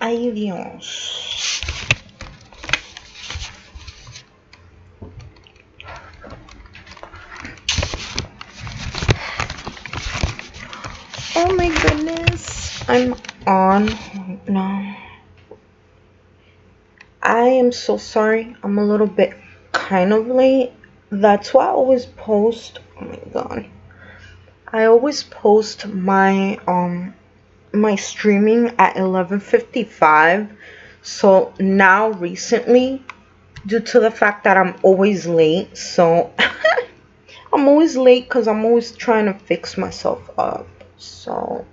Ay, Dios. Oh my goodness. I'm on right now. I am so sorry. I'm a little bit kind of late. That's why I always post. Oh my god. I always post my my streaming at 11:55. So now recently, due to the fact that I'm always late, so I'm always late because I'm always trying to fix myself up. So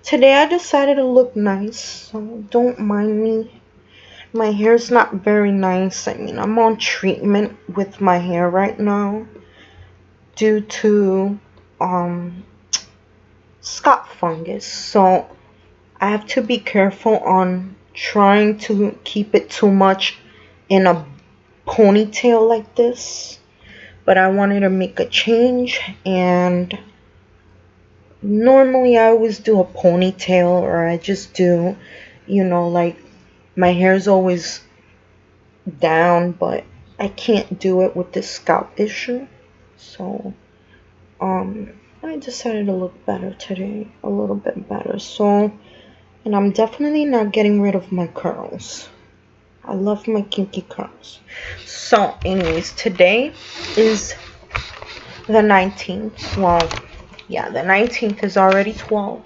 today I decided to look nice, so don't mind me. My hair's not very nice. I mean, I'm on treatment with my hair right now due to scalp fungus. So I have to be careful on trying to keep it too much in a ponytail like this. But I wanted to make a change, and normally I always do a ponytail, or I just do, you know, like my hair's always down, but I can't do it with this scalp issue. So I decided to look better today, a little bit better. So, and I'm definitely not getting rid of my curls. I love my kinky curls. So anyways, today is the 19th. Well, yeah, the 19th is already 12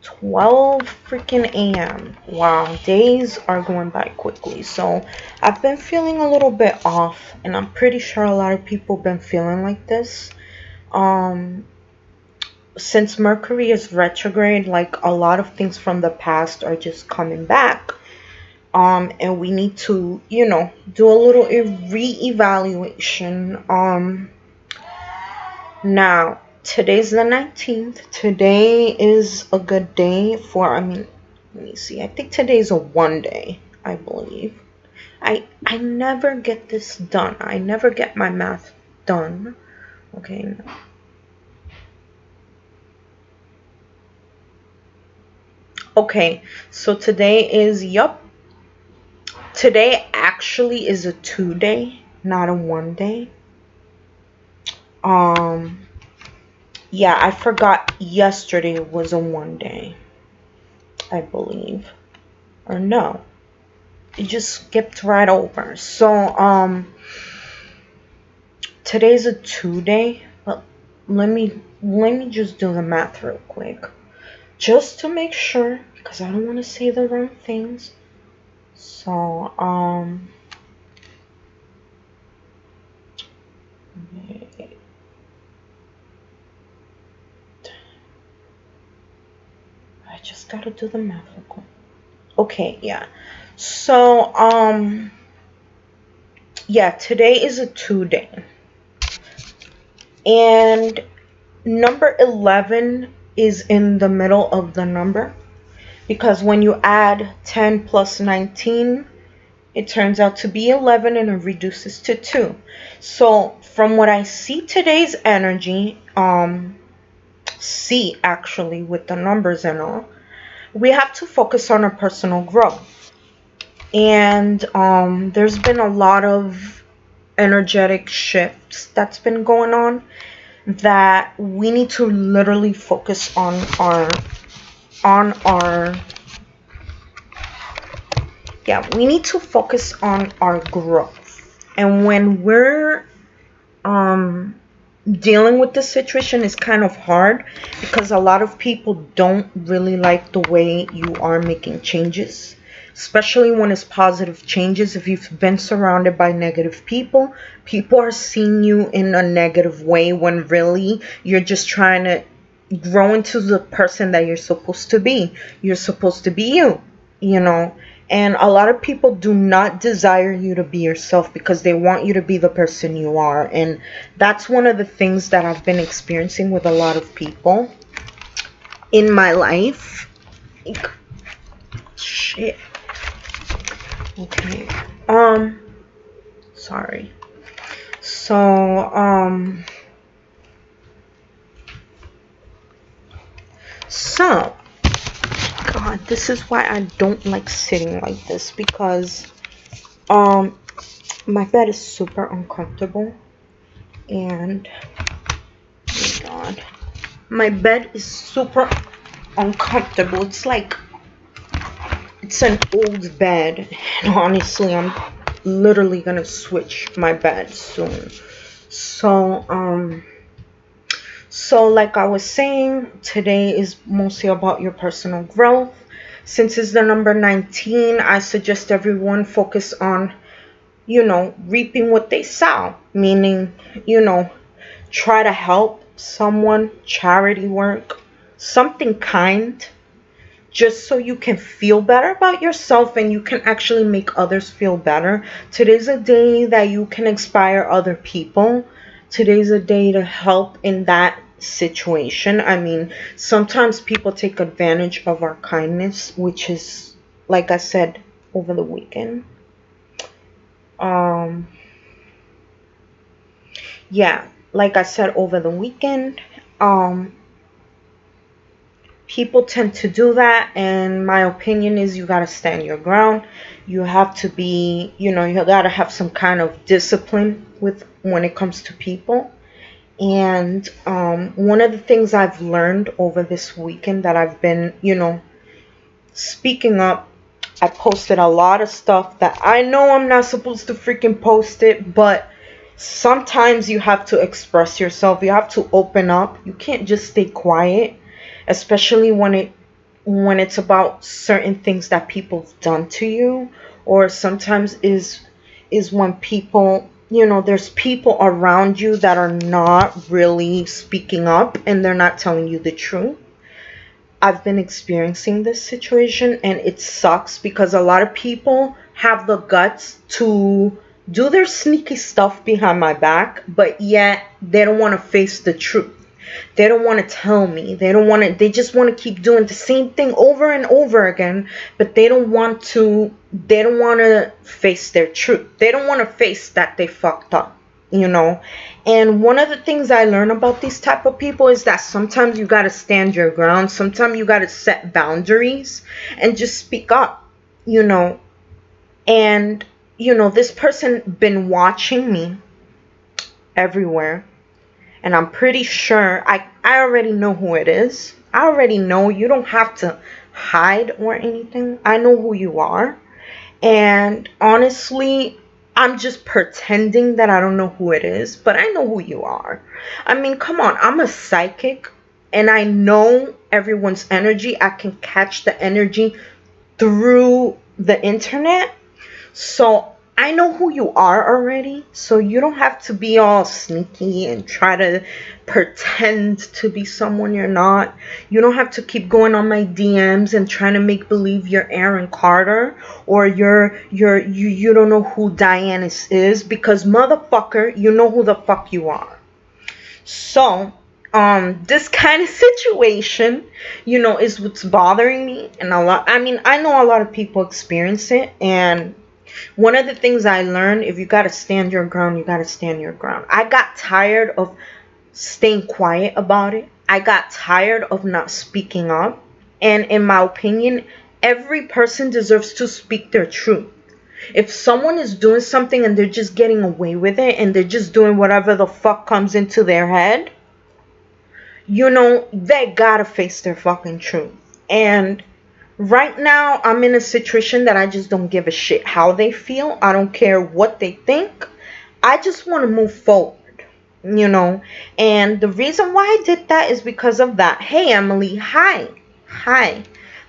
freaking a.m. Wow, days are going by quickly. So I've been feeling a little bit off, and I'm pretty sure a lot of people have been feeling like this. Since Mercury is retrograde, like a lot of things from the past are just coming back. And we need to, you know, do a little re-evaluation. Now, today's the 19th. Today is a good day for, I mean, let me see. I think today's a 1 day, I believe. I never get this done. I never get my math done. Okay. No. Okay, so today is, yup. Today actually is a 2 day, not a 1 day. Yeah, I forgot yesterday was a 1 day, I believe. Or no. It just skipped right over. So, today's a 2 day, but let me just do the math real quick. Just to make sure, because I don't want to say the wrong things. So, I just gotta do the math real quick. Okay, yeah. So, yeah, today is a 2 day. And number 11 is in the middle of the number, because when you add 10 plus 19, it turns out to be 11, and it reduces to 2. So from what I see today's energy, see actually with the numbers and all, we have to focus on our personal growth. And there's been a lot of energetic shifts that's been going on that we need to literally focus on our we need to focus on our growth. And when we're dealing with this situation, is kind of hard, because a lot of people don't really like the way you are making changes, especially when it's positive changes. If you've been surrounded by negative people, people are seeing you in a negative way, when really you're just trying to grow into the person that you're supposed to be. You're supposed to be you, you know. And a lot of people do not desire you to be yourself, because they want you to be the person you are. And that's one of the things that I've been experiencing with a lot of people in my life. Shit. Okay. Sorry. So, God, this is why I don't like sitting like this, because my bed is super uncomfortable, and oh God, my bed is super uncomfortable. It's like it's an old bed, and honestly, I'm literally gonna switch my bed soon. So like I was saying, today is mostly about your personal growth. Since it's the number 19, I suggest everyone focus on, reaping what they sow. Meaning, try to help someone, charity work, something kind, just so you can feel better about yourself and you can actually make others feel better. Today's a day that you can inspire other people. Today's a day to help in that situation. I mean, sometimes people take advantage of our kindness, which is, like I said, over the weekend. Yeah, like I said, over the weekend, people tend to do that, and my opinion is you gotta stand your ground. You have to be, you gotta have some kind of discipline when it comes to people. And one of the things I've learned over this weekend that I've been, speaking up, I posted a lot of stuff that I know I'm not supposed to freaking post it, but sometimes you have to express yourself. You have to open up. You can't just stay quiet, especially when it's about certain things that people have done to you, or sometimes is when people, there's people around you that are not really speaking up and they're not telling you the truth. I've been experiencing this situation, and it sucks because a lot of people have the guts to do their sneaky stuff behind my back, but yet they don't want to face the truth. They don't want to tell me. They just want to keep doing the same thing over and over again, but they don't want to face their truth. They don't want to face that they fucked up, And one of the things I learn about these type of people is that sometimes you got to stand your ground. Sometimes you got to set boundaries and just speak up, And, this person been watching me everywhere. And I'm pretty sure I already know who it is. I already know. You don't have to hide or anything. I know who you are. And honestly, I'm just pretending that I don't know who it is. But I know who you are. I mean, come on. I'm a psychic. And I know everyone's energy. I can catch the energy through the internet. So I know who you are already, so you don't have to be all sneaky and try to pretend to be someone you're not. You don't have to keep going on my DMs and trying to make believe you're Aaron Carter or you don't know who Diana is, because motherfucker, you know who the fuck you are. So this kind of situation, is what's bothering me, and I know a lot of people experience it. And one of the things I learned, if you got to stand your ground, you got to stand your ground. I got tired of staying quiet about it. I got tired of not speaking up. And in my opinion, every person deserves to speak their truth. If someone is doing something and they're just getting away with it and they're just doing whatever the fuck comes into their head, they gotta face their fucking truth. And right now, I'm in a situation that I just don't give a shit how they feel. I don't care what they think. I just want to move forward, And the reason why I did that is because of that. Hey, Emily. Hi.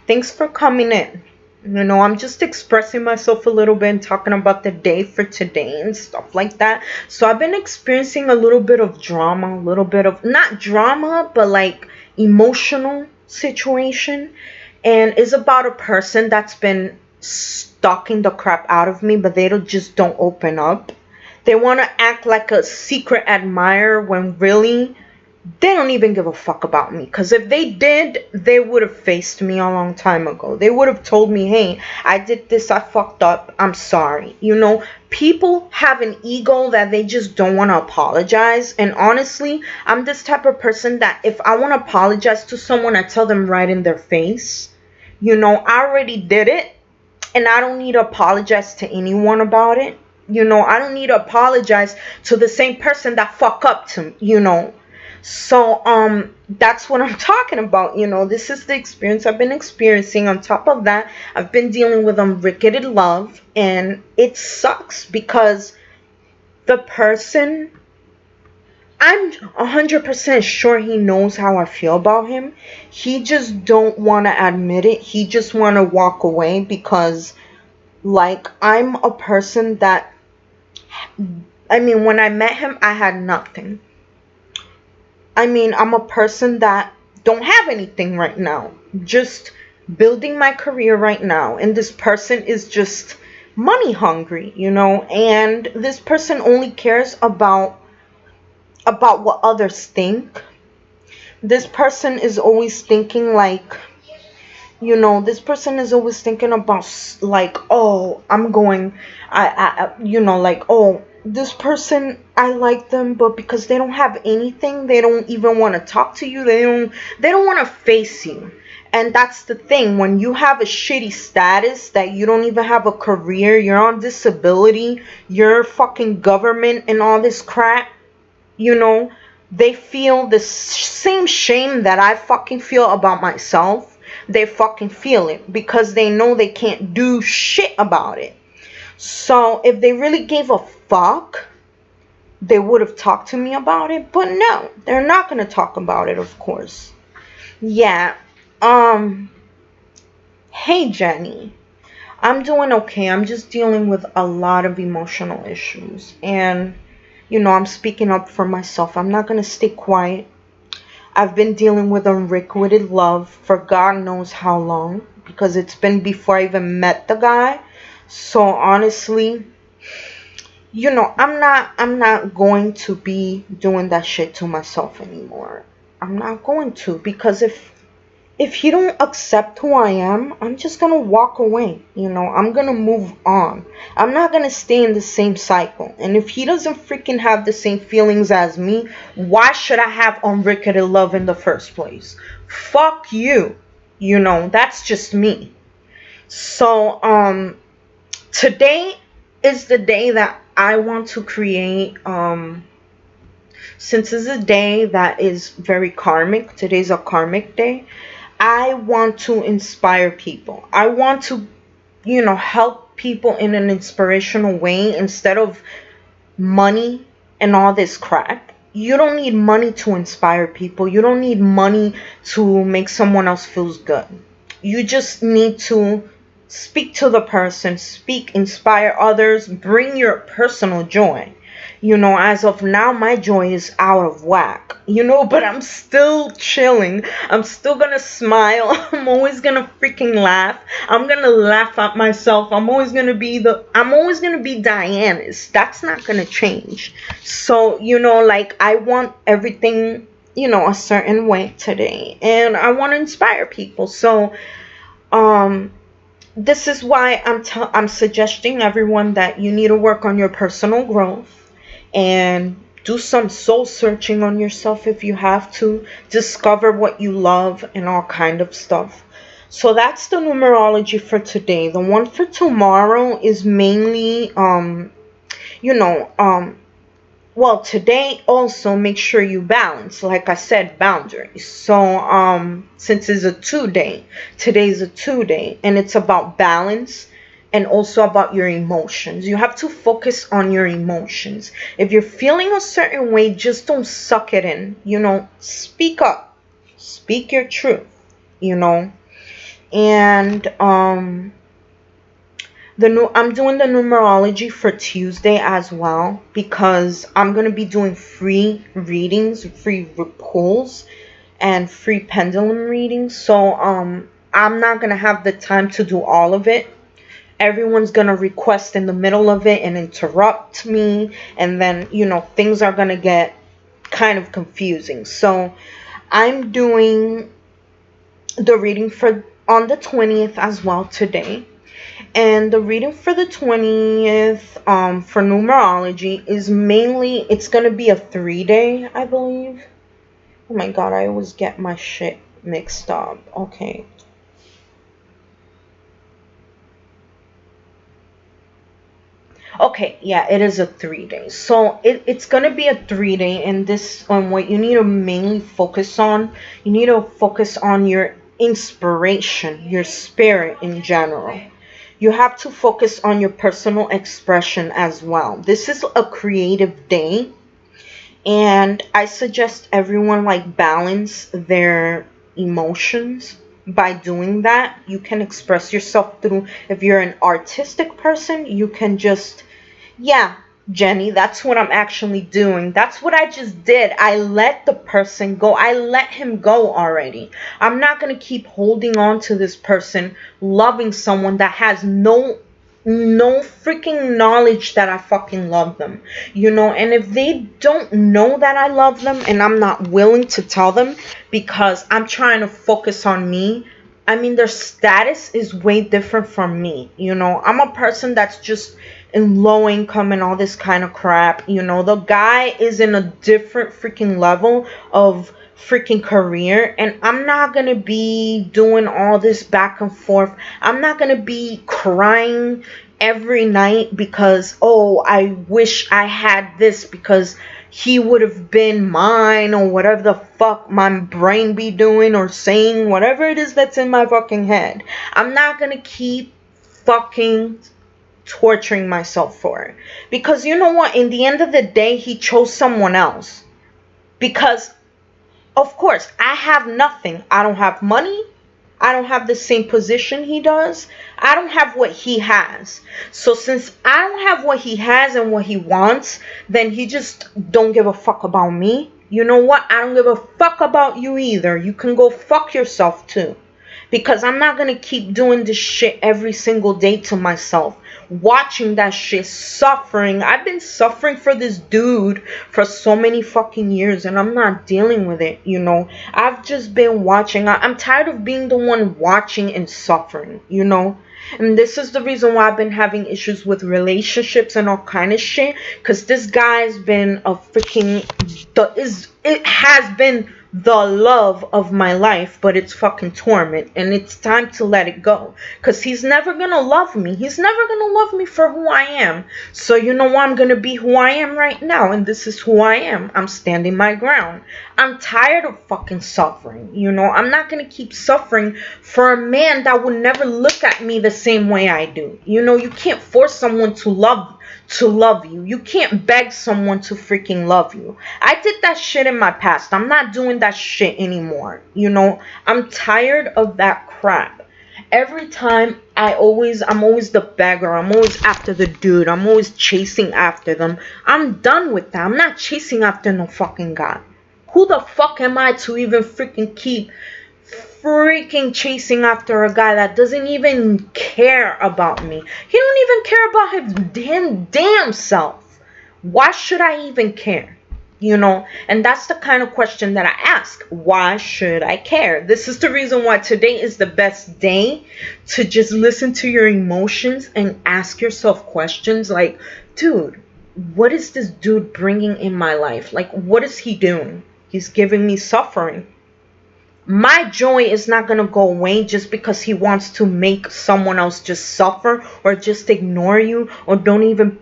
Thanks for coming in. I'm just expressing myself a little bit and talking about the day for today and stuff like that. So I've been experiencing a little bit of drama, a little bit of, not drama, but like emotional situation. And it's about a person that's been stalking the crap out of me, but they just don't open up. They want to act like a secret admirer when really they don't even give a fuck about me. Because if they did, they would have faced me a long time ago. They would have told me, hey, I did this, I fucked up, I'm sorry. People have an ego that they just don't want to apologize. And honestly, I'm this type of person that if I want to apologize to someone, I tell them right in their face. You know, I already did it, and I don't need to apologize to anyone about it. You know, I don't need to apologize to the same person that fuck up to, you know. So that's what I'm talking about. You know, this is the experience I've been experiencing. On top of that, I've been dealing with unrequited love, and it sucks because the person, I'm 100% sure he knows how I feel about him. He just don't want to admit it. He just want to walk away because, like, I'm a person that, I mean, when I met him, I had nothing. I mean, I'm a person that don't have anything right now. Just building my career right now. And this person is just money hungry, you know. And this person only cares about what others think. This person is always thinking like, you know, this person is always thinking about like, oh, I'm going, you know, like, oh, this person, I like them, but because they don't have anything, they don't even want to talk to you. They don't want to face you. And that's the thing. When you have a shitty status that you don't even have a career, you're on disability, you're fucking government and all this crap, you know, they feel the same shame that I fucking feel about myself. They fucking feel it because they know they can't do shit about it. So if they really gave a fuck, they would have talked to me about it. But no, they're not going to talk about it, of course. Yeah. Hey, Jenny. I'm doing okay. I'm just dealing with a lot of emotional issues. And, you know, I'm speaking up for myself. I'm not going to stay quiet. I've been dealing with unrequited love for God knows how long. Because it's been before I even met the guy. So honestly, you know, I'm not going to be doing that shit to myself anymore. I'm not going to, because if he don't accept who I am, I'm just gonna walk away. You know, I'm gonna move on. I'm not gonna stay in the same cycle. And if he doesn't freaking have the same feelings as me, why should I have unrequited love in the first place? Fuck you. You know, that's just me. So today is the day that I want to create, since it's a day that is very karmic, today's a karmic day, I want to inspire people. I want to, you know, help people in an inspirational way instead of money and all this crap. You don't need money to inspire people. You don't need money to make someone else feel good. You just need to speak to the person, speak, inspire others, bring your personal joy. You know, as of now, my joy is out of whack, you know, but I'm still chilling. I'm still gonna smile. I'm always gonna freaking laugh. I'm gonna laugh at myself. I'm always gonna be Diana's. That's not gonna change. So, you know, like, I want everything, you know, a certain way today. And I want to inspire people. So, this is why I'm suggesting everyone that you need to work on your personal growth and do some soul searching on yourself if you have to. Discover what you love and all kind of stuff. So that's the numerology for today. The one for tomorrow is mainly, well, today also make sure you balance. Like I said, boundaries. So, since it's a 2-day, today's a 2-day, and it's about balance and also about your emotions. You have to focus on your emotions. If you're feeling a certain way, just don't suck it in. You know, speak up. Speak your truth, you know. And, I'm doing the numerology for Tuesday as well, because I'm going to be doing free readings, free pulls, and free pendulum readings. So I'm not going to have the time to do all of it. Everyone's going to request in the middle of it and interrupt me, and then, you know, things are going to get kind of confusing. So I'm doing the reading for on the 20th as well today. And the reading for the 20th for numerology is mainly, it's going to be a 3-day, I believe. Oh my god, I always get my shit mixed up. Okay. Okay, yeah, it is a 3 day. So it's gonna be a 3 day, and this what you need to mainly focus on. You need to focus on your inspiration, your spirit in general. You have to focus on your personal expression as well. This is a creative day, and I suggest everyone like balance their emotions. By doing that, you can express yourself through, if you're an artistic person, you can just, yeah, Jenny, that's what I'm actually doing. That's what I just did. I let the person go. I let him go already. I'm not going to keep holding on to this person, loving someone that has no freaking knowledge that I fucking love them, and if they don't know that I love them and I'm not willing to tell them because I'm trying to focus on me, I mean, their status is way different from me. I'm a person that's just in low income and all this kind of crap. The guy is in a different freaking level of freaking career, and I'm not gonna be doing all this back and forth. I'm not gonna be crying every night because, oh, I wish I had this because he would have been mine, or whatever the fuck my brain be doing or saying, whatever it is that's in my fucking head. I'm not gonna keep fucking torturing myself for it, because you know what, in the end of the day, he chose someone else. Because of course, I have nothing. I don't have money. I don't have the same position he does. I don't have what he has. So since I don't have what he has and what he wants, then he just don't give a fuck about me. You know what? I don't give a fuck about you either. You can go fuck yourself too. Because I'm not going to keep doing this shit every single day to myself. Watching that shit, suffering. I've been suffering for this dude for so many fucking years, and I'm not dealing with it, I've just been watching. I'm tired of being the one watching and suffering, And this is the reason why I've been having issues with relationships and all kind of shit. Because this guy's been a freaking... It has been the love of my life, but it's fucking torment, and it's time to let it go, because he's never gonna love me. He's never gonna love me for who I am. So you know what, I'm gonna be who I am right now, and this is who I am. I'm standing my ground. I'm tired of fucking suffering. I'm not gonna keep suffering for a man that will never look at me the same way I do. You can't force someone to love you. You can't beg someone to freaking love you. I did that shit in my past. I'm not doing that shit anymore. I'm tired of that crap. Every time I'm always the beggar. I'm always after the dude. I'm always chasing after them. I'm done with that. I'm not chasing after no fucking guy. Who the fuck am I to even freaking keep freaking chasing after a guy that doesn't even care about me? He don't even care about his damn self. Why should I even care? And that's the kind of question that I ask. Why should I care? This is the reason why today is the best day to just listen to your emotions and ask yourself questions like, dude, what is this dude bringing in my life? Like, what is he doing? He's giving me suffering. My joy is not going to go away just because he wants to make someone else just suffer or just ignore you or don't even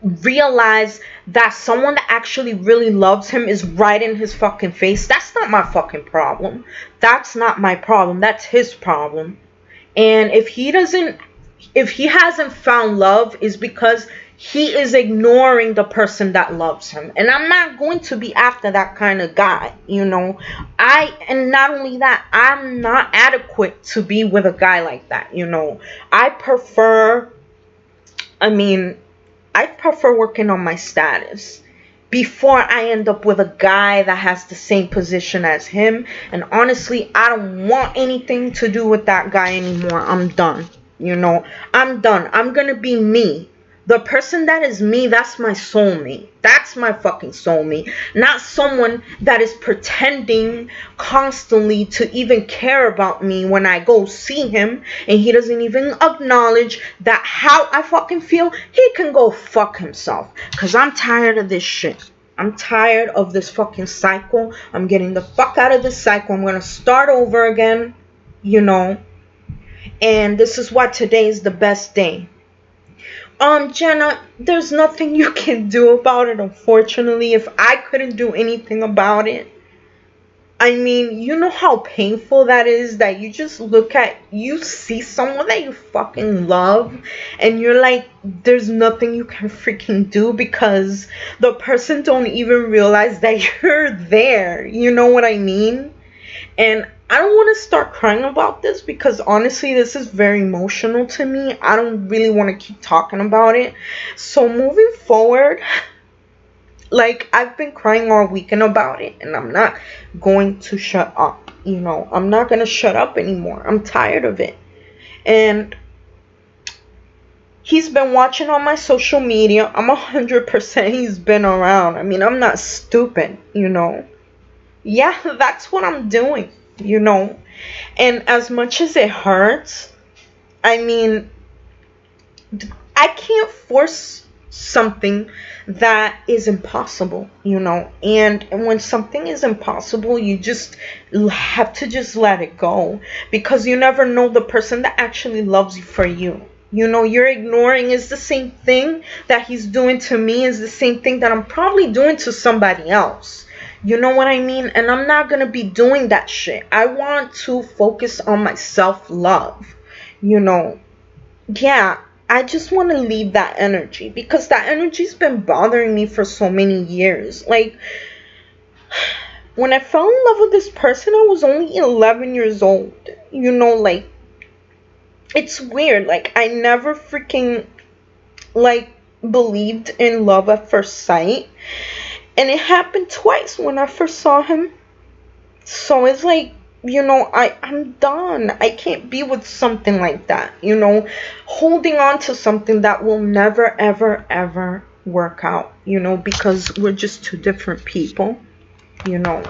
realize that someone that actually really loves him is right in his fucking face. That's not my fucking problem. That's not my problem. That's his problem. And if he hasn't found love, is because he is ignoring the person that loves him. And I'm not going to be after that kind of guy, and not only that, I'm not adequate to be with a guy like that, I prefer working on my status before I end up with a guy that has the same position as him. And honestly, I don't want anything to do with that guy anymore. I'm done. I'm done. I'm gonna be me. The person that is me, that's my soulmate. That's my fucking soulmate. Not someone that is pretending constantly to even care about me when I go see him, and he doesn't even acknowledge that how I fucking feel. He can go fuck himself, because I'm tired of this shit. I'm tired of this fucking cycle. I'm getting the fuck out of this cycle. I'm gonna start over again, and this is why today is the best day. Jenna, there's nothing you can do about it, unfortunately. If I couldn't do anything about it, I mean, you know how painful that is, that you just you see someone that you fucking love, and you're like, there's nothing you can freaking do because the person don't even realize that you're there. You know what I mean? And I don't want to start crying about this because honestly, this is very emotional to me. I don't really want to keep talking about it. So moving forward, like, I've been crying all weekend about it, and I'm not going to shut up. You know, I'm not going to shut up anymore. I'm tired of it. And he's been watching on my social media. I'm 100% he's been around. I mean, I'm not stupid, you know. Yeah, that's what I'm doing, you know. And as much as it hurts, I mean, I can't force something that is impossible, you know. And when something is impossible, you just have to just let it go, because you never know the person that actually loves you for you. You know, you're ignoring is the same thing that he's doing to me, is the same thing that I'm probably doing to somebody else. You know what I mean? And I'm not gonna be doing that shit. I want to focus on my self-love, you know. Yeah, I just want to leave that energy, because that energy's been bothering me for so many years. Like, when I fell in love with this person, I was only 11 years old. You know, like, it's weird. Like, I never freaking, like, believed in love at first sight. And it happened twice when I first saw him. So it's like, you know, I'm done. I can't be with something like that, you know, holding on to something that will never, ever, ever work out, you know, because we're just two different people, you know,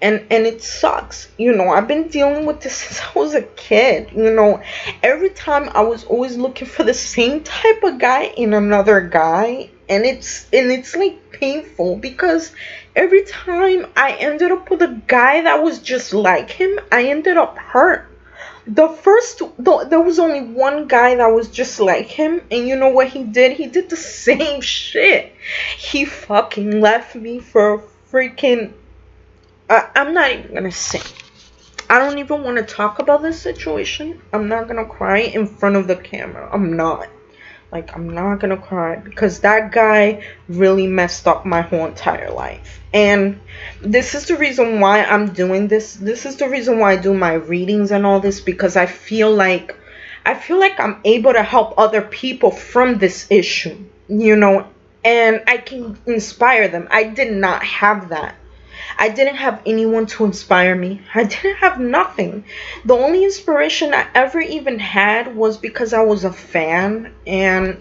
and it sucks. You know, I've been dealing with this since I was a kid, you know. Every time I was always looking for the same type of guy in another guy, and it's like painful, because every time I ended up with a guy that was just like him, I ended up hurt. There was only one guy that was just like him, and you know what he did? He did the same shit. He fucking left me for a freaking... I'm not even gonna say. I don't even want to talk about this situation. I'm not gonna cry in front of the camera. I'm not. Like, I'm not gonna cry, because that guy really messed up my whole entire life. And this is the reason why I'm doing this. This is the reason why I do my readings and all this, because I feel like I'm able to help other people from this issue, you know, and I can inspire them. I did not have that. I didn't have anyone to inspire me. I didn't have nothing. The only inspiration I ever even had was because I was a fan. And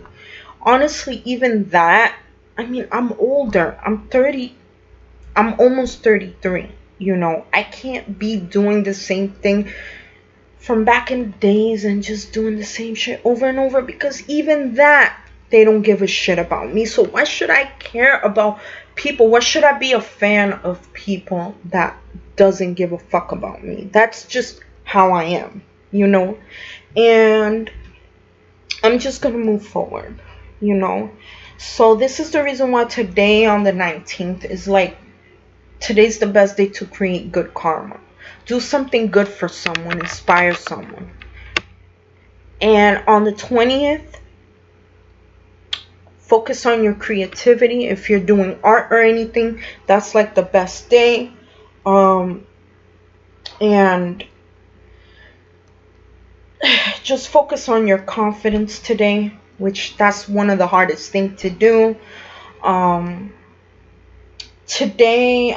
honestly, even that, I mean, I'm older. I'm 30. I'm almost 33. You know, I can't be doing the same thing from back in the days and just doing the same shit over and over, because even that, they don't give a shit about me. So why should I care about people? Why should I be a fan of people that doesn't give a fuck about me? That's just how I am, you know. And I'm just gonna move forward, you know. So this is the reason why today, on the 19th, is like, today's the best day to create good karma. Do something good for someone, inspire someone. And on the 20th, focus on your creativity. If you're doing art or anything, that's like the best day. And just focus on your confidence today, which that's one of the hardest things to do. Today,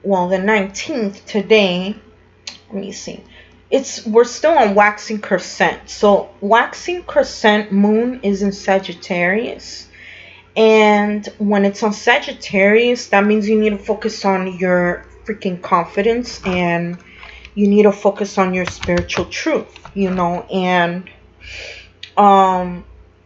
well, the 19th, today, let me see. We're still on waxing crescent. So waxing crescent moon is in Sagittarius. And when it's on Sagittarius, that means you need to focus on your freaking confidence, and you need to focus on your spiritual truth, you know. And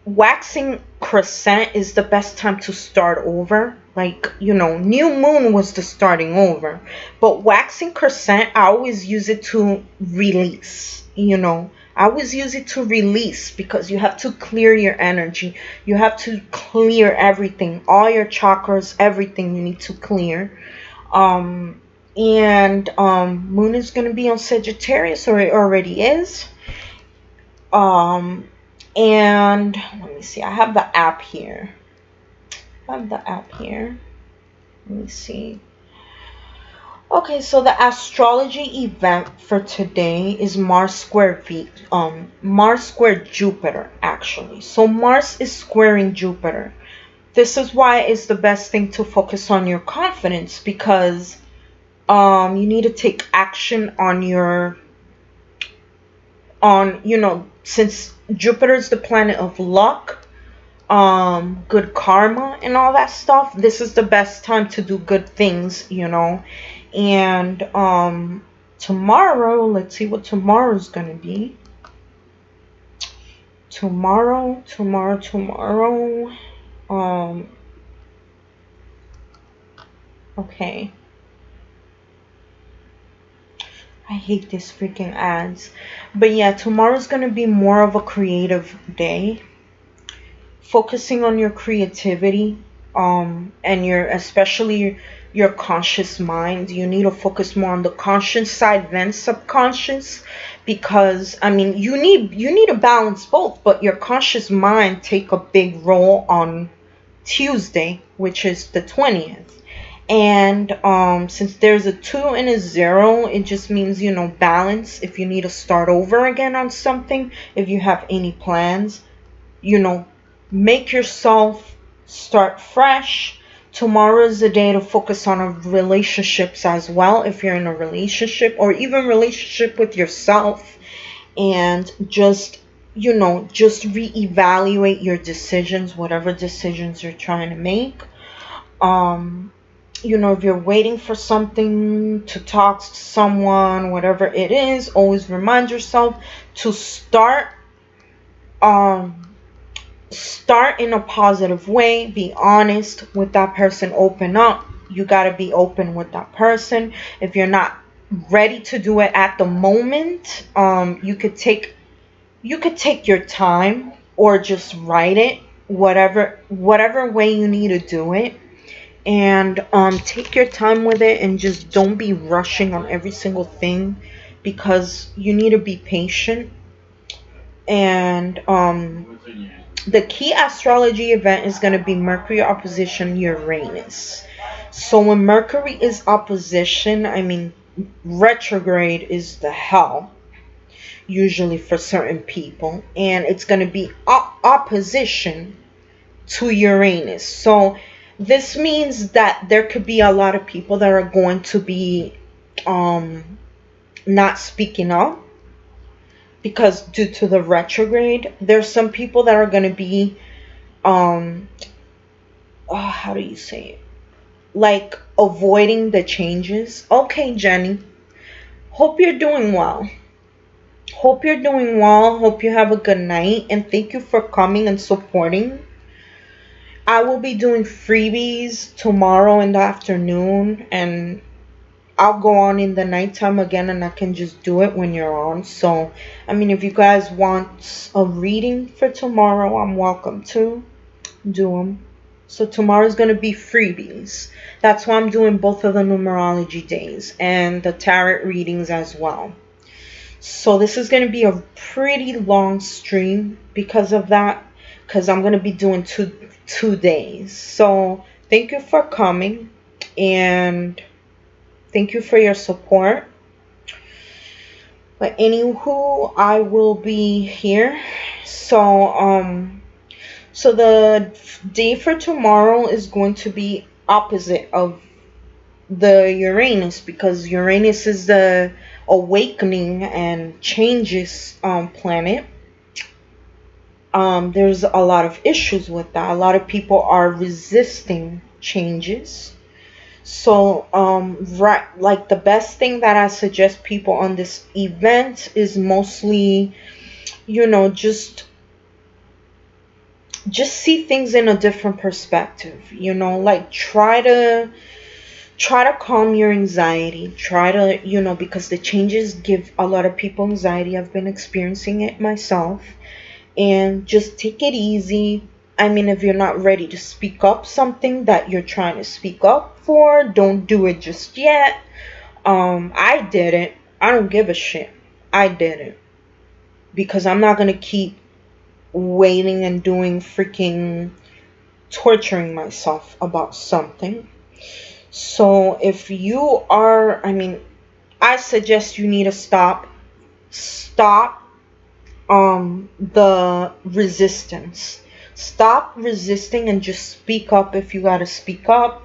waxing crescent is the best time to start over. Like, you know, new moon was the starting over, but waxing crescent, I always use it to release, you know. I always use it to release, because you have to clear your energy. You have to clear everything, all your chakras, everything you need to clear. And Moon is going to be on Sagittarius, or it already is. And let me see, I have the app here. Let me see. Okay, so the astrology event for today is Mars square Jupiter, actually. So Mars is squaring Jupiter. This is why it's the best thing to focus on your confidence, because you need to take action on since Jupiter is the planet of luck, good karma and all that stuff. This is the best time to do good things, And tomorrow, let's see what tomorrow's gonna be. Tomorrow. Okay. I hate these freaking ads. But yeah, tomorrow's gonna be more of a creative day. Focusing on your creativity, and especially your conscious mind. You need to focus more on the conscious side than subconscious, because you need to balance both, but your conscious mind take a big role on Tuesday, which is the 20th. And since there's a 2 and a 0, it just means, balance. If you need to start over again on something, if you have any plans, make yourself start fresh. Tomorrow is the day to focus on relationships as well, if you're in a relationship, or even relationship with yourself, and just reevaluate your decisions, whatever decisions you're trying to make. If you're waiting for something, to talk to someone, whatever it is, always remind yourself to start in a positive way. Be honest with that person. Open up. You got to be open with that person. If you're not ready to do it at the moment, you could take your time, or just write it, whatever way you need to do it. And take your time with it, and just don't be rushing on every single thing, because you need to be patient. And the key astrology event is going to be Mercury opposition Uranus. So when Mercury is opposition, retrograde is the hell, usually for certain people. And it's going to be opposition to Uranus. So this means that there could be a lot of people that are going to be not speaking up, because due to the retrograde, there's some people that are going to be how do you say it, like avoiding the changes. Okay, Jenny, hope you're doing well. Hope you have a good night, and thank you for coming and supporting. I will be doing freebies tomorrow in the afternoon, and I'll go on in the nighttime again, and I can just do it when you're on. So, if you guys want a reading for tomorrow, I'm welcome to do them. So tomorrow's going to be freebies. That's why I'm doing both of the numerology days and the tarot readings as well. So this is going to be a pretty long stream because of that, because I'm going to be doing two days. So thank you for coming, and thank you for your support. But anywho, I will be here. So the day for tomorrow is going to be opposite of the Uranus, because Uranus is the awakening and changes planet. There's a lot of issues with that. A lot of people are resisting changes. So, like the best thing that I suggest people on this event is mostly, just see things in a different perspective, like try to try to calm your anxiety. Try to, you know, because the changes give a lot of people anxiety. I've been experiencing it myself. And just take it easy. I mean, if you're not ready to speak up something that you're trying to speak up for, don't do it just yet. I didn't. I don't give a shit. I didn't. Because I'm not going to keep waiting and doing freaking torturing myself about something. So if you are, I mean, I suggest you need to stop the resistance. Stop resisting and just speak up if you got to speak up.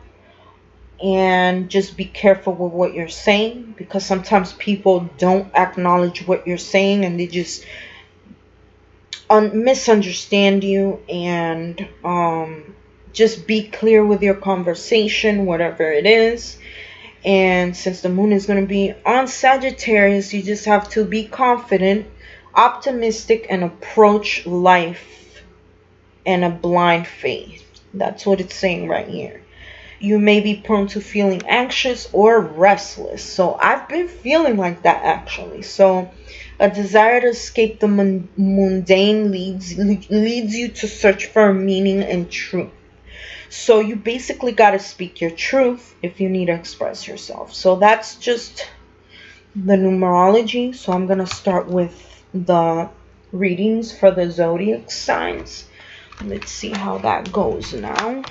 And just be careful with what you're saying, because sometimes people don't acknowledge what you're saying and they just misunderstand you. And just be clear with your conversation, whatever it is. And since the moon is going to be on Sagittarius, you just have to be confident, optimistic, and approach life in a blind faith. That's what it's saying right here. You may be prone to feeling anxious or restless. So I've been feeling like that actually. So a desire to escape the mundane leads you to search for meaning and truth. So you basically got to speak your truth if you need to express yourself. So that's just the numerology. So I'm going to start with the readings for the zodiac signs. Let's see how that goes now.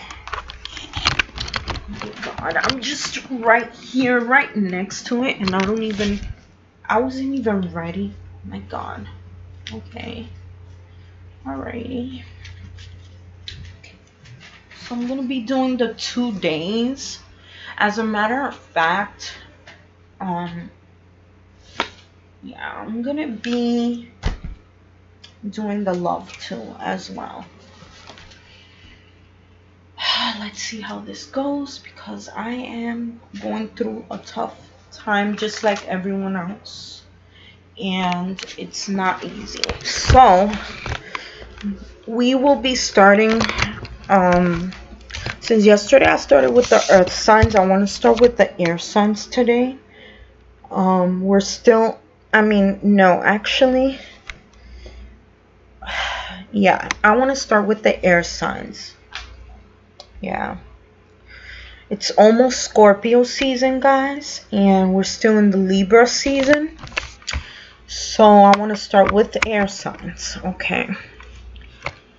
Oh God, I'm just right here, right next to it, and I wasn't even ready. Oh my God. Okay. Alrighty. Okay. So I'm gonna be doing the 2 days. As a matter of fact, yeah, I'm gonna be doing the love too as well. Let's see how this goes, because I am going through a tough time just like everyone else, and it's not easy. So we will be starting, since yesterday I started with the earth signs, I want to start with the air signs today. We're still, I mean, no, actually, yeah, I want to start with the air signs. Yeah, it's almost Scorpio season, guys, and we're still in the Libra season. So I want to start with the air signs. Okay,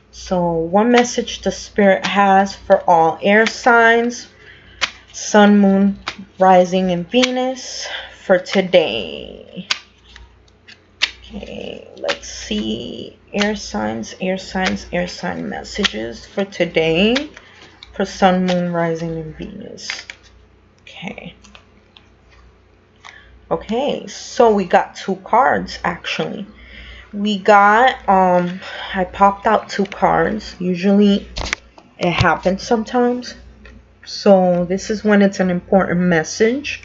so one message the spirit has for all air signs, sun, moon, rising, and Venus for today. Okay, let's see, air sign messages for today. For sun, moon, rising, and Venus. Okay. Okay, so we got 2 cards actually. We got, I popped out 2 cards. Usually it happens sometimes. So this is when it's an important message.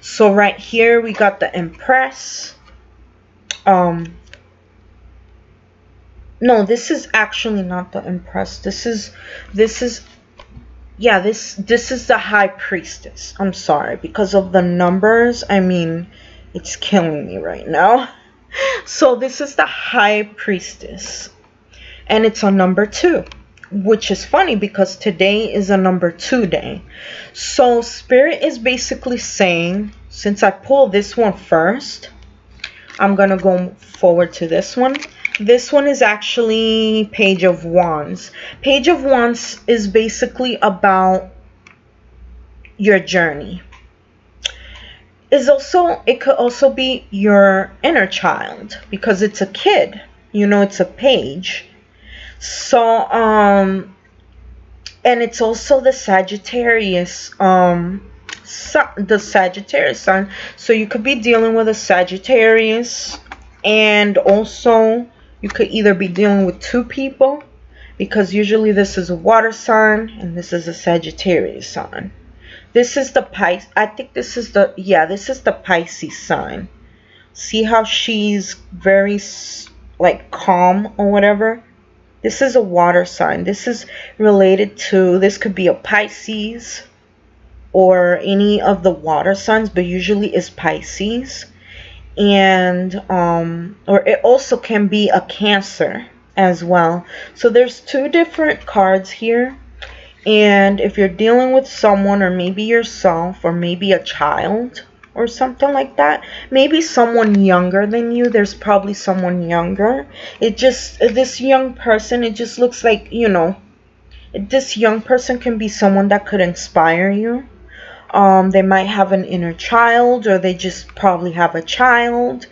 So right here we got the Empress. No, this is actually not the Empress. This is yeah, this is the High Priestess. I'm sorry, because of the numbers, I mean, it's killing me right now. So this is the High Priestess, and it's on number 2, which is funny because today is a number 2 day. So Spirit is basically saying, since I pulled this one first, I'm gonna go forward to this one. This one is actually Page of Wands. Page of Wands is basically about your journey. It could also be your inner child, because it's a kid. You know, it's a page. So, and it's also the Sagittarius, the Sagittarius sign. So you could be dealing with a Sagittarius, and also you could either be dealing with 2 people, because usually this is a water sign and this is a Sagittarius sign. This is the Pisces. I think this is the, yeah, this is the Pisces sign. See how she's very like calm or whatever? This is a water sign. This is related to, this could be a Pisces. or any of the water signs, but usually is Pisces. And or it also can be a Cancer as well. So there's two different cards here. And if you're dealing with someone, or maybe yourself, or maybe a child or something like that, maybe someone younger than you, there's probably someone younger. It just, this young person, it just looks like, you know, this young person can be someone that could inspire you. They might have an inner child, or they just probably have a child.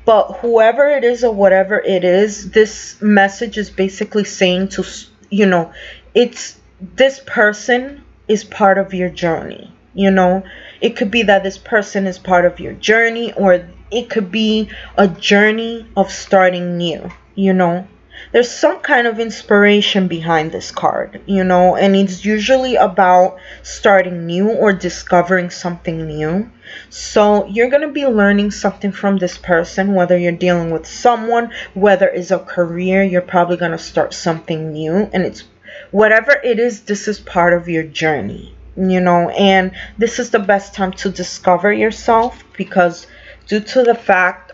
But whoever it is or whatever it is, this message is basically saying to, you know, it's, this person is part of your journey. You know, it could be that this person is part of your journey, or it could be a journey of starting new, you know. There's some kind of inspiration behind this card, you know, and it's usually about starting new or discovering something new. So you're going to be learning something from this person, whether you're dealing with someone, whether it's a career, you're probably going to start something new. And it's whatever it is, this is part of your journey, you know, and this is the best time to discover yourself, because due to the fact,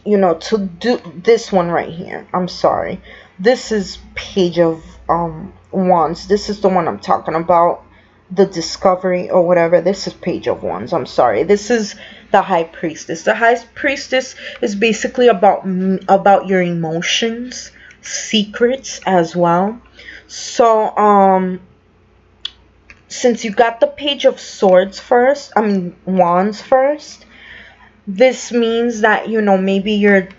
you know, to do this one right here, I'm sorry, this is Page of Wands. This is the one I'm talking about, the discovery or whatever. This is Page of Wands, I'm sorry. This is the High Priestess. The High Priestess is basically about your emotions, secrets as well. So since you got the Page of Swords first, I mean Wands first, this means that, you know, maybe you're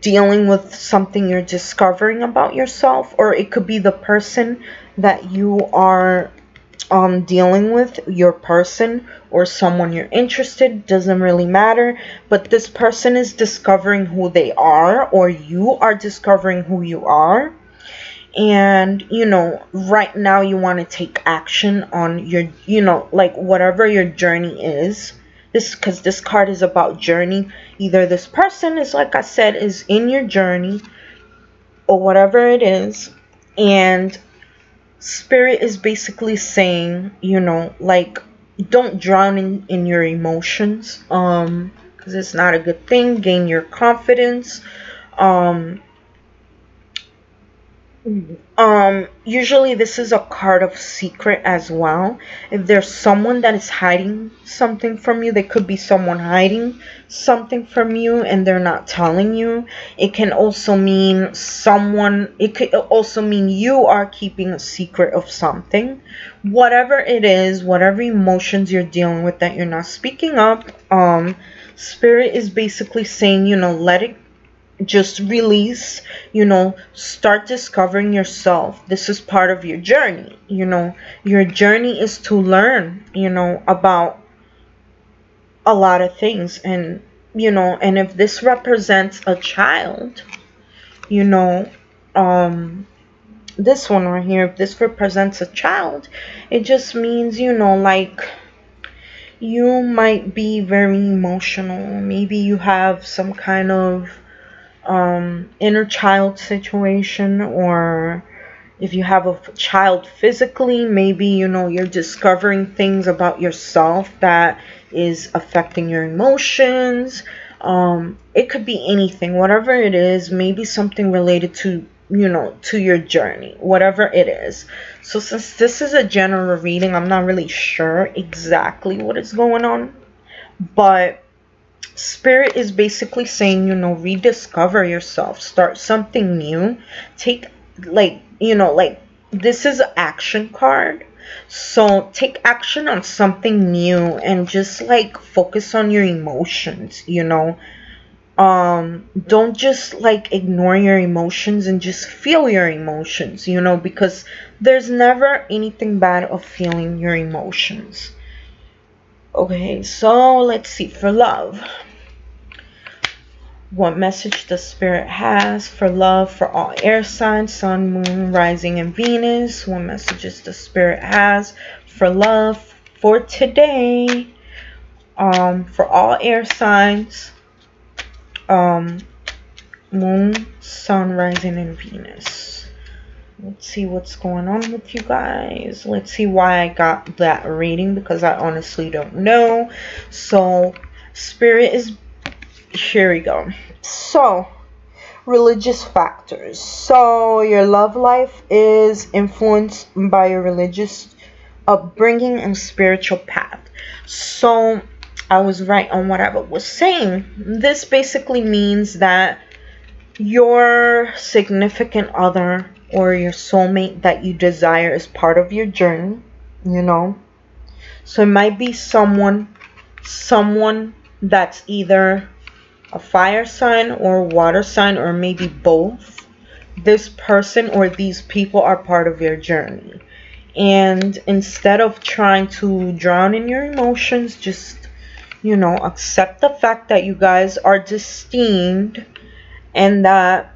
dealing with something you're discovering about yourself, or it could be the person that you are dealing with, your person or someone you're interested, doesn't really matter, but this person is discovering who they are, or you are discovering who you are. And, you know, right now you want to take action on your, you know, like whatever your journey is. This, because this card is about journey. Either this person is, like I said, is in your journey, or whatever it is. And Spirit is basically saying, you know, like, don't drown in your emotions, because it's not a good thing. Gain your confidence. Usually this is a card of secret as well. If there's someone that is hiding something from you, there could be someone hiding something from you and they're not telling you. It can also mean someone, it could also mean you are keeping a secret of something. Whatever it is, whatever emotions you're dealing with that you're not speaking up, Spirit is basically saying, you know, let it just release, you know, start discovering yourself. This is part of your journey, you know. Your journey is to learn, you know, about a lot of things. And, you know, and if this represents a child, you know, this one right here, if this represents a child, it just means, you know, like, you might be very emotional. Maybe you have some kind of inner child situation, or if you have a child physically, maybe, you know, you're discovering things about yourself that is affecting your emotions. It could be anything, whatever it is, maybe something related to, you know, to your journey, whatever it is. So since this is a general reading, I'm not really sure exactly what is going on, but Spirit is basically saying, you know, rediscover yourself, start something new, take, like, you know, like, this is an action card, so take action on something new and just, like, focus on your emotions, you know. Don't just, like, ignore your emotions, and just feel your emotions, you know, because there's never anything bad of feeling your emotions. Okay, so let's see, for love, what message the Spirit has for love for all air signs, Sun, Moon, Rising, and Venus. What messages the Spirit has for love for today, for all air signs, Moon, Sun, Rising, and Venus. Let's see what's going on with you guys. Let's see why I got that reading, because I honestly don't know. So Spirit is, here we go. So religious factors. So your love life is influenced by your religious upbringing and spiritual path. So I was right on what I was saying. This basically means that your significant other or your soulmate that you desire is part of your journey, you know. So it might be someone that's either a fire sign or water sign, or maybe both. This person or these people are part of your journey. And instead of trying to drown in your emotions, just, you know, accept the fact that you guys are destined, and that,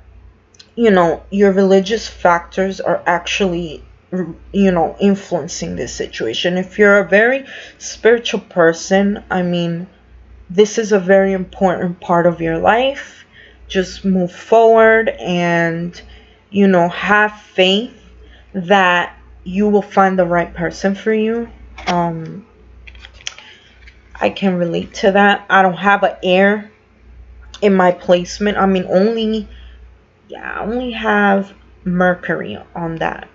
you know, your religious factors are actually, you know, influencing this situation. If you're a very spiritual person, I mean, this is a very important part of your life. Just move forward and, you know, have faith that you will find the right person for you. I can relate to that. I don't have an air in my placement. I mean, I only have Mercury on that.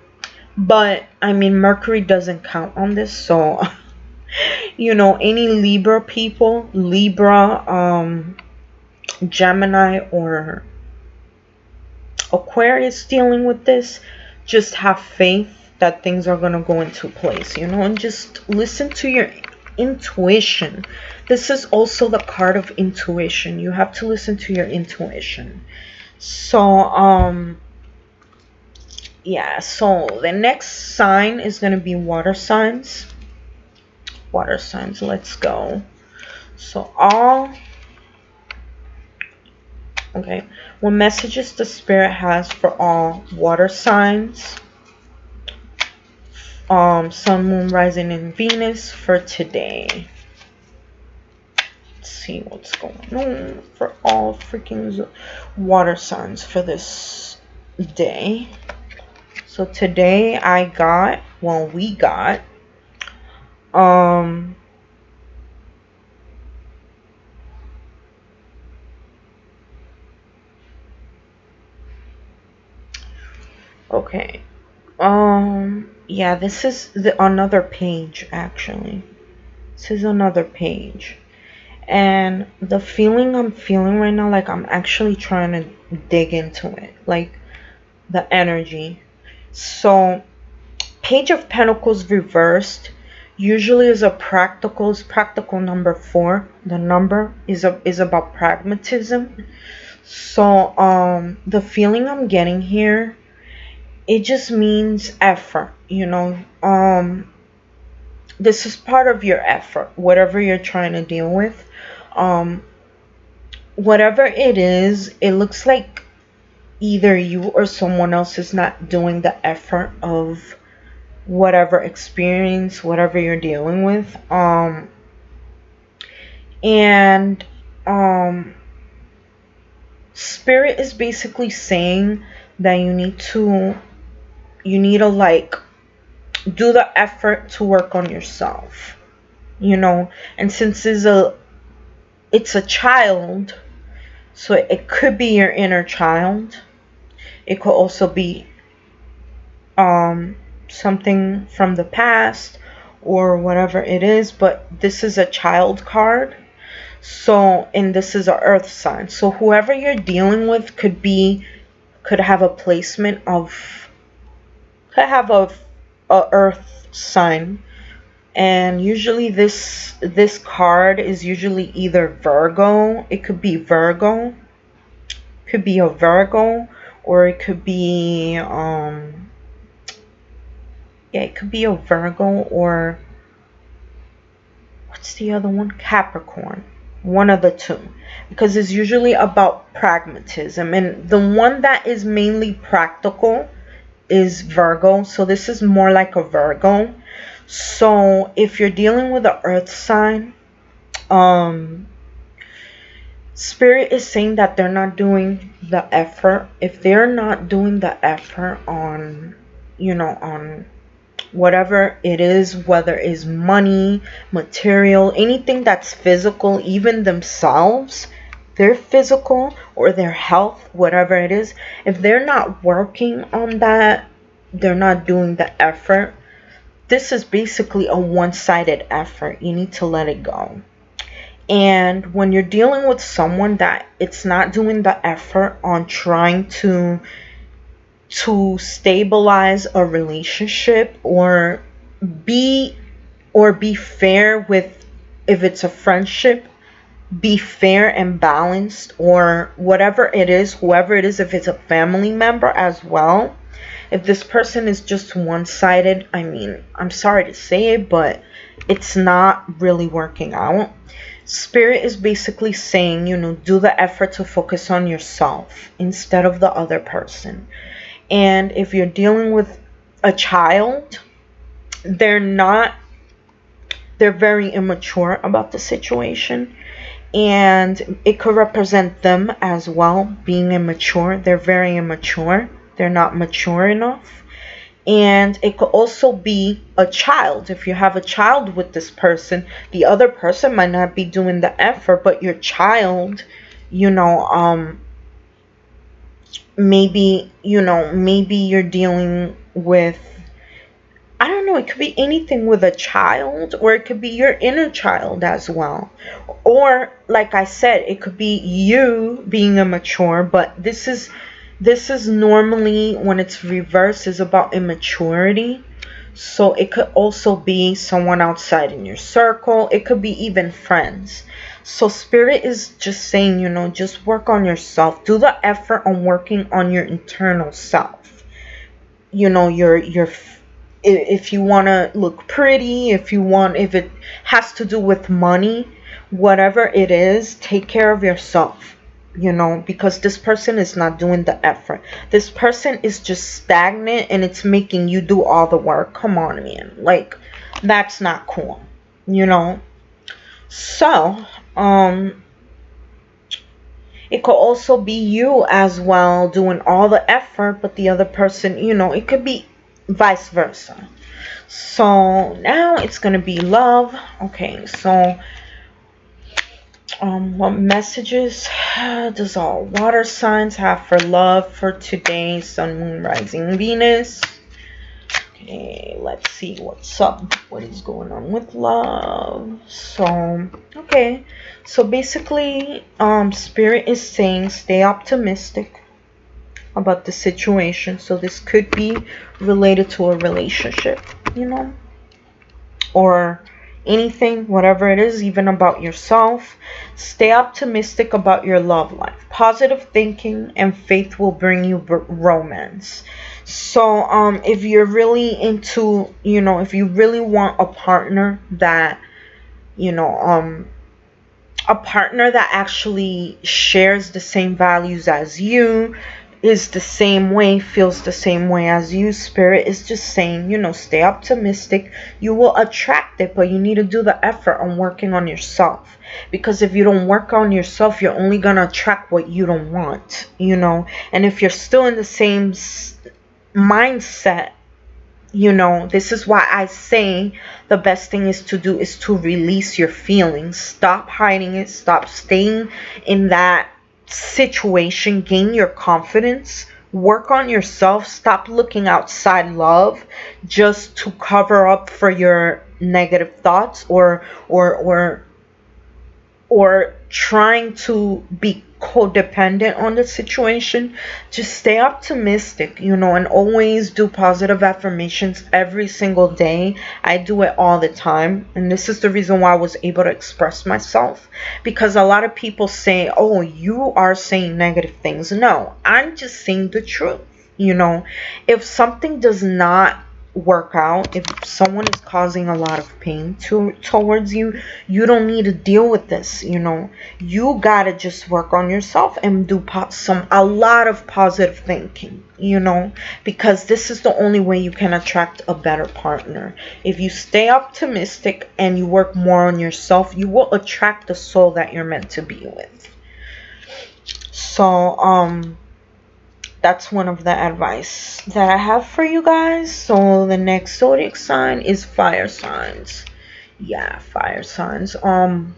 But, I mean, Mercury doesn't count on this. So, you know, any Libra people, Gemini or Aquarius dealing with this, just have faith that things are going to go into place, you know, and just listen to your intuition. This is also the card of intuition. You have to listen to your intuition. So, yeah, so the next sign is going to be water signs. Water signs, let's go. So okay, what messages the Spirit has for all water signs, Sun, Moon, Rising, and Venus for today. Let's see what's going on for all freaking water signs for this day. So today we got okay. Yeah, this is another page, actually. This is another page. And the feeling I'm feeling right now, like I'm actually trying to dig into it, like the energy. So, Page of Pentacles reversed usually is practical number 4. The number is about pragmatism. So, the feeling I'm getting here, it just means effort, you know. This is part of your effort, whatever you're trying to deal with. Whatever it is, it looks like either you or someone else is not doing the effort of whatever experience, whatever you're dealing with. Spirit is basically saying that you need to like do the effort to work on yourself, you know. And since it's a child, so it could be your inner child. It could also be something from the past or whatever it is, but this is a child card. So, and this is a earth sign. So whoever you're dealing with could have a placement of, could have a earth sign. And usually this card is usually either Virgo. It could be Virgo. Could be a Virgo, or it could be it could be a Virgo, or what's the other one? Capricorn. One of the two, because it's usually about pragmatism, and the one that is mainly practical is Virgo. So this is more like a Virgo. So if you're dealing with an earth sign, Spirit is saying that they're not doing the effort. If they're not doing the effort on you know, on whatever it is, whether it's money, material, anything that's physical, even themselves, their physical or their health, whatever it is, if they're not working on that, they're not doing the effort, this is basically a one-sided effort. You need to let it go. And when you're dealing with someone that it's not doing the effort on trying to stabilize a relationship or be fair with, if it's a friendship, be fair and balanced, or whatever it is, whoever it is, if it's a family member as well. If this person is just one-sided, I mean, I'm sorry to say it, but it's not really working out. Spirit is basically saying, you know, do the effort to focus on yourself instead of the other person. And if you're dealing with a child, they're very immature about the situation. And it could represent them as well, being immature. They're very immature. They're not mature enough. And it could also be a child. If you have a child with this person, the other person might not be doing the effort, but your child, you know, maybe you're dealing with, I don't know, it could be anything with a child, or it could be your inner child as well. Or, like I said, it could be you being immature, but this is normally, when it's reversed, is about immaturity. So it could also be someone outside in your circle. It could be even friends. So Spirit is just saying, you know, just work on yourself. Do the effort on working on your internal self. You know, if you want to look pretty, if it has to do with money, whatever it is, take care of yourself, you know, because this person is not doing the effort. This person is just stagnant, and it's making you do all the work. Come on, man. Like, that's not cool, you know. So, it could also be you as well doing all the effort, but the other person, you know, it could be vice versa. So now it's going to be love. Okay, so what messages does all water signs have for love for today? Sun, Moon, Rising, Venus. Okay, let's see what's up. What is going on with love? So, okay. So basically, Spirit is saying stay optimistic about the situation. So this could be related to a relationship, you know, or anything, whatever it is, even about yourself. Stay optimistic about your love life. Positive thinking and faith will bring you romance. So if you're really into, you know, if you really want a partner that, you know, a partner that actually shares the same values as you, is the same way, feels the same way as you, Spirit is just saying, you know, stay optimistic. You will attract it, but you need to do the effort on working on yourself. Because if you don't work on yourself, you're only going to attract what you don't want, you know. And if you're still in the same mindset, you know, this is why I say the best thing is to do is to release your feelings. Stop hiding it. Stop staying in that situation. Gain your confidence. Work on yourself. Stop looking outside love just to cover up for your negative thoughts, or trying to be codependent on the situation. Just stay optimistic, you know, and always do positive affirmations every single day. I do it all the time, and this is the reason why I was able to express myself, because a lot of people say, oh, you are saying negative things. No, I'm just saying the truth. You know, if something does not work out, if someone is causing a lot of pain towards you, you don't need to deal with this. You know, you gotta just work on yourself and do a lot of positive thinking, you know, because this is the only way you can attract a better partner. If you stay optimistic and you work more on yourself, you will attract the soul that you're meant to be with. So That's one of the advice that I have for you guys. So the next zodiac sign is fire signs. Yeah, fire signs. What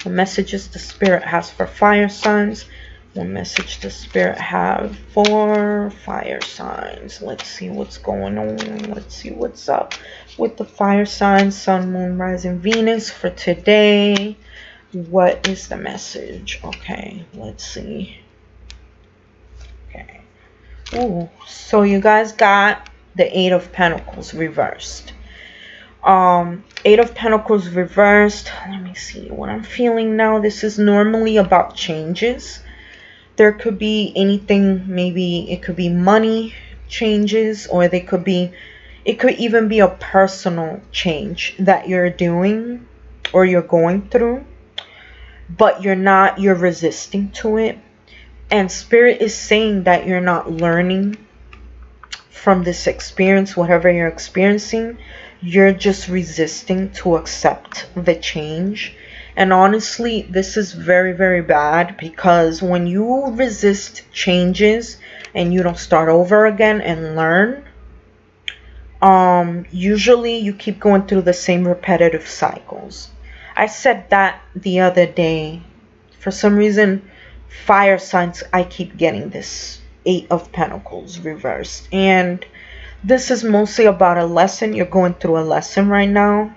messages the spirit has for fire signs? What message the spirit have for fire signs? Let's see what's going on. Let's see what's up with the fire signs, sun, moon, rising, Venus for today. What is the message? Okay, let's see. Okay. Ooh, so you guys got the Eight of Pentacles reversed. Eight of Pentacles reversed. Let me see what I'm feeling now. This is normally about changes. There could be anything. Maybe it could be money changes, or it could even be a personal change that you're doing or you're going through, but you're resisting to it. And spirit is saying that you're not learning from this experience, whatever you're experiencing. You're just resisting to accept the change. And honestly, this is very, very bad, because when you resist changes and you don't start over again and learn, usually you keep going through the same repetitive cycles. I said that the other day. For some reason, fire signs, I keep getting this Eight of Pentacles reversed. And this is mostly about a lesson. You're going through a lesson right now.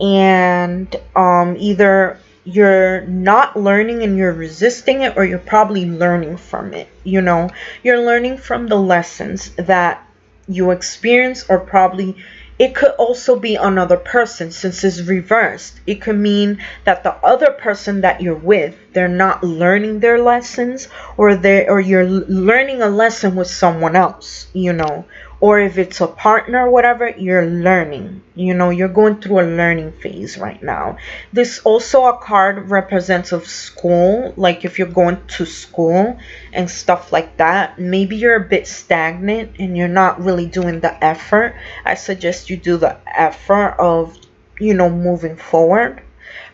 And either you're not learning and you're resisting it, or you're probably learning from it. You know, you're learning from the lessons that you experience, or probably it could also be another person. Since it's reversed, it could mean that the other person that you're with, they're not learning their lessons, or you're learning a lesson with someone else, you know. Or if it's a partner or whatever, you're learning. You know, you're going through a learning phase right now. This also, a card represents of school. Like if you're going to school and stuff like that, maybe you're a bit stagnant and you're not really doing the effort. I suggest you do the effort of, you know, moving forward,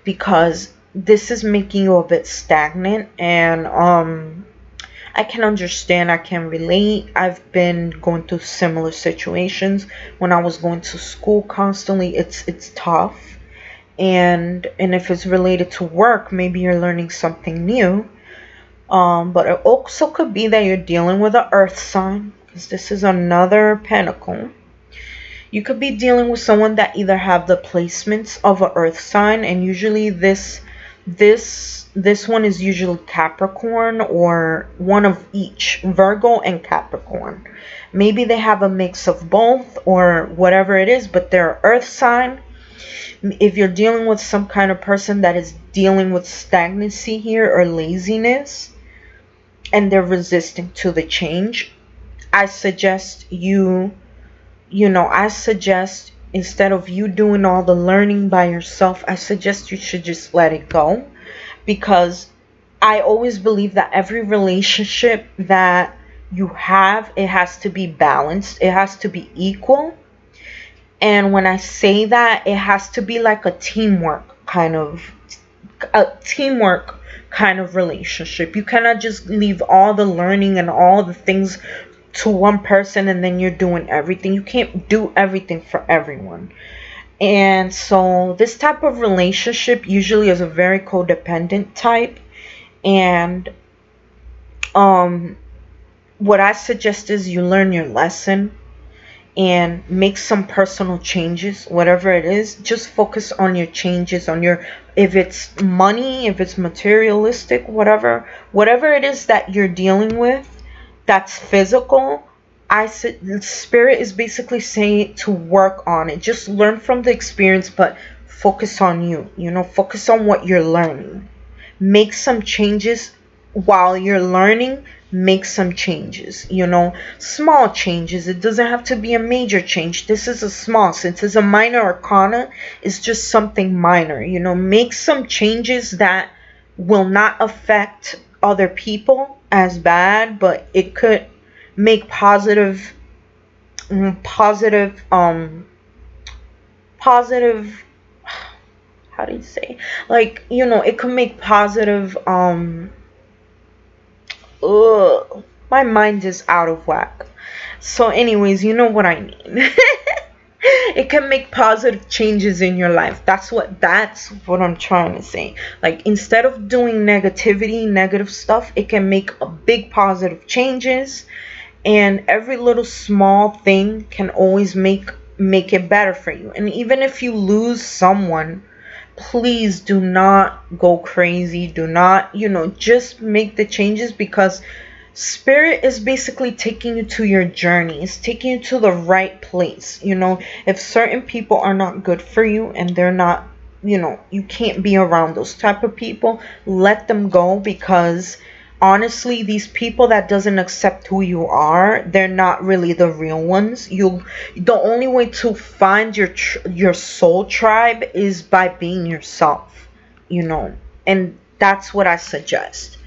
because this is making you a bit stagnant. And I can understand, I can relate. I've been going through similar situations when I was going to school constantly. It's tough. And if it's related to work, maybe you're learning something new. But it also could be that you're dealing with an earth sign, because this is another pentacle. You could be dealing with someone that either have the placements of an earth sign, and usually this one is usually Capricorn, or one of each, Virgo and Capricorn. Maybe they have a mix of both or whatever it is, but they're earth sign. If you're dealing with some kind of person that is dealing with stagnancy here or laziness, and they're resisting to the change, I suggest instead of you doing all the learning by yourself, I suggest you should just let it go. Because I always believe that every relationship that you have, it has to be balanced. It has to be equal. And when I say that, it has to be like a teamwork kind of relationship. You cannot just leave all the learning and all the things to one person and then you're doing everything. You can't do everything for everyone. And so this type of relationship usually is a very codependent type. And what I suggest is you learn your lesson and make some personal changes, whatever it is. Just focus on your changes, on your, if it's money, if it's materialistic, whatever it is that you're dealing with that's physical. Spirit is basically saying to work on it. Just learn from the experience, but focus on you. You know, focus on what you're learning. Make some changes while you're learning. Make some changes, you know, small changes. It doesn't have to be a major change. This is a small, since it's a minor arcana, it's just something minor, you know. Make some changes that will not affect other people as bad, but it could make positive, how do you say, like, you know, it could make positive My mind is out of whack. So anyways, you know what I mean. It can make positive changes in your life. That's what I'm trying to say. Like, instead of doing negativity, negative stuff, it can make a big positive changes. And every little small thing can always make it better for you. And even if you lose someone, please do not go crazy. Do not, just make the changes, because Spirit is basically taking you to your journey. It's taking you to the right place. If certain people are not good for you and they're not, you can't be around those type of people, let them go, because honestly, these people that doesn't accept who you are, they're not really the real ones. The only way to find your soul tribe is by being yourself, and that's what I suggest.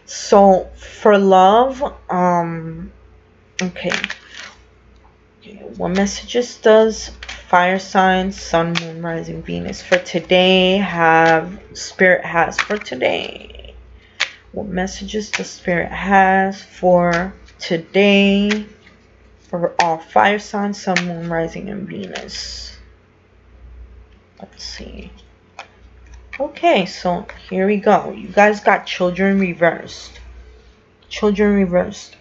So for love, okay, what messages does fire signs, sun, moon, rising, Venus for today Spirit has for today? What messages does Spirit has for today for all fire signs, sun, moon, rising, and Venus? Let's see. Okay, so here we go. You guys got children reversed. Children reversed.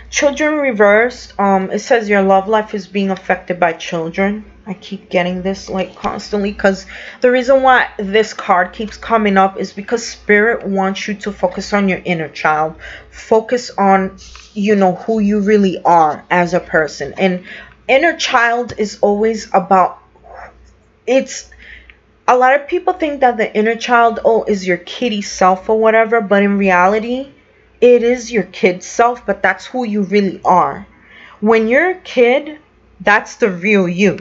Children reversed. It says your love life is being affected by children. I keep getting this like constantly, because the reason why this card keeps coming up is because Spirit wants you to focus on your inner child. Focus on, who you really are as a person. And inner child is always about, a lot of people think that the inner child, is your kiddie self or whatever. But in reality, it is your kid self, but that's who you really are. When you're a kid, that's the real you,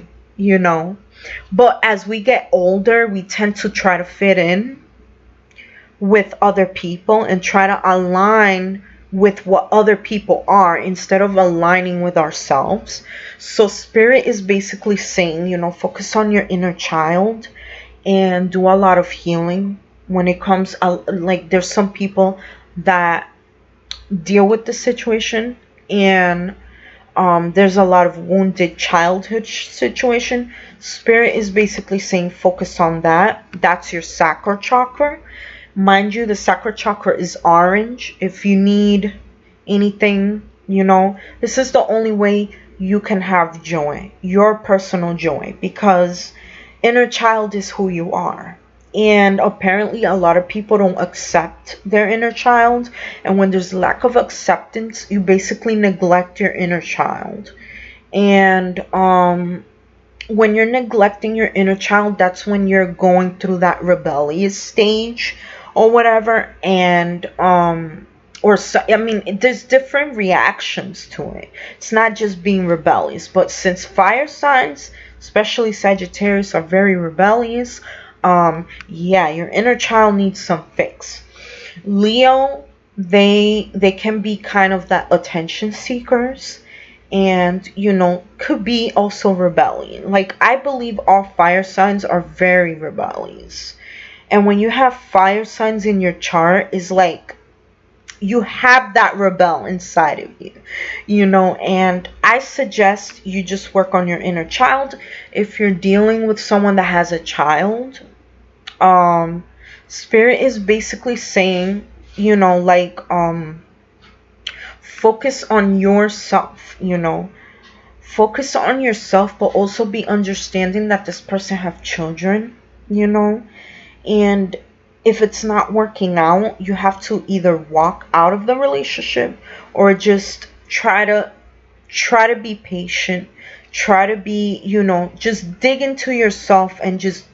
But as we get older, we tend to try to fit in with other people and try to align with what other people are instead of aligning with ourselves. So Spirit is basically saying, focus on your inner child and do a lot of healing when it comes, like, there's some people that deal with the situation, and there's a lot of wounded childhood situation. Spirit is basically saying focus on that. That's your sacral chakra. Mind you, the sacral chakra is orange. If you need anything, this is the only way you can have joy, your personal joy, because inner child is who you are. And apparently a lot of people don't accept their inner child. And when there's lack of acceptance, you basically neglect your inner child. And when you're neglecting your inner child, that's when you're going through that rebellious stage or whatever. And there's different reactions to it. It's not just being rebellious. But since fire signs, especially Sagittarius, are very rebellious, your inner child needs some fix. Leo, they can be kind of that attention seekers, and could be also rebellion. Like, I believe all fire signs are very rebellious. And when you have fire signs in your chart, is like you have that rebel inside of you, and I suggest you just work on your inner child. If you're dealing with someone that has a child, Spirit is basically saying, focus on yourself, focus on yourself, but also be understanding that this person have children, and if it's not working out, you have to either walk out of the relationship or just try to be patient, try to be, just dig into yourself and just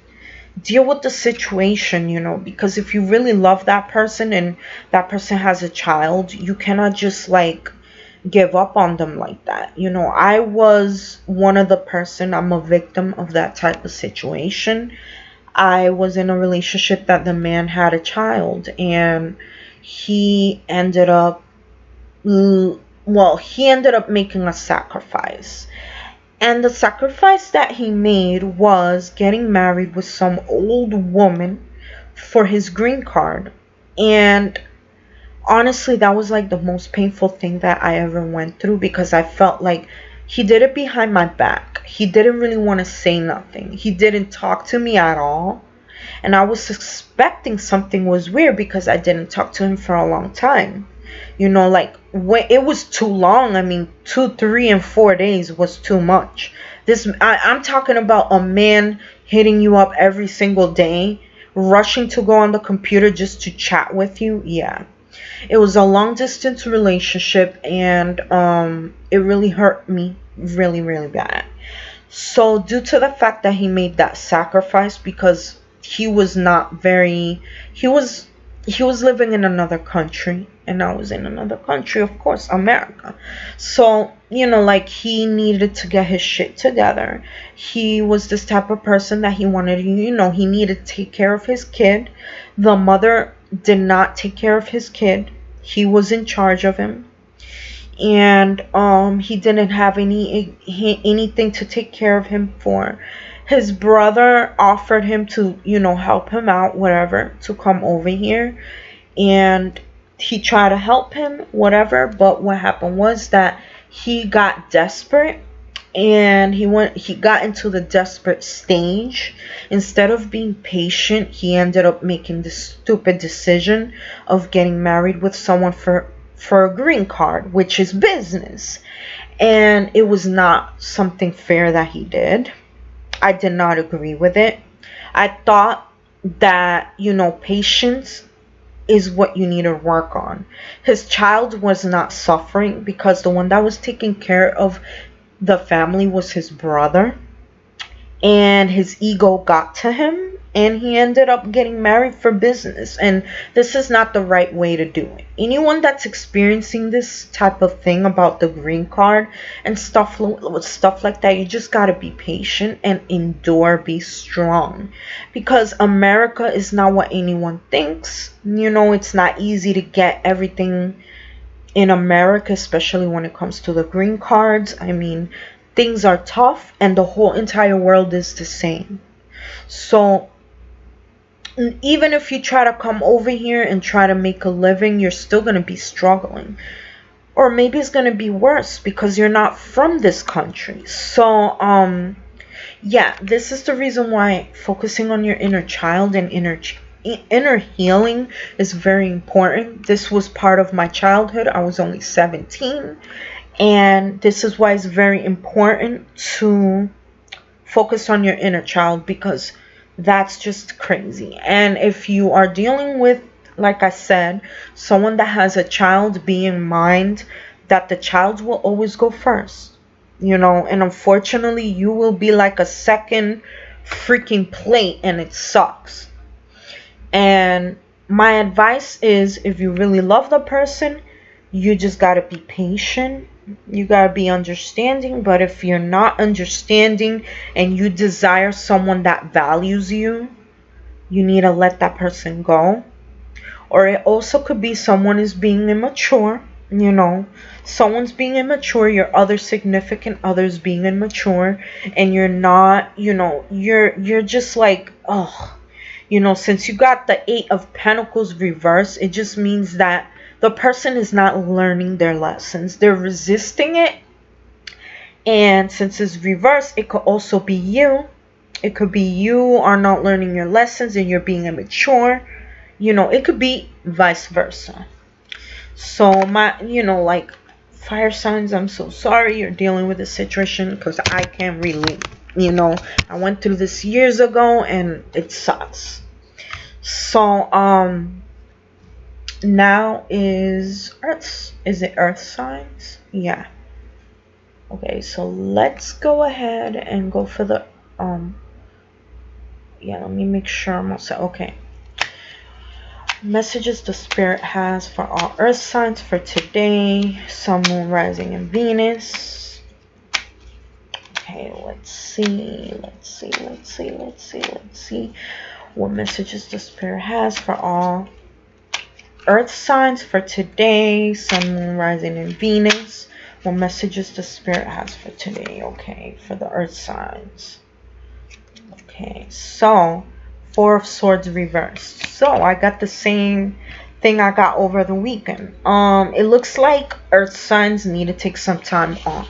deal with the situation, because if you really love that person and that person has a child, you cannot just like give up on them like that. I was one of the person, I'm a victim of that type of situation. I was in a relationship that the man had a child, and he ended up making a sacrifice. And the sacrifice that he made was getting married with some old woman for his green card. And honestly, that was like the most painful thing that I ever went through, because I felt like he did it behind my back. He didn't really want to say nothing. He didn't talk to me at all. And I was suspecting something was weird because I didn't talk to him for a long time. You know, like, when it was too long. I mean, 2, 3, and 4 days was too much. I'm talking about a man hitting you up every single day, rushing to go on the computer just to chat with you. Yeah. It was a long distance relationship, and it really hurt me really, really bad. So due to the fact that he made that sacrifice, because he was not very, he was living in another country, and I was in another country, of course, America. So, you know, like, he needed to get his shit together. He was this type of person that he wanted, you know, he needed to take care of his kid. The mother did not take care of his kid. He was in charge of him. And he didn't have anything to take care of him for. His brother offered him to, you know, help him out, whatever, to come over here. And he tried to help him, whatever. But what happened was that he got desperate, and he got into the desperate stage. Instead of being patient, he ended up making the stupid decision of getting married with someone for a green card, which is business. And it was not something fair that he did. I did not agree with it. I thought that, you know, patience is what you need to work on. His child was not suffering, because the one that was taking care of the family was his brother. And his ego got to him, and he ended up getting married for business. And this is not the right way to do it. Anyone that's experiencing this type of thing about the green card and stuff like that, you just got to be patient and endure, be strong, because America is not what anyone thinks. You know, it's not easy to get everything in America, especially when it comes to the green cards. I mean, things are tough, and the whole entire world is the same. So even if you try to come over here and try to make a living, you're still going to be struggling. Or maybe it's going to be worse because you're not from this country. So yeah, this is the reason why focusing on your inner child and inner healing is very important. This was part of my childhood. I was only 17. And this is why it's very important to focus on your inner child, because that's just crazy. And if you are dealing with, like I said, someone that has a child, be in mind that the child will always go first. You know, and unfortunately, you will be like a second freaking plate, and it sucks. And my advice is, if you really love the person, you just got to be patient. You got to be understanding. But if you're not understanding and you desire someone that values you, you need to let that person go. Or it also could be someone is being immature. You know, someone's being immature, your other significant other's being immature, and you're not, you know, you're just like, oh, you know, since you got the 8 of Pentacles reversed, it just means that the person is not learning their lessons. They're resisting it. And since it's reversed, it could also be you. It could be you are not learning your lessons and you're being immature. You know, it could be vice versa. So you know, like, fire signs, I'm so sorry you're dealing with this situation, because I can't relate. You know, I went through this years ago and it sucks. So, now is it Earth signs? Yeah. Okay, so let's go ahead and go for the, yeah, let me make sure I'm all set. Okay. Messages the Spirit has for all Earth signs for today. Sun, Moon, Rising, and Venus. Okay, let's see. What messages the Spirit has for all Earth signs for today. Sun, Moon, Rising, and Venus. What messages the Spirit has for today. Okay, for the Earth signs. Okay, so 4 of Swords reversed. So I got the same thing I got over the weekend. It looks like earth signs need to take some time off.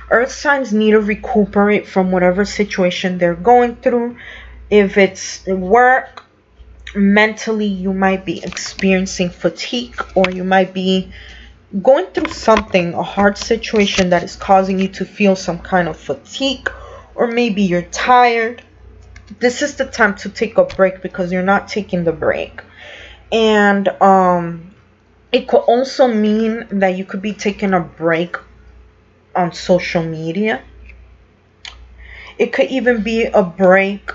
Earth signs need to recuperate from whatever situation they're going through. If it's work, mentally you might be experiencing fatigue, or you might be going through something, a hard situation that is causing you to feel some kind of fatigue, or maybe you're tired. This is the time to take a break because you're not taking the break. And it could also mean that you could be taking a break on social media. It could even be a break,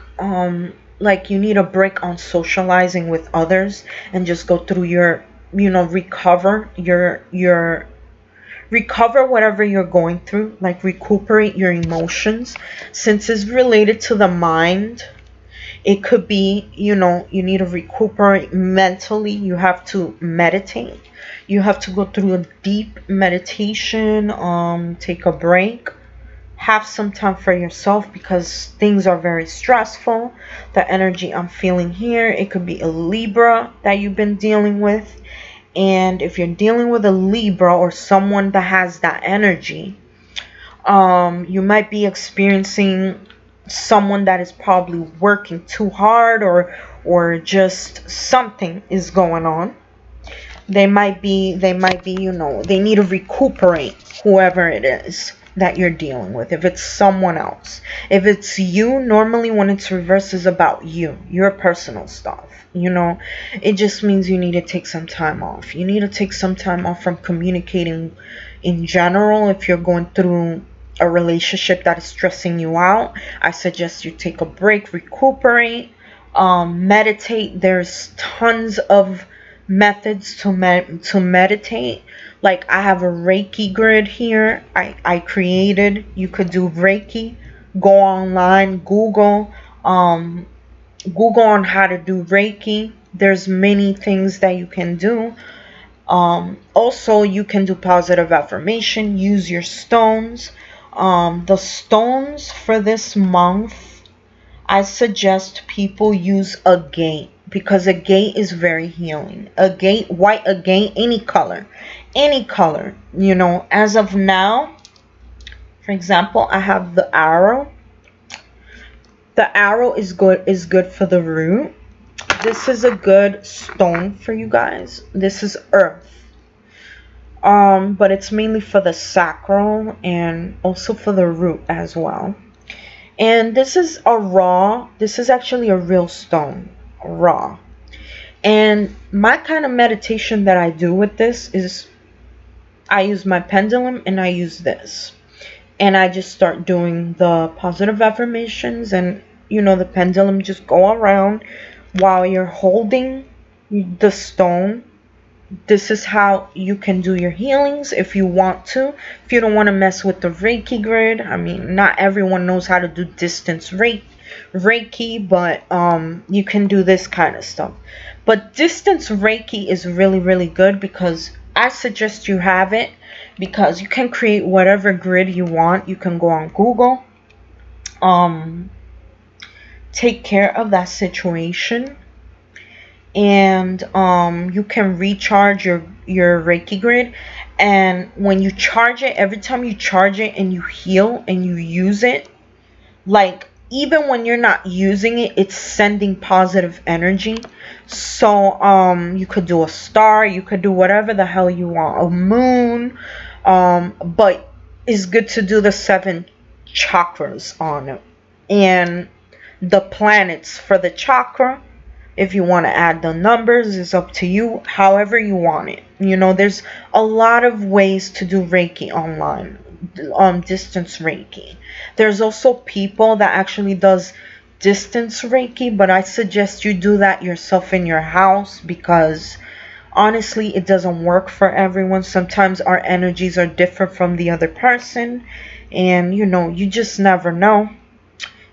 like you need a break on socializing with others and just go through your, recover recover whatever you're going through, like recuperate your emotions. Since it's related to the mind, it could be, you need to recuperate mentally. You have to meditate. You have to go through a deep meditation, take a break, have some time for yourself because things are very stressful. The energy I'm feeling here, it could be a Libra that you've been dealing with. And if you're dealing with a Libra or someone that has that energy, you might be experiencing someone that is probably working too hard, or just something is going on. They might be, they need to recuperate, whoever it is that you're dealing with. If it's someone else, if it's you, normally when it's reversed is about you, your personal stuff. It just means you need to take some time off. You need to take some time off from communicating in general. If you're going through a relationship that is stressing you out, I suggest you take a break, recuperate, meditate. There's tons of methods to meditate. Like I have a Reiki grid here I created. You could do Reiki. Go online, Google on how to do Reiki. There's many things that you can do. Also, you can do positive affirmation. Use your stones. The stones for this month, I suggest people use agate, because agate is very healing. Agate, white agate, any color. As of now, for example, I have the arrow. The arrow is good for the root. This is a good stone for you guys. This is earth. But it's mainly for the sacral and also for the root as well. And this is actually a real stone, raw. And my kind of meditation that I do with this is I use my pendulum and I use this. And I just start doing the positive affirmations, and the pendulum just go around while you're holding the stone. This is how you can do your healings if you want to. If you don't want to mess with the Reiki grid, I mean, not everyone knows how to do distance Reiki, but you can do this kind of stuff. But distance Reiki is really, really good, because I suggest you have it, because you can create whatever grid you want. You can go on Google, take care of that situation, and you can recharge your Reiki grid. And when you charge it, every time you charge it and you heal and you use it, like even when you're not using it, it's sending positive energy. So you could do a star, you could do whatever the hell you want, a moon, but it's good to do the 7 chakras on it, and the planets for the chakra. If you want to add the numbers, it's up to you, however you want it. There's a lot of ways to do Reiki online, distance Reiki. There's also people that actually does distance Reiki, but I suggest you do that yourself in your house, because honestly, it doesn't work for everyone. Sometimes our energies are different from the other person, and you just never know.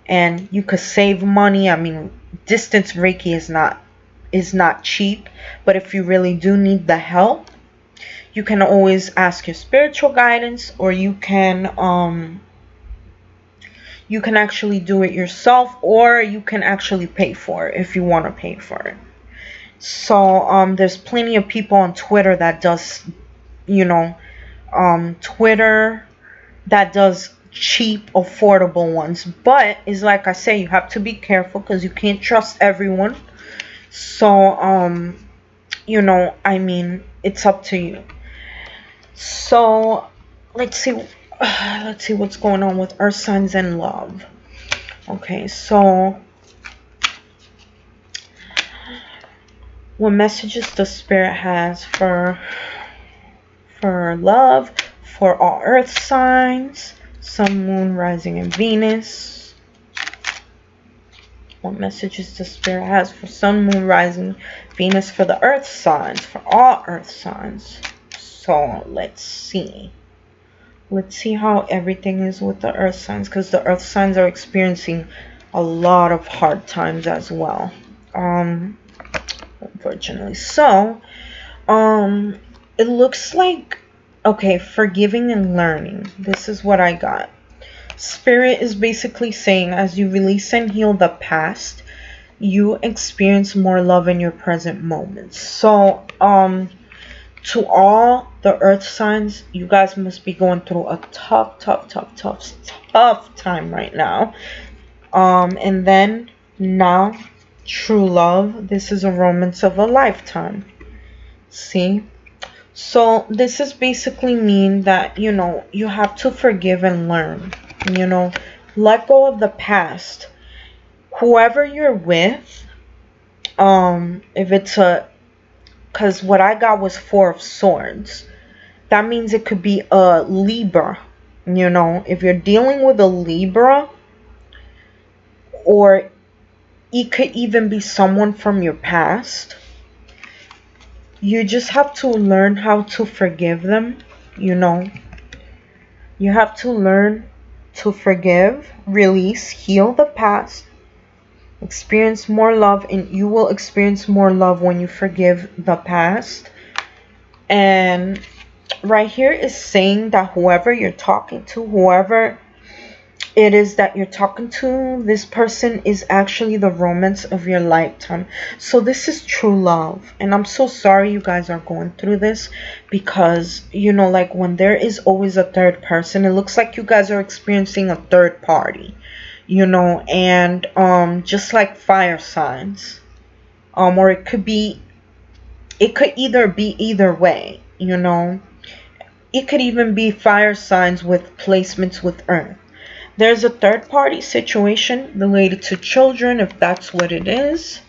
And you could save money. I mean, distance Reiki is not cheap, but if you really do need the help, you can always ask your spiritual guidance, or you can actually do it yourself, or you can actually pay for it if you want to pay for it. So there's plenty of people on Twitter that does, you know, Twitter that does cheap, affordable ones. But it's like I say, you have to be careful because you can't trust everyone. So you know, I mean, it's up to you. So let's see what's going on with earth signs and love. Okay, so what messages the spirit has for love for all earth signs, sun, moon, rising, and Venus. What messages the spirit has for sun, moon, rising, Venus for the earth signs, for all earth signs. So let's see how everything is with the earth signs, because the earth signs are experiencing a lot of hard times as well, unfortunately. So it looks like, okay, forgiving and learning. This is what I got. Spirit is basically saying, as you release and heal the past, you experience more love in your present moments. So to all the earth signs, you guys must be going through a tough time right now. And then now, true love. This is a romance of a lifetime. See? So this is basically mean that, you know, you have to forgive and learn. You know, let go of the past. Whoever you're with, if it's a, because what I got was 4 of Swords. That means it could be a Libra. You know, if you're dealing with a Libra, or it could even be someone from your past, you just have to learn how to forgive them. You know, you have to learn to forgive, release, heal the past, experience more love, and you will experience more love when you forgive the past. And right here is saying that whoever you're talking to, whoever it is that you're talking to, this person is actually the romance of your lifetime. So this is true love. And I'm so sorry you guys are going through this, because, you know, like when there is always a third person, it looks like you guys are experiencing a third party, you know. And just like fire signs, or it could either be either way, you know. It could even be fire signs with placements with earth. There's a third party situation related to children, if that's what it is.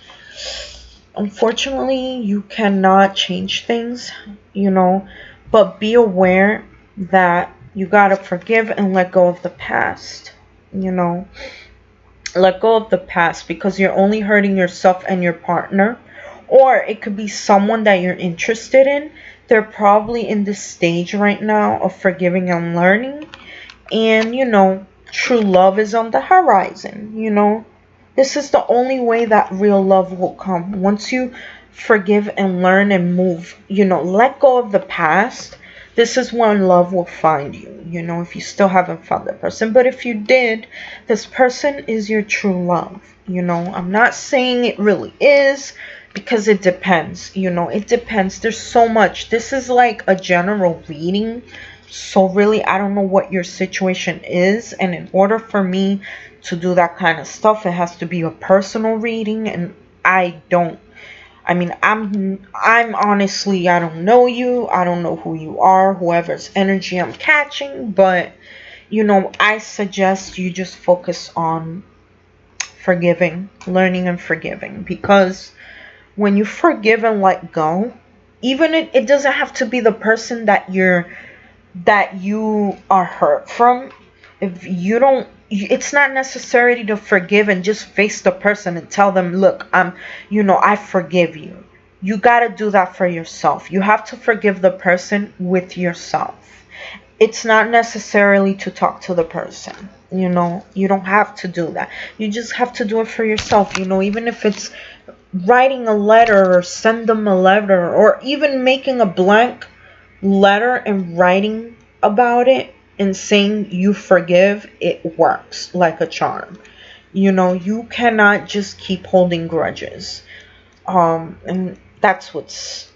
Unfortunately, you cannot change things, you know, but be aware that you gotta forgive and let go of the past, you know. Let go of the past, because you're only hurting yourself and your partner. Or it could be someone that you're interested in. They're probably in this stage right now of forgiving and learning. And, you know, true love is on the horizon, you know. This is the only way that real love will come. Once you forgive and learn and move, you know, let go of the past. This is when love will find you, you know, if you still haven't found that person. But if you did, this person is your true love, you know. I'm not saying it really is, because it depends, you know. It depends. There's so much. This is like a general reading. So really, I don't know what your situation is. And in order for me to do that kind of stuff, it has to be a personal reading. And I'm honestly, I don't know you. I don't know who you are, whoever's energy I'm catching. But, you know, I suggest you just focus on forgiving, learning and forgiving. Because when you forgive and let go, even it doesn't have to be the person that you are hurt from. If you don't, it's not necessary to forgive and just face the person and tell them, look, I forgive you. You got to do that for yourself. You have to forgive the person with yourself. It's not necessarily to talk to the person, you know. You don't have to do that. You just have to do it for yourself, you know. Even if it's writing a letter, or send them a letter, or even making a blank letter and writing about it and saying you forgive, it works like a charm. You know, you cannot just keep holding grudges. And That's what's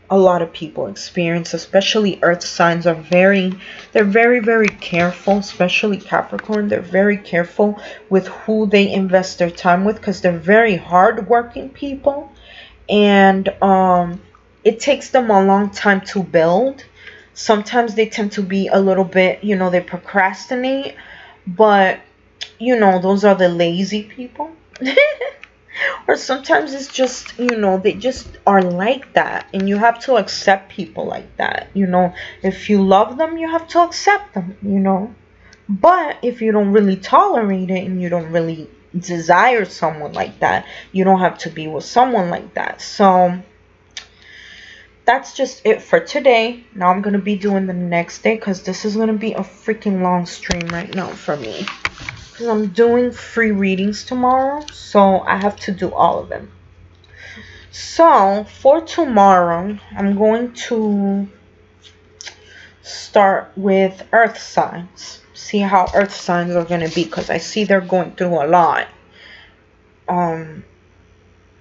a lot of people experience, especially earth signs they're very, very careful, especially Capricorn. They're very careful with who they invest their time with, because they're very hardworking people, and it takes them a long time to build. Sometimes they tend to be a little bit, they procrastinate, but those are the lazy people. Or sometimes it's just, they just are like that. And you have to accept people like that. If you love them, you have to accept them. But if you don't really tolerate it and you don't really desire someone like that, you don't have to be with someone like that. So that's just it for today. Now I'm going to be doing the next day, because this is going to be a freaking long stream right now for me. Because I'm doing free readings tomorrow, so I have to do all of them. So for tomorrow, I'm going to start with earth signs. See how earth signs are going to be, because I see they're going through a lot.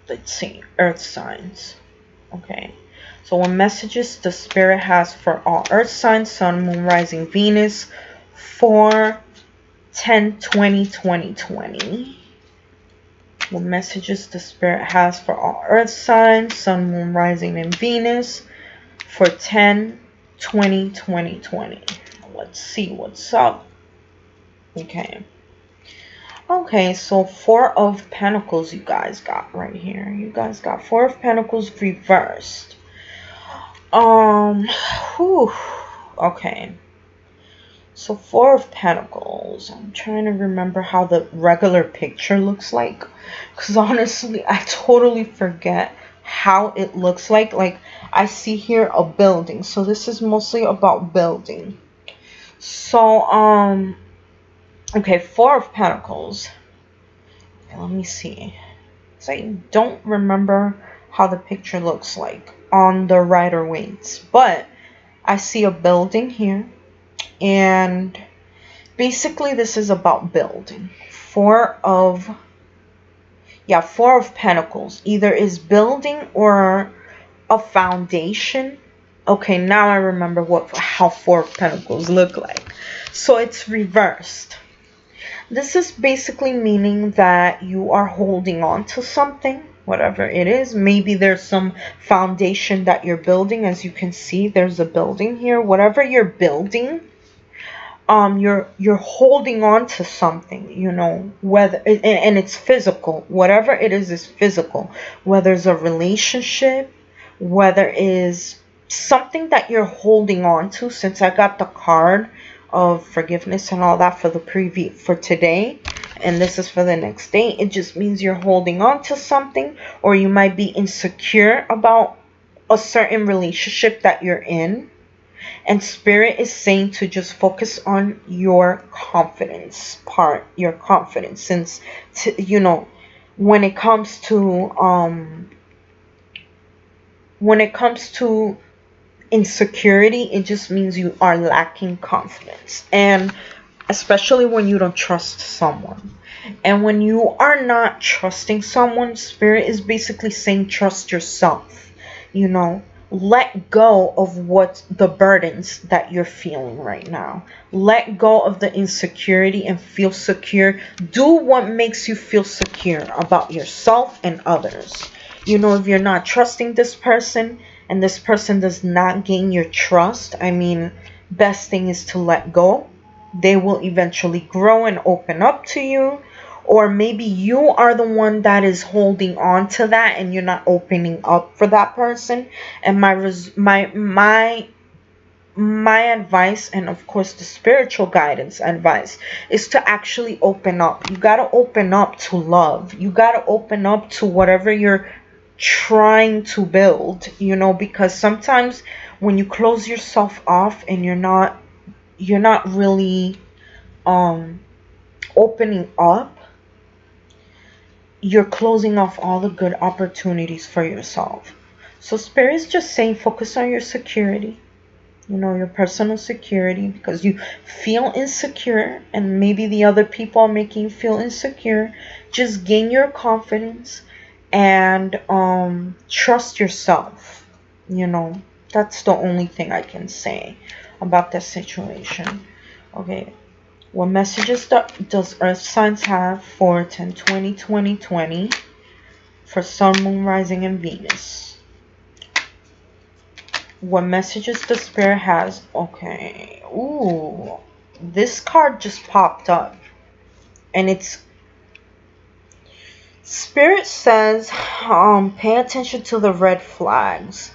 Let's see, earth signs. Okay, so what messages the spirit has for all earth signs, sun, moon, rising, Venus, for 10/20/2020. What messages the spirit has for all earth signs, sun, moon, rising, and Venus for 10/20/2020. Let's see what's up. Okay, so 4 of Pentacles you guys got right here. You guys got 4 of Pentacles reversed. Okay. So 4 of Pentacles. I'm trying to remember how the regular picture looks like, because honestly, I totally forget how it looks like. Like, I see here a building. So this is mostly about building. So, okay, 4 of Pentacles. Okay, let me see. So I don't remember how the picture looks like on the Rider-Waite, but I see a building here. And basically this is about building. 4 of Pentacles either is building or a foundation. Okay, now I remember how 4 of Pentacles look like. So it's reversed. This is basically meaning that you are holding on to something, whatever it is. Maybe there's some foundation that you're building. As you can see, there's a building here. Whatever you're building, you're holding on to something, whether, and it's physical. Whatever it is physical. Whether it's a relationship, whether it is something that you're holding on to. Since I got the card of forgiveness and all that for the preview for today, and this is for the next day, it just means you're holding on to something, or you might be insecure about a certain relationship that you're in. And Spirit is saying to just focus on your confidence part, your confidence. Since, when it comes to insecurity, it just means you are lacking confidence. And especially when you don't trust someone. And when you are not trusting someone, Spirit is basically saying trust yourself. Let go of what the burdens that you're feeling right now. Let go of the insecurity and feel secure. Do what makes you feel secure about yourself and others. If you're not trusting this person and this person does not gain your trust, best thing is to let go. They will eventually grow and open up to you. Or maybe you are the one that is holding on to that and you're not opening up for that person. And my advice, and of course the spiritual guidance advice, is to actually open up. You got to open up to love. You got to open up to whatever you're trying to build, because sometimes when you close yourself off and you're not really opening up, you're closing off all the good opportunities for yourself. So Spirit is just saying focus on your security, your personal security, because you feel insecure and maybe the other people are making you feel insecure. Just gain your confidence and trust yourself. You know, that's the only thing I can say about this situation. Okay, what messages does Earth signs have for 10/20/2020 for Sun, Moon, Rising, and Venus? What messages the Spirit has? Okay, ooh, this card just popped up, and it's Spirit says, pay attention to the red flags.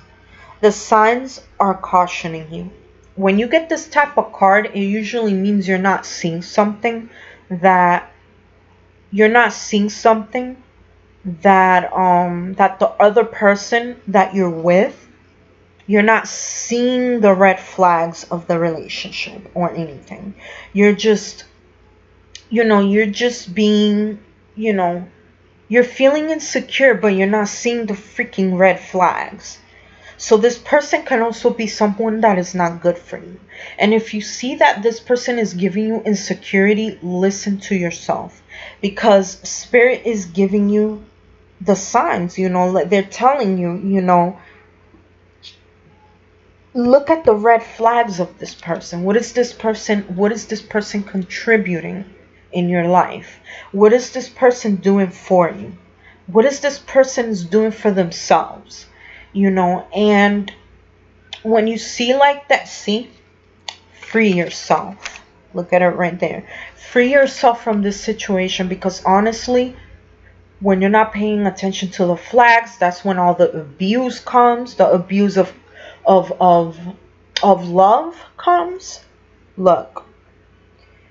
The signs are cautioning you. When you get this type of card, it usually means you're not seeing something that that the other person that you're with, you're not seeing the red flags of the relationship or anything. You're just, you're just being, you're feeling insecure, but you're not seeing the freaking red flags. So this person can also be someone that is not good for you. And if you see that this person is giving you insecurity, listen to yourself. Because Spirit is giving you the signs, like they're telling you, look at the red flags of this person. What is this person contributing in your life? What is this person doing for you? What is this person doing for themselves? And when you see like that, free yourself. Look at it right there. Free yourself from this situation, because honestly, when you're not paying attention to the flags, that's when all the abuse comes, the abuse of love comes. Look,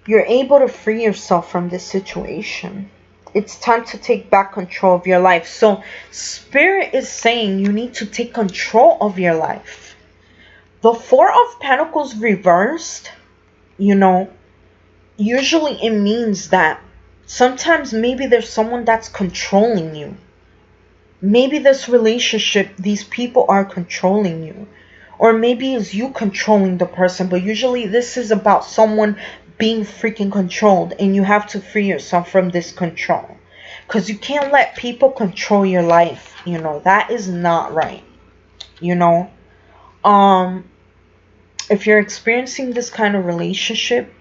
you're able to free yourself from this situation. It's time to take back control of your life. So Spirit is saying you need to take control of your life. The Four of Pentacles reversed, usually it means that sometimes maybe there's someone that's controlling you. Maybe this relationship, these people are controlling you. Or maybe it's you controlling the person. But usually this is about someone being freaking controlled, and you have to free yourself from this control, because you can't let people control your life. That is not right. If you're experiencing this kind of relationship,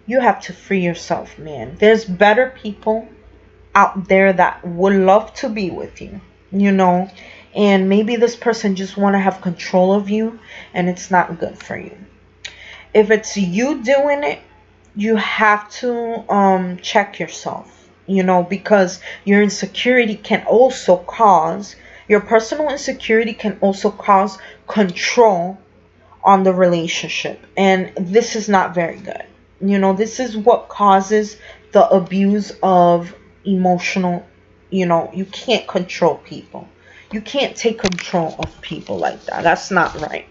you have to free yourself, man. There's better people out there that would love to be with you, and maybe this person just want to have control of you, and it's not good for you. If it's you doing it, you have to check yourself, because your insecurity can also cause, your personal insecurity can also cause control on the relationship. And this is not very good. This is what causes the abuse of emotional, you can't control people. You can't take control of people like that. That's not right.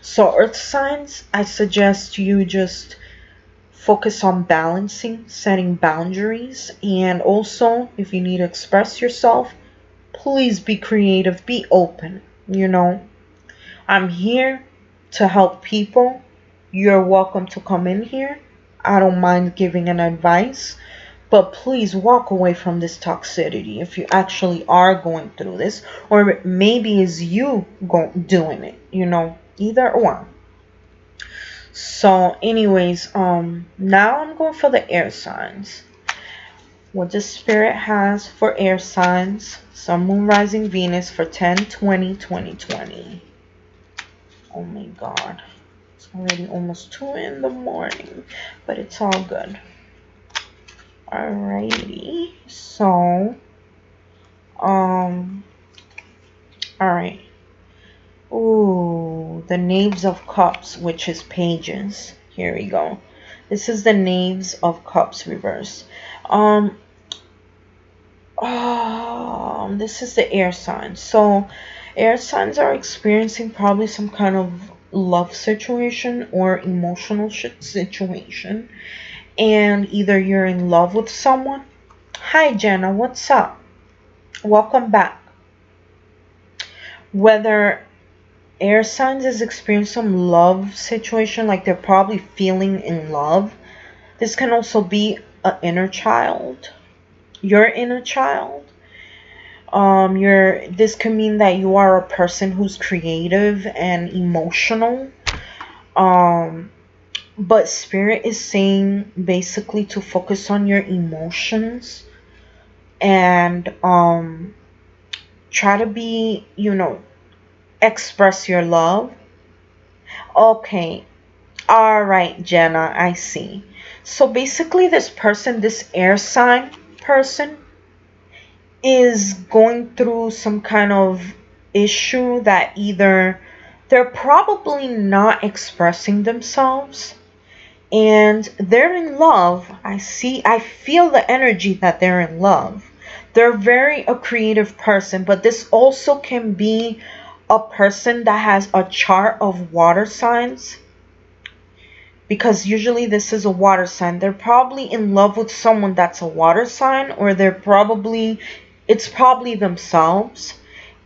So Earth signs, I suggest you just focus on balancing, setting boundaries, and also if you need to express yourself, please be creative, be open. I'm here to help people. You're welcome to come in here. I don't mind giving an advice, but please walk away from this toxicity if you actually are going through this, or maybe it's you doing it, either or. So anyways, now I'm going for the air signs. What the Spirit has for air signs, Sun, Moon, Rising, Venus for 10/20/2020. Oh my God. It's already almost 2 in the morning, but it's all good. Alrighty. So, alright. Ooh, the Knaves of Cups, which is pages. Here we go. This is the Knaves of Cups reverse. This is the air signs. So air signs are experiencing probably some kind of love situation or emotional situation, and either you're in love with someone. Hi Jenna, what's up? Welcome back. Whether air signs is experiencing some love situation, like they're probably feeling in love. This can also be an inner child, your inner child. This could mean that you are a person who's creative and emotional. But Spirit is saying basically to focus on your emotions and try to be, express your love. Okay. All right, Jenna, I see. So basically this person, this air sign person, is going through some kind of issue that either they're probably not expressing themselves and they're in love. I feel the energy that they're in love. They're very a creative person, but this also can be a person that has a chart of water signs, because usually this is a water sign. They're probably in love with someone that's a water sign, or it's probably themselves.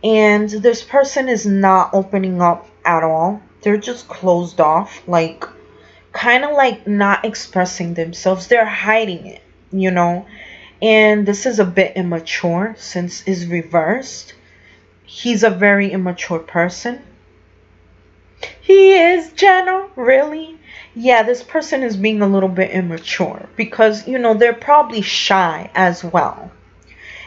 And this person is not opening up at all. They're just closed off, like kind of like not expressing themselves. They're hiding it, And this is a bit immature since it's reversed. He's a very immature person. He is, Jenna? Really? Yeah, this person is being a little bit immature because, they're probably shy as well.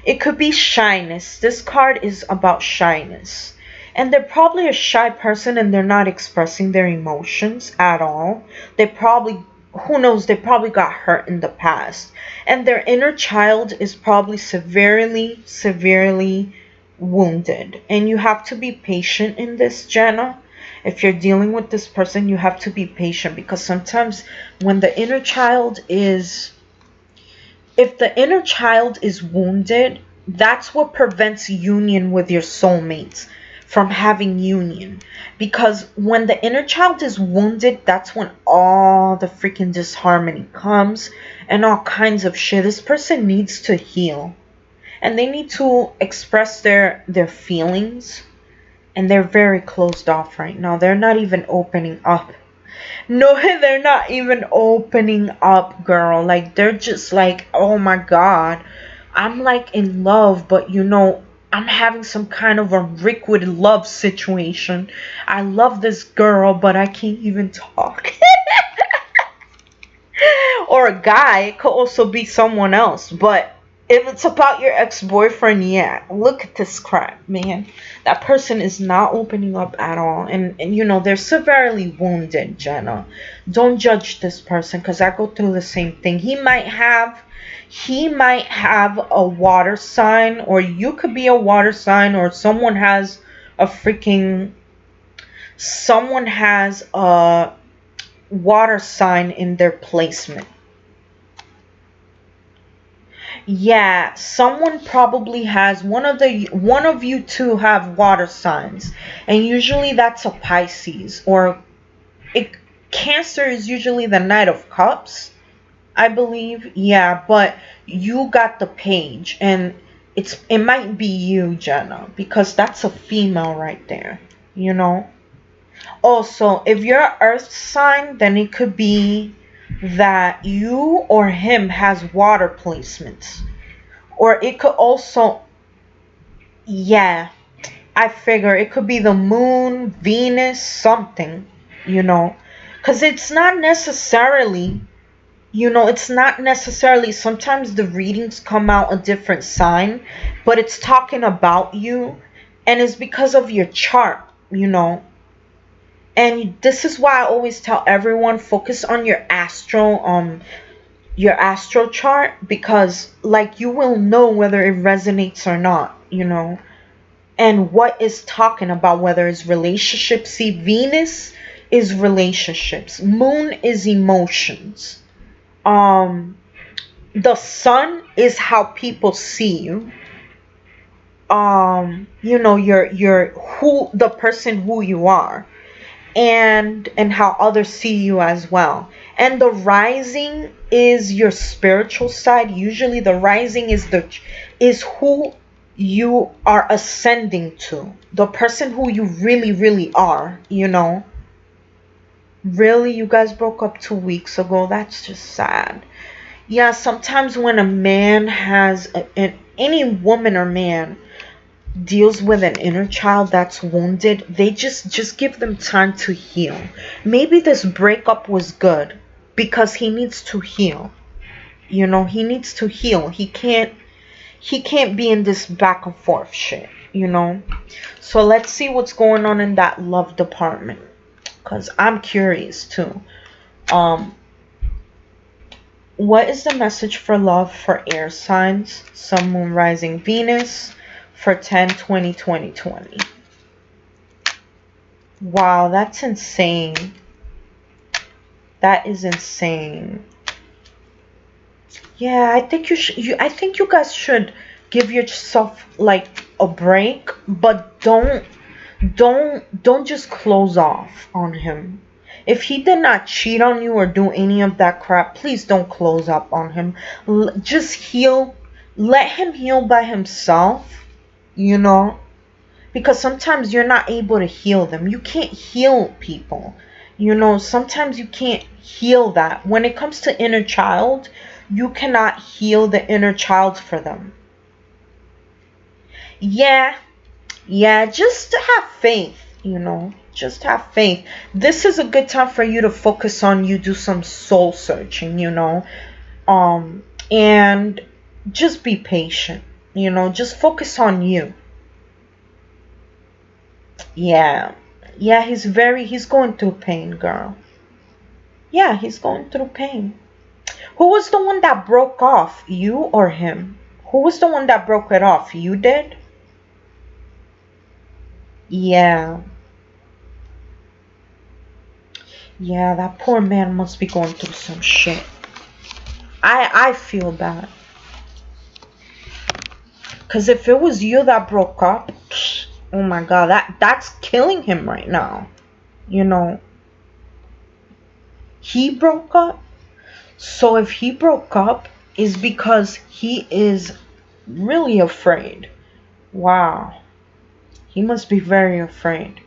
It could be shyness. This card is about shyness. And they're probably a shy person and they're not expressing their emotions at all. Who knows, they probably got hurt in the past. And their inner child is probably severely, severely wounded. And you have to be patient in this, Jenna. If you're dealing with this person, you have to be patient, because sometimes when the inner child is, if the inner child is wounded, that's what prevents union with your soulmates from having union. Because when the inner child is wounded, that's when all the freaking disharmony comes and all kinds of shit. This person needs to heal. And they need to express their feelings. And they're very closed off right now. They're not even opening up. No, they're not even opening up, girl. Like, they're just like, oh my God. I'm like in love, but I'm having some kind of a liquid love situation. I love this girl, but I can't even talk. Or a guy. It could also be someone else. But if it's about your ex-boyfriend, yeah, look at this crap, man. That person is not opening up at all. And they're severely wounded, Jenna. Don't judge this person, because I go through the same thing. He might have a water sign, or you could be a water sign, or someone has a water sign in their placement. Yeah, someone probably has one of you two have water signs, and usually that's a Pisces, or Cancer is usually the Knight of Cups, I believe. Yeah, but you got the Page, and it might be you, Jenna, because that's a female right there, Also, if you're an Earth sign, then it could be that you or him has water placements. Or it could also, yeah, I figure it could be the moon, Venus, something, because it's not necessarily, sometimes the readings come out a different sign, but it's talking about you, and it's because of your chart, And this is why I always tell everyone, focus on your astro chart, because like you will know whether it resonates or not, and what is talking about, whether it's relationships. See, Venus is relationships, moon is emotions, the sun is how people see you, your who the person who you are, and how others see you as well. And the rising is your spiritual side. Usually the rising is who you are ascending to, the person who you really, really are, Really, you guys broke up 2 weeks ago? That's just sad. Yeah, sometimes when a man has any woman or man deals with an inner child that's wounded, they just give them time to heal. Maybe this breakup was good because he needs to heal. You know, he needs to heal. He can't be in this back and forth shit, you know. So let's see what's going on in that love department, because I'm curious too. What is the message for love for air signs, Sun, Moon, Rising, Venus for 10/20/2020? Wow, that's insane. That is insane. Yeah, I think I think you guys should give yourself like a break, but don't just close off on him. If he did not cheat on you or do any of that crap, please don't close up on him. Just heal. Let him heal by himself, you know, because sometimes you're not able to heal them. You can't heal people, you know. Sometimes you can't heal that. When it comes to inner child, you cannot heal the inner child for them. Yeah, just have faith, you know. Just have faith. This is a good time for you to focus on you, do some soul searching, you know. And just be patient, you know. Just focus on you. Yeah, he's going through pain, girl. Yeah, he's going through pain. Who was the one that broke off, you or him? Who was the one that broke it off? You did? Yeah, that poor man must be going through some shit. I feel bad. Because if it was you that broke up, oh my God, that's killing him right now. You know, he broke up. So if he broke up, is because he is really afraid. Wow. He must be very afraid.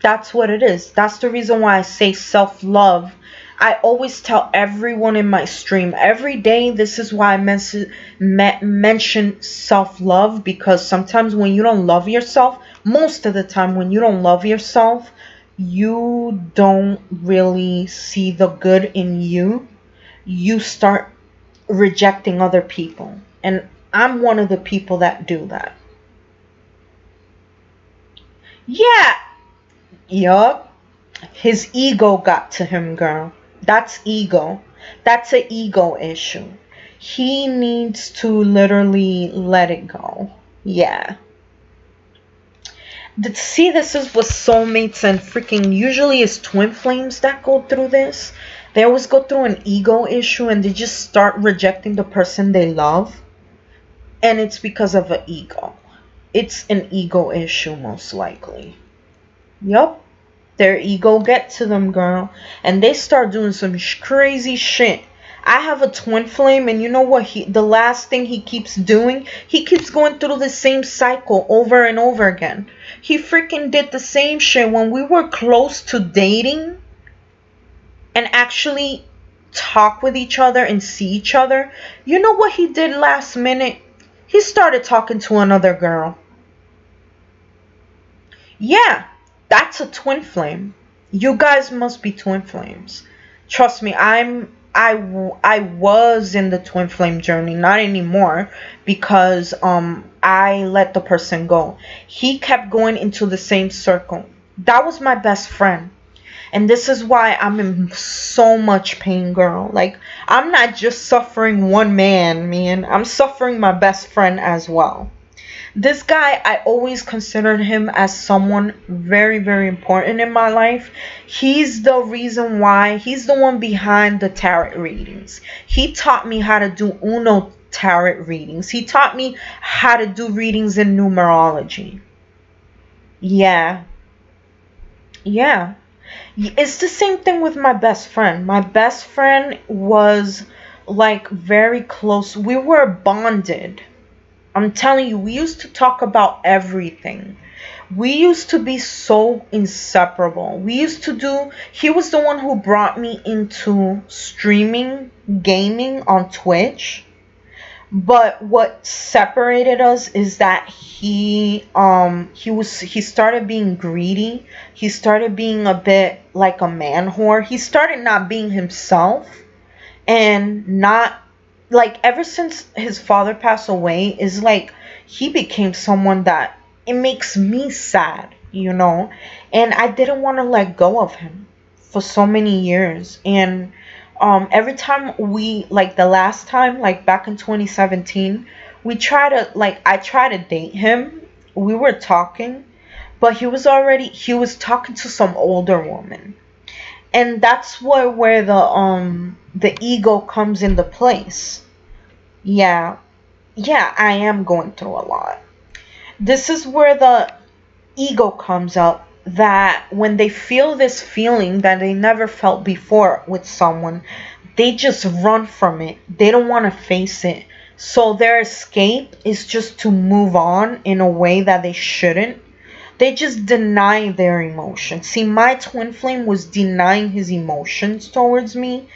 That's what it is. That's the reason why I say self-love. I always tell everyone in my stream every day, this is why I mention self-love, because sometimes when you don't love yourself, most of the time when you don't love yourself, you don't really see the good in you. You start rejecting other people. And I'm one of the people that do that. Yeah. Yup. His ego got to him, girl. That's ego. That's an ego issue. He needs to literally let it go. Yeah. See, this is with soulmates and freaking, usually it's twin flames that go through this. They always go through an ego issue and they just start rejecting the person they love. And it's because of an ego. It's an ego issue, most likely. Yup. Their ego get to them, girl. And they start doing some crazy shit. I have a twin flame, and you know what? The last thing he keeps doing, he keeps going through the same cycle over and over again. He freaking did the same shit when we were close to dating and actually talk with each other and see each other. You know what he did last minute? He started talking to another girl. Yeah, that's a twin flame. You guys must be twin flames. Trust me, I was in the twin flame journey, not anymore, because I let the person go. He kept going into the same circle. That was my best friend. And this is why I'm in so much pain, girl. Like, I'm not just suffering one man. I'm suffering my best friend as well. This guy, I always considered him as someone very, very important in my life. He's the reason why, he's the one behind the tarot readings. He taught me how to do Uno tarot readings. He taught me how to do readings in numerology. Yeah. It's the same thing with my best friend. My best friend was like very close. We were bonded. I'm telling you, we used to talk about everything. We used to be so inseparable. He was the one who brought me into streaming, gaming on Twitch. But what separated us is that he started being greedy. He started being a bit like a man whore. He started not being himself, and not like, ever since his father passed away, is like he became someone that it makes me sad, you know. And I didn't want to let go of him for so many years. And every time we, like the last time, like back in 2017, we try to, like, I try to date him. We were talking, but he was talking to some older woman. And that's where the ego comes into place. Yeah. Yeah, I am going through a lot. This is where the ego comes up, that when they feel this feeling that they never felt before with someone, they just run from it. They don't want to face it. So their escape is just to move on in a way that they shouldn't. They just deny their emotions. See, my twin flame was denying his emotions towards me.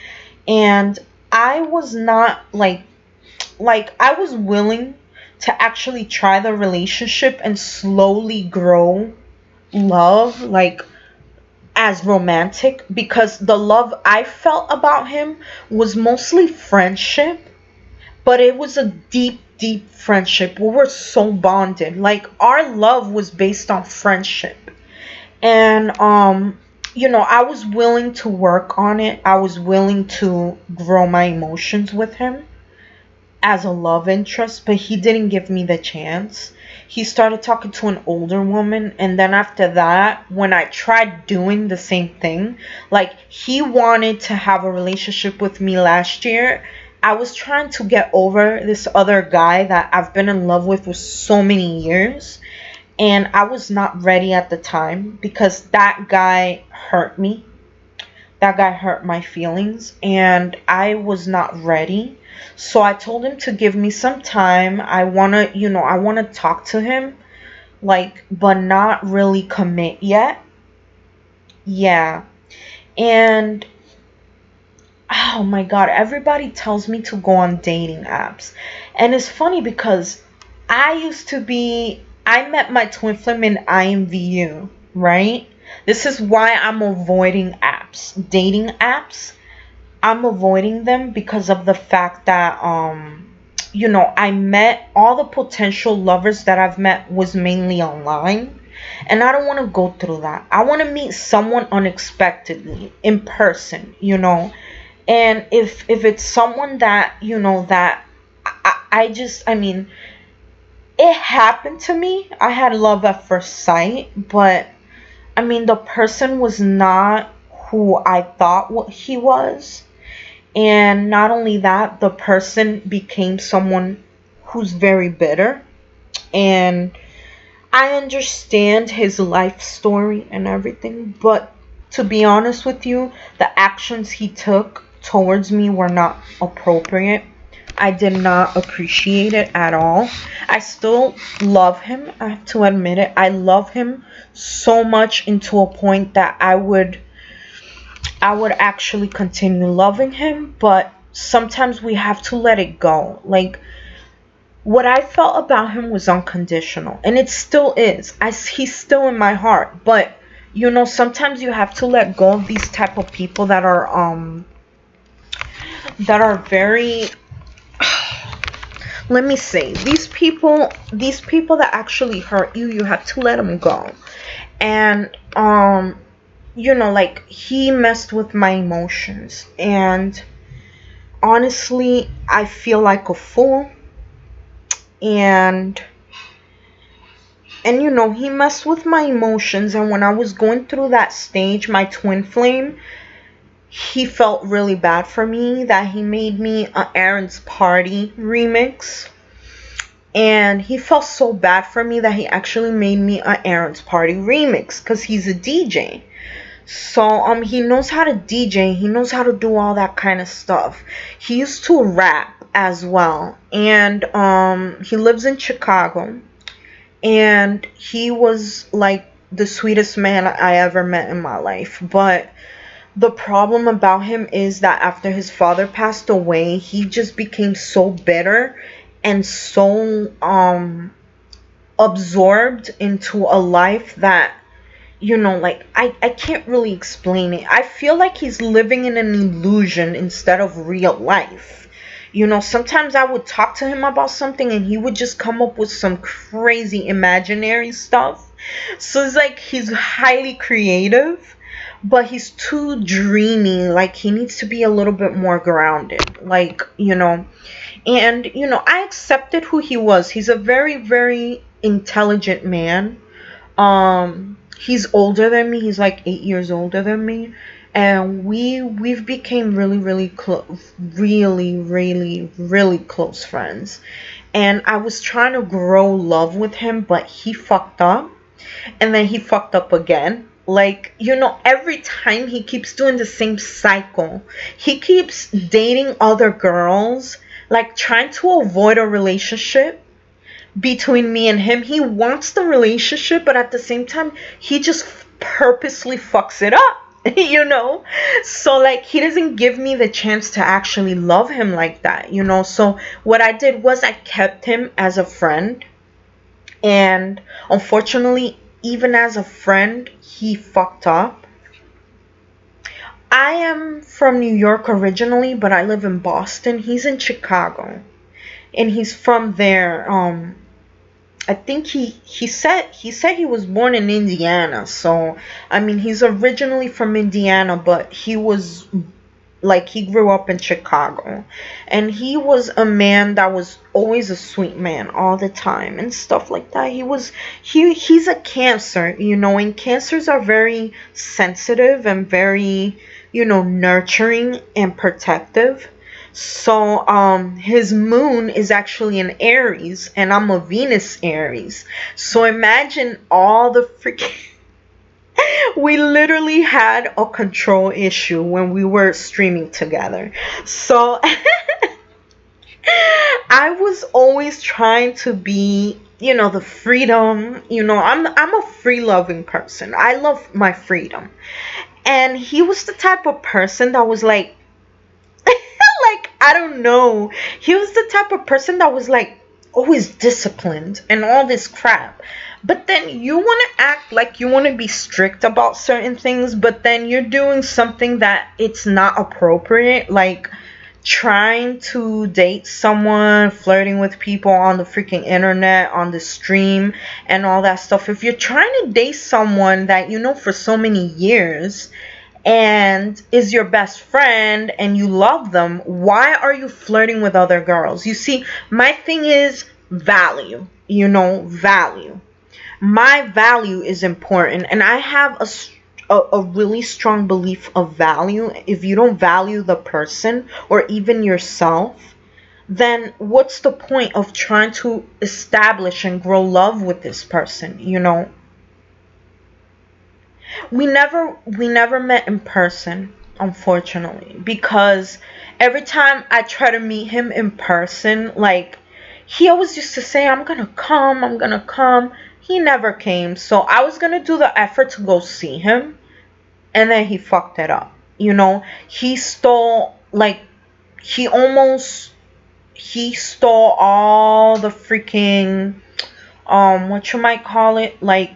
And I was not like I was willing to actually try the relationship and slowly grow love, like, as romantic, because the love I felt about him was mostly friendship, but it was a deep, deep friendship. We were so bonded. Like, our love was based on friendship. And you know, I was willing to work on it. I was willing to grow my emotions with him as a love interest, but he didn't give me the chance. He started talking to an older woman, and then after that, when I tried doing the same thing, like, he wanted to have a relationship with me last year. I was trying to get over this other guy that I've been in love with for so many years, and I was not ready at the time because that guy hurt me. That guy hurt my feelings, and I was not ready. So I told him to give me some time. I want to, you know, I want to talk to him, like, but not really commit yet. Yeah. And oh my God, everybody tells me to go on dating apps. And it's funny because I met my twin flame in IMVU, right? This is why I'm avoiding apps, dating apps. I'm avoiding them because of the fact that you know, I met all the potential lovers that I've met was mainly online, and I don't want to go through that. I want to meet someone unexpectedly in person, you know. And if it's someone that, you know, that I mean, it happened to me. I had love at first sight, but I mean, the person was not who I thought what he was. And not only that, the person became someone who's very bitter. And I understand his life story and everything, but to be honest with you, the actions he took towards me were not appropriate. I did not appreciate it at all. I still love him. I have to admit it. I love him so much, into a point that I would actually continue loving him, but sometimes we have to let it go. Like, what I felt about him was unconditional, and it still is. He's still in my heart, but you know, sometimes you have to let go of these type of people that are very let me say, these people that actually hurt you, you have to let them go. And you know, like, he messed with my emotions, and honestly, I feel like a fool. And you know, he messed with my emotions, and when I was going through that stage, my twin flame, he felt really bad for me that he made me a Aaron's Party remix. And he felt so bad for me that he actually made me a Aaron's Party remix, because he's a DJ. So he knows how to DJ. He knows how to do all that kind of stuff. He used to rap as well. And he lives in Chicago. And he was like the sweetest man I ever met in my life. But the problem about him is that after his father passed away, he just became so bitter, and so absorbed into a life that, you know, like I can't really explain it. I feel like he's living in an illusion instead of real life. You know, sometimes I would talk to him about something and he would just come up with some crazy imaginary stuff. So it's like he's highly creative, but he's too dreamy. Like he needs to be a little bit more grounded. Like, you know, and you know, I accepted who he was. He's a very, very intelligent man. He's older than me. He's like 8 years older than me, and we've became really, really close, really, really, really close friends. And I was trying to grow love with him, but he fucked up, and then he fucked up again. Like, you know, every time he keeps doing the same cycle. He keeps dating other girls, like trying to avoid a relationship between me and him. He wants the relationship, but at the same time, he just purposely fucks it up. You know, so like he doesn't give me the chance to actually love him like that, you know. So what I did was I kept him as a friend, and unfortunately, even as a friend, he fucked up. I am from New York originally, but I live in Boston. He's in Chicago, and he's from there. I think he said he was born in Indiana. So I mean, he's originally from Indiana, but he was like, he grew up in Chicago, and he was a man that was always a sweet man all the time and stuff like that. He's a Cancer, you know, and Cancers are very sensitive and very, you know, nurturing and protective. So his moon is actually in Aries, and I'm a Venus Aries. So imagine all the freaking we literally had a control issue when we were streaming together. So I was always trying to be, you know, the freedom. You know, I'm a free loving person. I love my freedom. And he was the type of person that was like like, I don't know. He was the type of person that was like always disciplined and all this crap. But then you want to act like you want to be strict about certain things, but then you're doing something that it's not appropriate, like trying to date someone, flirting with people on the freaking internet, on the stream, and all that stuff. If you're trying to date someone that you know for so many years and is your best friend and you love them, why are you flirting with other girls? You see, my thing is value, you know, value. My value is important, and I have a really strong belief of value. If you don't value the person or even yourself, then what's the point of trying to establish and grow love with this person, you know? We never met in person, unfortunately, because every time I try to meet him in person, like, he always used to say, I'm gonna come. He never came. So I was gonna do the effort to go see him, and then he fucked it up. You know, he stole, like, he stole all the freaking, what you might call it, like,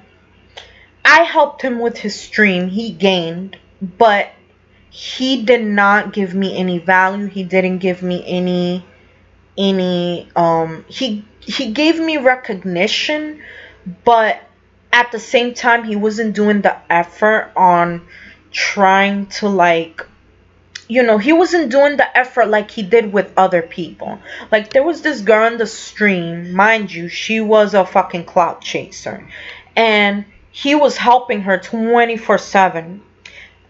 I helped him with his stream. He gained, but he did not give me any value. He didn't give me any he gave me recognition, but at the same time he wasn't doing the effort on trying to, like, you know, he wasn't doing the effort like he did with other people. Like, there was this girl in the stream, mind you, she was a fucking clout chaser, and he was helping her 24/7.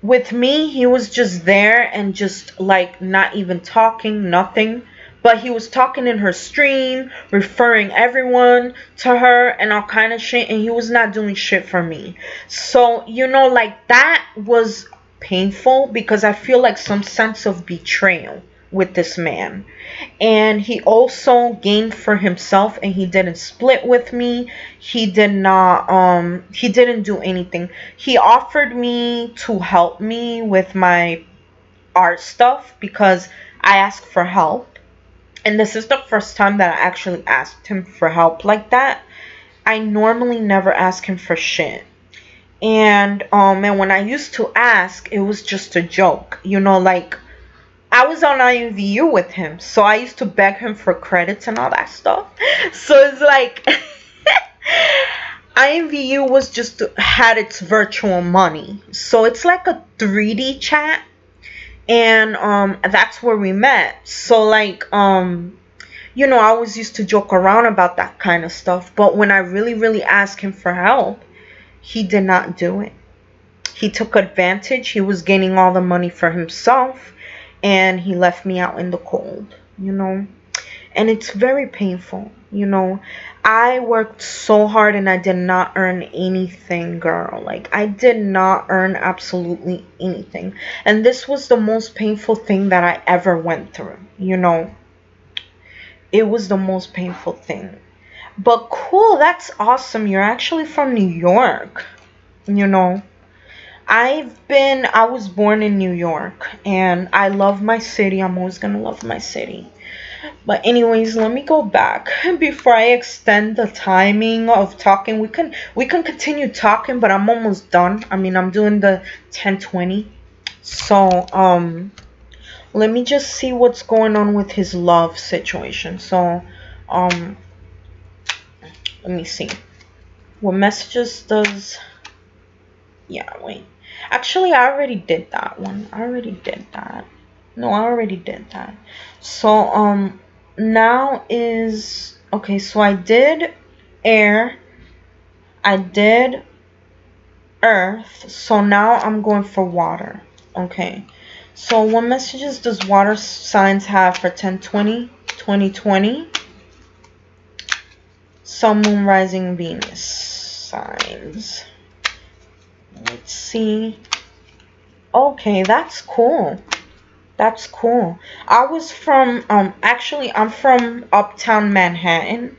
With me, he was just there and just, like, not even talking, nothing. But he was talking in her stream, referring everyone to her and all kind of shit, and he was not doing shit for me. So, you know, like, that was painful because I feel like some sense of betrayal with this man. And he also gained for himself, and he didn't split with me. He didn't do anything. He offered me to help me with my art stuff because I asked for help. And this is the first time that I actually asked him for help like that. I normally never ask him for shit. And when I used to ask, it was just a joke. You know, like, I was on IMVU with him, so I used to beg him for credits and all that stuff. So it's like IMVU was just had its virtual money. So it's like a 3D chat, and that's where we met. So like you know, I always used to joke around about that kind of stuff, but when I really asked him for help, he did not do it. He took advantage. He was gaining all the money for himself, and he left me out in the cold, you know. And it's very painful, you know. I worked so hard and I did not earn anything, girl. Like, I did not earn absolutely anything. And this was the most painful thing that I ever went through, you know. It was the most painful thing. But cool, that's awesome. You're actually from New York, you know. I was born in New York, and I love my city. I'm always gonna love my city. But anyways, let me go back before I extend the timing of talking. We can continue talking, but I'm almost done. I mean, I'm doing the 10:20. So, let me just see what's going on with his love situation. So, let me see. What messages does... Yeah, wait. Actually, I already did that one. I already did that. No, I already did that. So, now is... Okay, so I did air. I did earth. So now I'm going for water. Okay. So what messages does water signs have for 10/20/2020? Sun, Moon, Rising, Venus signs. Let's see. Okay, that's cool. That's cool. I was from, actually, I'm from Uptown Manhattan.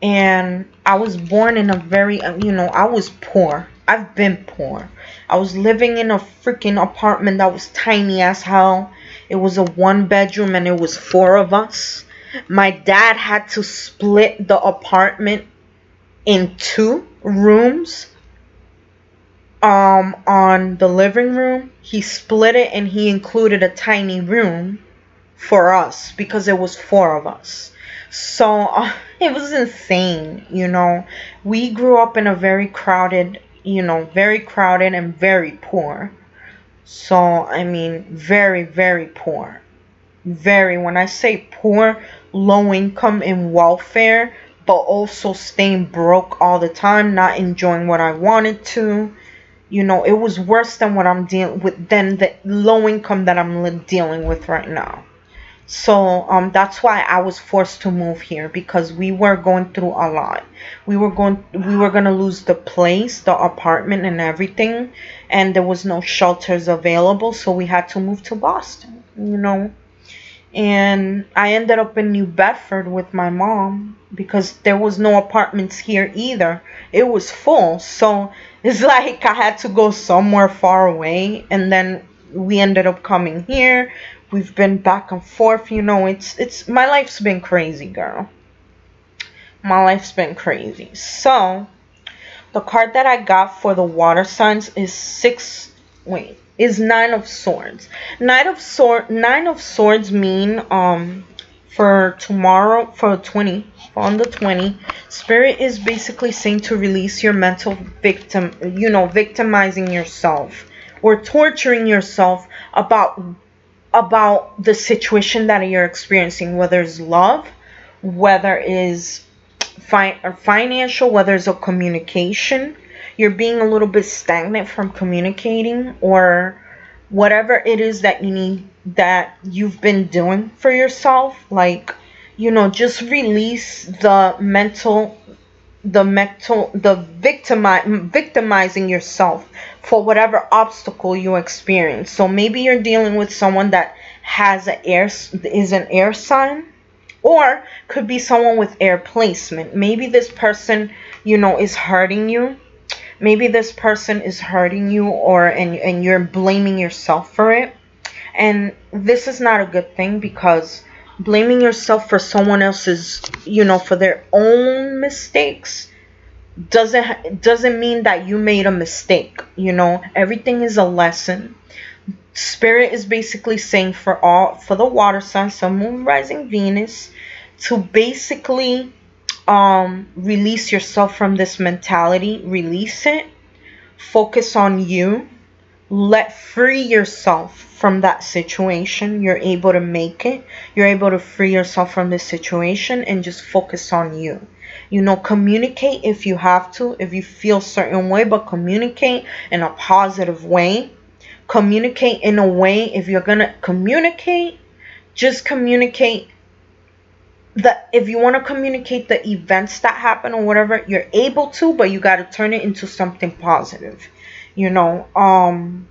And I was born in a very, you know, I was poor. I've been poor. I was living in a freaking apartment that was tiny as hell. It was a 1-bedroom and it was 4 of us. My dad had to split the apartment in 2 rooms. On the living room, he split it and he included a tiny room for us because it was 4 of us. So it was insane, you know. We grew up in a very crowded, you know, very crowded and very poor. So, I mean, very poor. Very, when I say poor, low income and welfare, but also staying broke all the time, not enjoying what I wanted to. You know, it was worse than what I'm dealing with, than the low income that I'm dealing with right now. So that's why I was forced to move here, because we were going through a lot. We were gonna lose the place, the apartment and everything, and there was no shelters available, so we had to move to Boston, you know. And I ended up in New Bedford with my mom because there was no apartments here either. It was full, so it's like I had to go somewhere far away, and then we ended up coming here. We've been back and forth, you know. It's my life's been crazy, girl. My life's been crazy. So the card that I got for the water signs is 9 of Swords. 9 of Swords mean for tomorrow, on the 20, Spirit is basically saying to release your mental victimizing yourself or torturing yourself about the situation that you're experiencing, whether it's love, whether it's financial, whether it's a communication. You're being a little bit stagnant from communicating, or whatever it is that you need, that you've been doing for yourself. Like, you know, just release victimizing yourself for whatever obstacle you experience. So maybe you're dealing with someone that is an air sign, or could be someone with air placement. Maybe this person, you know, is hurting you. Maybe this person is hurting you, and you're blaming yourself for it. And this is not a good thing, because blaming yourself for someone else's, for their own mistakes doesn't mean that you made a mistake. Everything is a lesson. Spirit is basically saying for the water sign, Sun, Moon, Rising, Venus, to basically release yourself from this mentality. Release it. Focus on you. Free yourself from that situation. You're able to make it. You're able to free yourself from this situation and just focus on you. Communicate if you have to, if you feel a certain way, but communicate in a positive way. Communicate in a way, if you're going to communicate, just communicate that if you want to communicate the events that happen or whatever, you're able to, but you got to turn it into something positive, and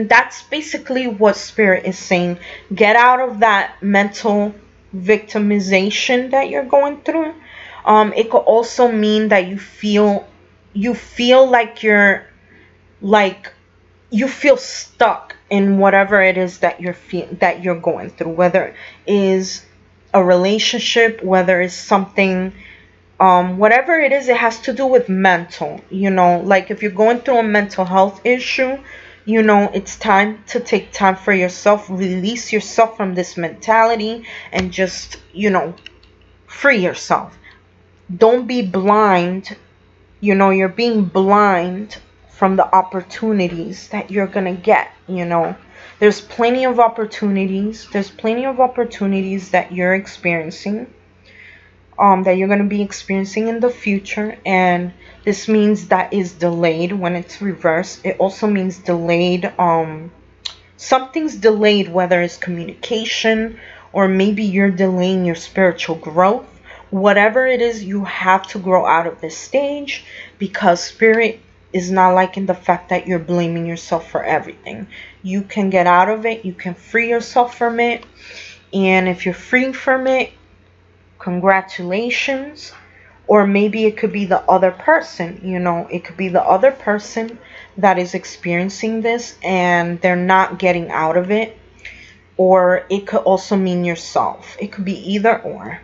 that's basically what Spirit is saying. Get out of that mental victimization that you're going through. It could also mean that you feel like you feel stuck in whatever it is that you're going through, whether it is a relationship, whether it's something, whatever it is, it has to do with mental, like if you're going through a mental health issue, it's time to take time for yourself, release yourself from this mentality and just, free yourself. Don't be blind. You're being blind from the opportunities that you're going to get, There's plenty of opportunities. There's plenty of opportunities that you're experiencing, that you're going to be experiencing in the future. And this means that is delayed when it's reversed. It also means delayed. Something's delayed, whether it's communication or maybe you're delaying your spiritual growth. Whatever it is, you have to grow out of this stage, because Spirit is not liking the fact that you're blaming yourself for everything. You can get out of it. You can free yourself from it. And if you're free from it, congratulations. Or maybe it could be the other person, it could be the other person that is experiencing this and they're not getting out of it. Or it could also mean yourself. It could be either or.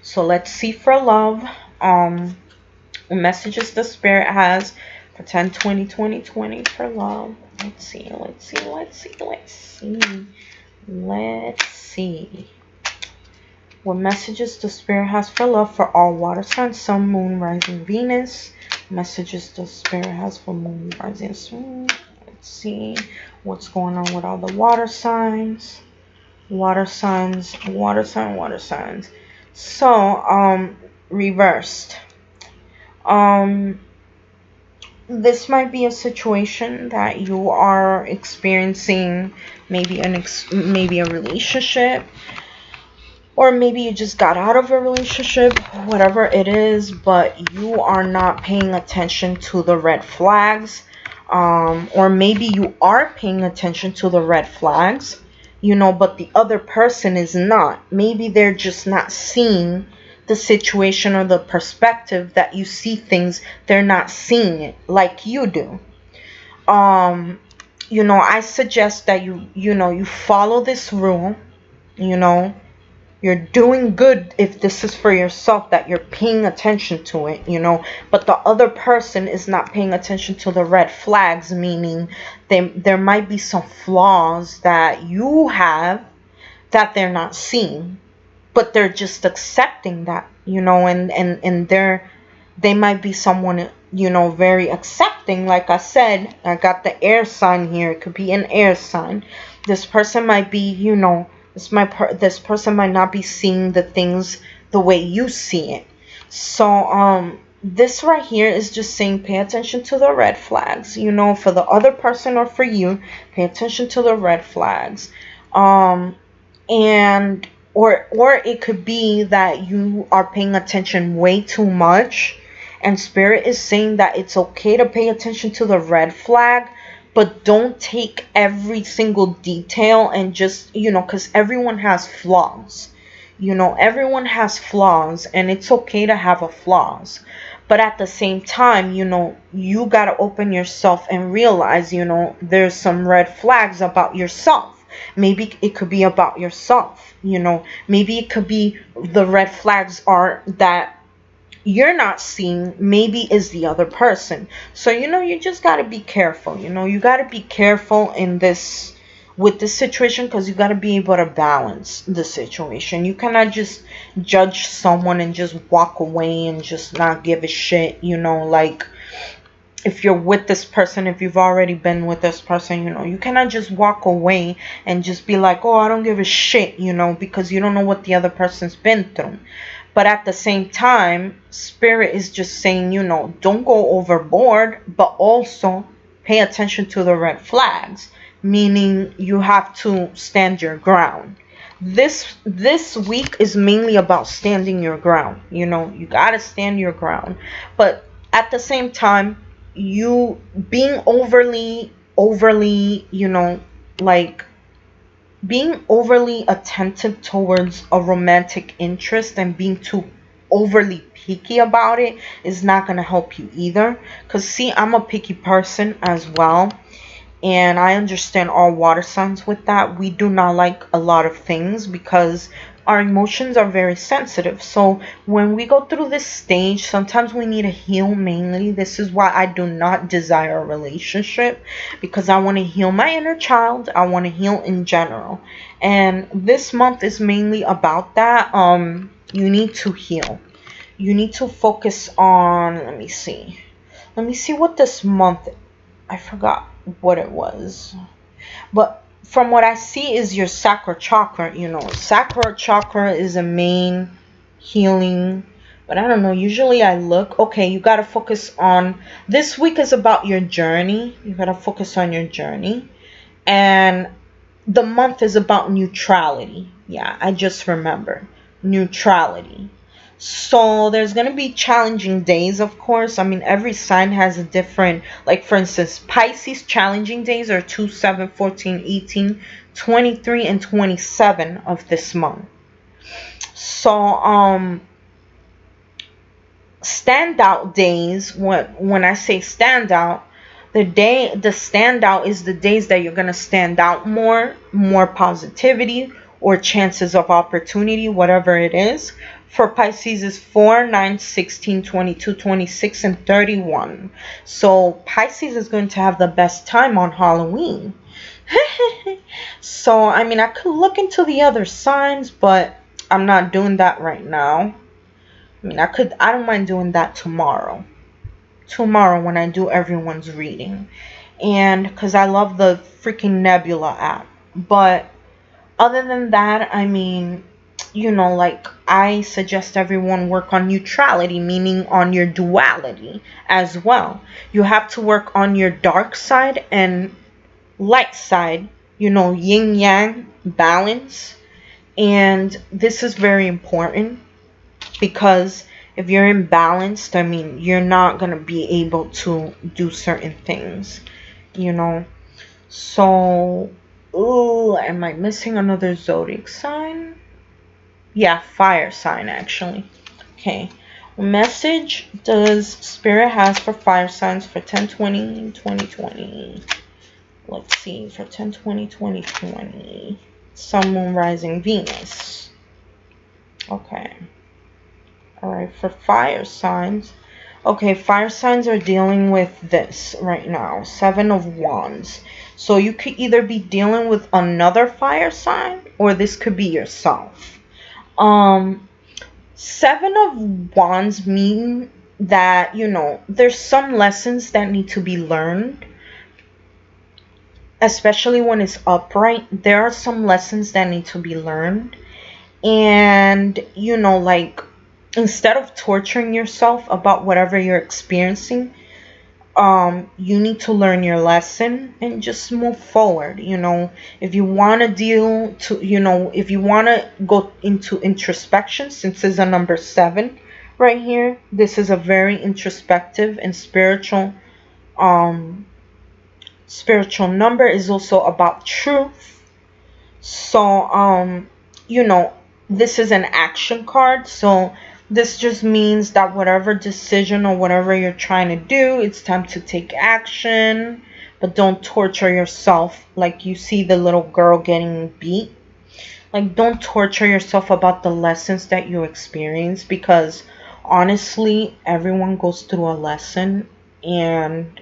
So let's see for love. What messages the Spirit has for 10/20/2020 for love. Let's see. What messages the Spirit has for love for all water signs, Sun, Moon, Rising, Venus. Messages the Spirit has for Moon, Rising, Sun. Let's see what's going on with all the water signs. Water signs. So, reversed. This might be a situation that you are experiencing, maybe a relationship, or maybe you just got out of a relationship, whatever it is, but you are not paying attention to the red flags, or maybe you are paying attention to the red flags, but the other person is not. Maybe they're just not seeing the situation or the perspective that you see things. They're not seeing it like you do. I suggest that you follow this rule. You're doing good if this is for yourself, that you're paying attention to it, but the other person is not paying attention to the red flags, meaning there might be some flaws that you have that they're not seeing, but they're just accepting that, and they might be someone, very accepting. Like I said, I got the air sign here. It could be an air sign. This person might be, this person might not be seeing the things the way you see it. So, this right here is just saying pay attention to the red flags, for the other person or for you. Pay attention to the red flags. And or it could be that you are paying attention way too much, and Spirit is saying that it's okay to pay attention to the red flag, but don't take every single detail and just, because everyone has flaws. Everyone has flaws, and it's okay to have a flaws. But at the same time, you got to open yourself and realize, there's some red flags about yourself. Maybe it could be about yourself, you know. Maybe it could be the red flags are that you're not seeing, maybe is the other person. So, you know, you just got to be careful. You know, you got to be careful in this, with this situation, because you got to be able to balance the situation. You cannot just judge someone and just walk away and just not give a shit, you know. Like, if you're with this person, if you've already been with this person, you know, you cannot just walk away and just be like, oh, I don't give a shit, you know, because you don't know what the other person's been through. But at the same time, Spirit is just saying, you know, don't go overboard, but also pay attention to the red flags, meaning you have to stand your ground. This week is mainly about standing your ground. You know, you got to stand your ground. But at the same time, you being overly, you know, like being overly attentive towards a romantic interest and being too overly picky about it is not going to help you either. Because see, I'm a picky person as well, and I understand all water signs with that. We do not like a lot of things because our emotions are very sensitive. So when we go through this stage, sometimes we need to heal mainly. This is why I do not desire a relationship, because I want to heal my inner child. I want to heal in general. And this month is mainly about that. You need to heal. You need to focus on, let me see what this month, I forgot what it was, but from what I see is your sacral chakra. You know, sacral chakra is a main healing, but I don't know, usually I look, okay, you got to focus on, this week is about your journey. You got to focus on your journey. And the month is about neutrality. Yeah, I just remember neutrality. So there's going to be challenging days, of course. I mean, every sign has a different, like for instance, Pisces challenging days are 2, 7, 14, 18, 23, and 27 of this month. So, standout days, when I say standout, the standout is the days that you're going to stand out more positivity or chances of opportunity, whatever it is. For Pisces is 4, 9, 16, 22, 26, and 31. So Pisces is going to have the best time on Halloween. So, I mean, I could look into the other signs, but I'm not doing that right now. I mean, I don't mind doing that tomorrow. Tomorrow when I do everyone's reading. And because I love the freaking Nebula app. But other than that, I mean, you know, like I suggest everyone work on neutrality, meaning on your duality as well. You have to work on your dark side and light side, you know, yin yang balance. And this is very important because if you're imbalanced, I mean, you're not going to be able to do certain things, you know. So, am I missing another zodiac sign? Yeah, fire sign actually. Okay. What message does Spirit has for fire signs for 10/20/2020? Let's see, for 10/20/2020. Sun, Moon, Rising, Venus. Okay. Alright, for fire signs. Okay, fire signs are dealing with this right now. 7 of Wands. So you could either be dealing with another fire sign or this could be yourself. 7 of Wands mean that, you know, there's some lessons that need to be learned. Especially when it's upright. There are some lessons that need to be learned. And, you know, like, instead of torturing yourself about whatever you're experiencing, you need to learn your lesson and just move forward. You know, if you want to if you want to go into introspection, since it's a number 7 right here, this is a very introspective and spiritual number. Is also about truth. So, you know, this is an action card. So this just means that whatever decision or whatever you're trying to do, it's time to take action. but don't torture yourself. Like you see the little girl getting beat. Like, don't torture yourself about the lessons that you experience, because honestly, everyone goes through a lesson, and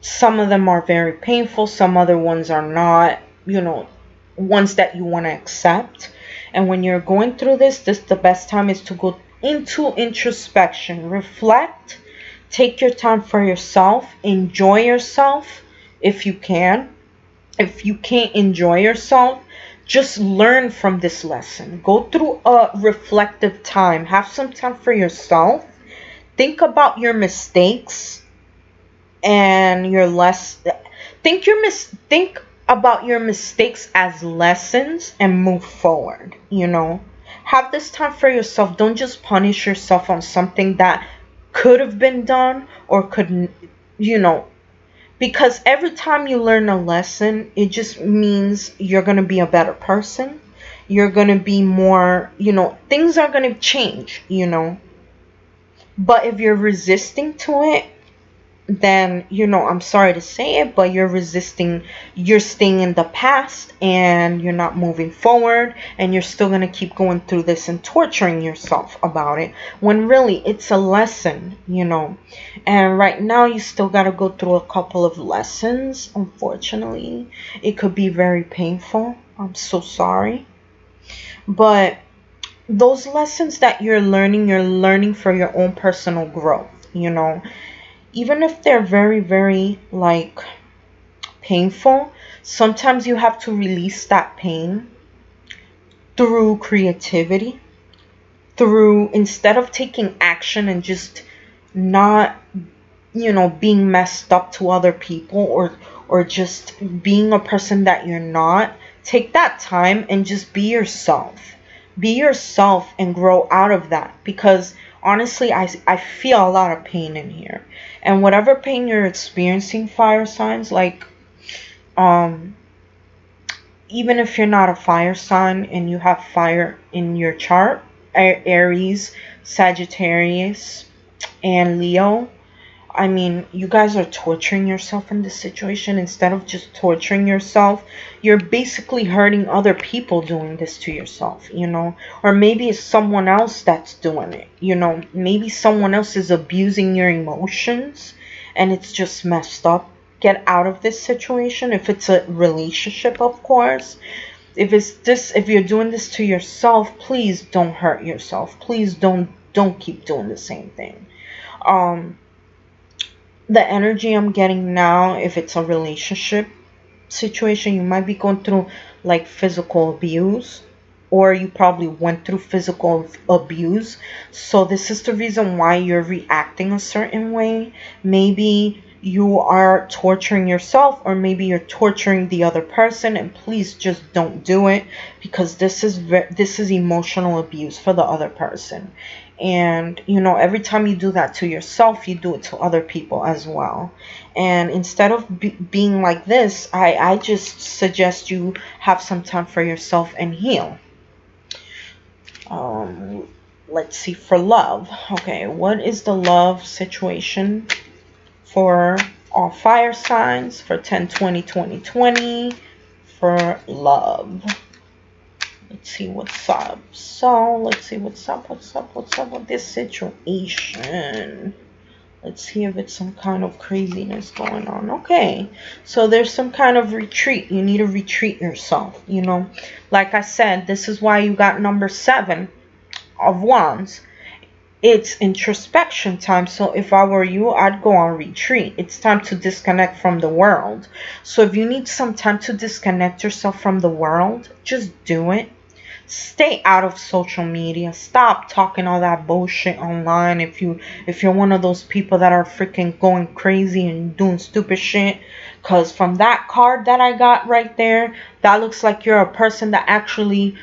some of them are very painful, some other ones are not, you know, ones that you want to accept. And when you're going through this, the best time is to go into introspection, reflect, take your time for yourself, enjoy yourself if you can. If you can't enjoy yourself, just learn from this lesson. Go through a reflective time. Have some time for yourself. Think about your mistakes and think about your mistakes as lessons and move forward, you know. Have this time for yourself. Don't just punish yourself on something that could have been done or could, you know, because every time you learn a lesson, it just means you're going to be a better person. You're going to be more, you know, things are going to change, you know. But if you're resisting to it, then, you know, I'm sorry to say it, but you're resisting, you're staying in the past and you're not moving forward, and you're still going to keep going through this and torturing yourself about it, when really it's a lesson, you know. And right now you still got to go through a couple of lessons. Unfortunately, it could be very painful. I'm so sorry. But those lessons that you're learning for your own personal growth, you know. Even if they're very, very, like, painful, sometimes you have to release that pain through creativity, through, instead of taking action and just not, you know, being messed up to other people, or just being a person that you're not. Take that time and just be yourself. Be yourself and grow out of that, because honestly, I feel a lot of pain in here. And whatever pain you're experiencing, fire signs, like, even if you're not a fire sign and you have fire in your chart, Aries, Sagittarius, and Leo, I mean, you guys are torturing yourself in this situation. Instead of just torturing yourself, you're basically hurting other people doing this to yourself, you know. Or maybe it's someone else that's doing it, you know. Maybe someone else is abusing your emotions and it's just messed up. Get out of this situation. If it's a relationship, of course. If you're doing this to yourself, please don't hurt yourself. Please don't keep doing the same thing. The energy I'm getting now, if it's a relationship situation, you might be going through, like, physical abuse, or you probably went through physical abuse. So this is the reason why you're reacting a certain way. Maybe you are torturing yourself, or maybe you're torturing the other person, and please just don't do it, because this is emotional abuse for the other person. And, you know, every time you do that to yourself, you do it to other people as well. And instead of being like this, I just suggest you have some time for yourself and heal. Let's see, for love. Okay, what is the love situation for all fire signs for 10/20/2020 for love? Let's see what's up. So, let's see what's up with this situation. Let's see if it's some kind of craziness going on. Okay, so there's some kind of retreat. You need to retreat yourself, you know. Like I said, this is why you got number 7 of Wands. It's introspection time. So if I were you, I'd go on retreat. It's time to disconnect from the world. So if you need some time to disconnect yourself from the world, just do it. Stay out of social media. Stop talking all that bullshit online. If you're one of those people that are freaking going crazy and doing stupid shit, because from that card that I got right there, that looks like you're a person that actually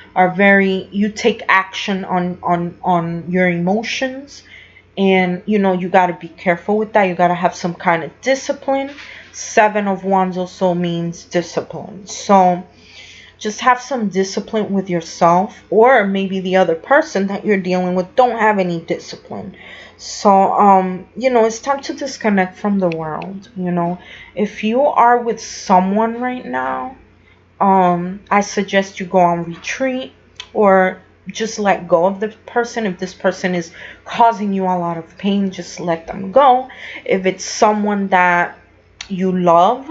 you take action on your emotions. And, you know, you got to be careful with that. You got to have some kind of discipline. 7 of Wands also means discipline. So just have some discipline with yourself, or maybe the other person that you're dealing with don't have any discipline. So, you know, it's time to disconnect from the world. You know, if you are with someone right now, I suggest you go on retreat, or just let go of the person. If this person is causing you a lot of pain, just let them go. If it's someone that you love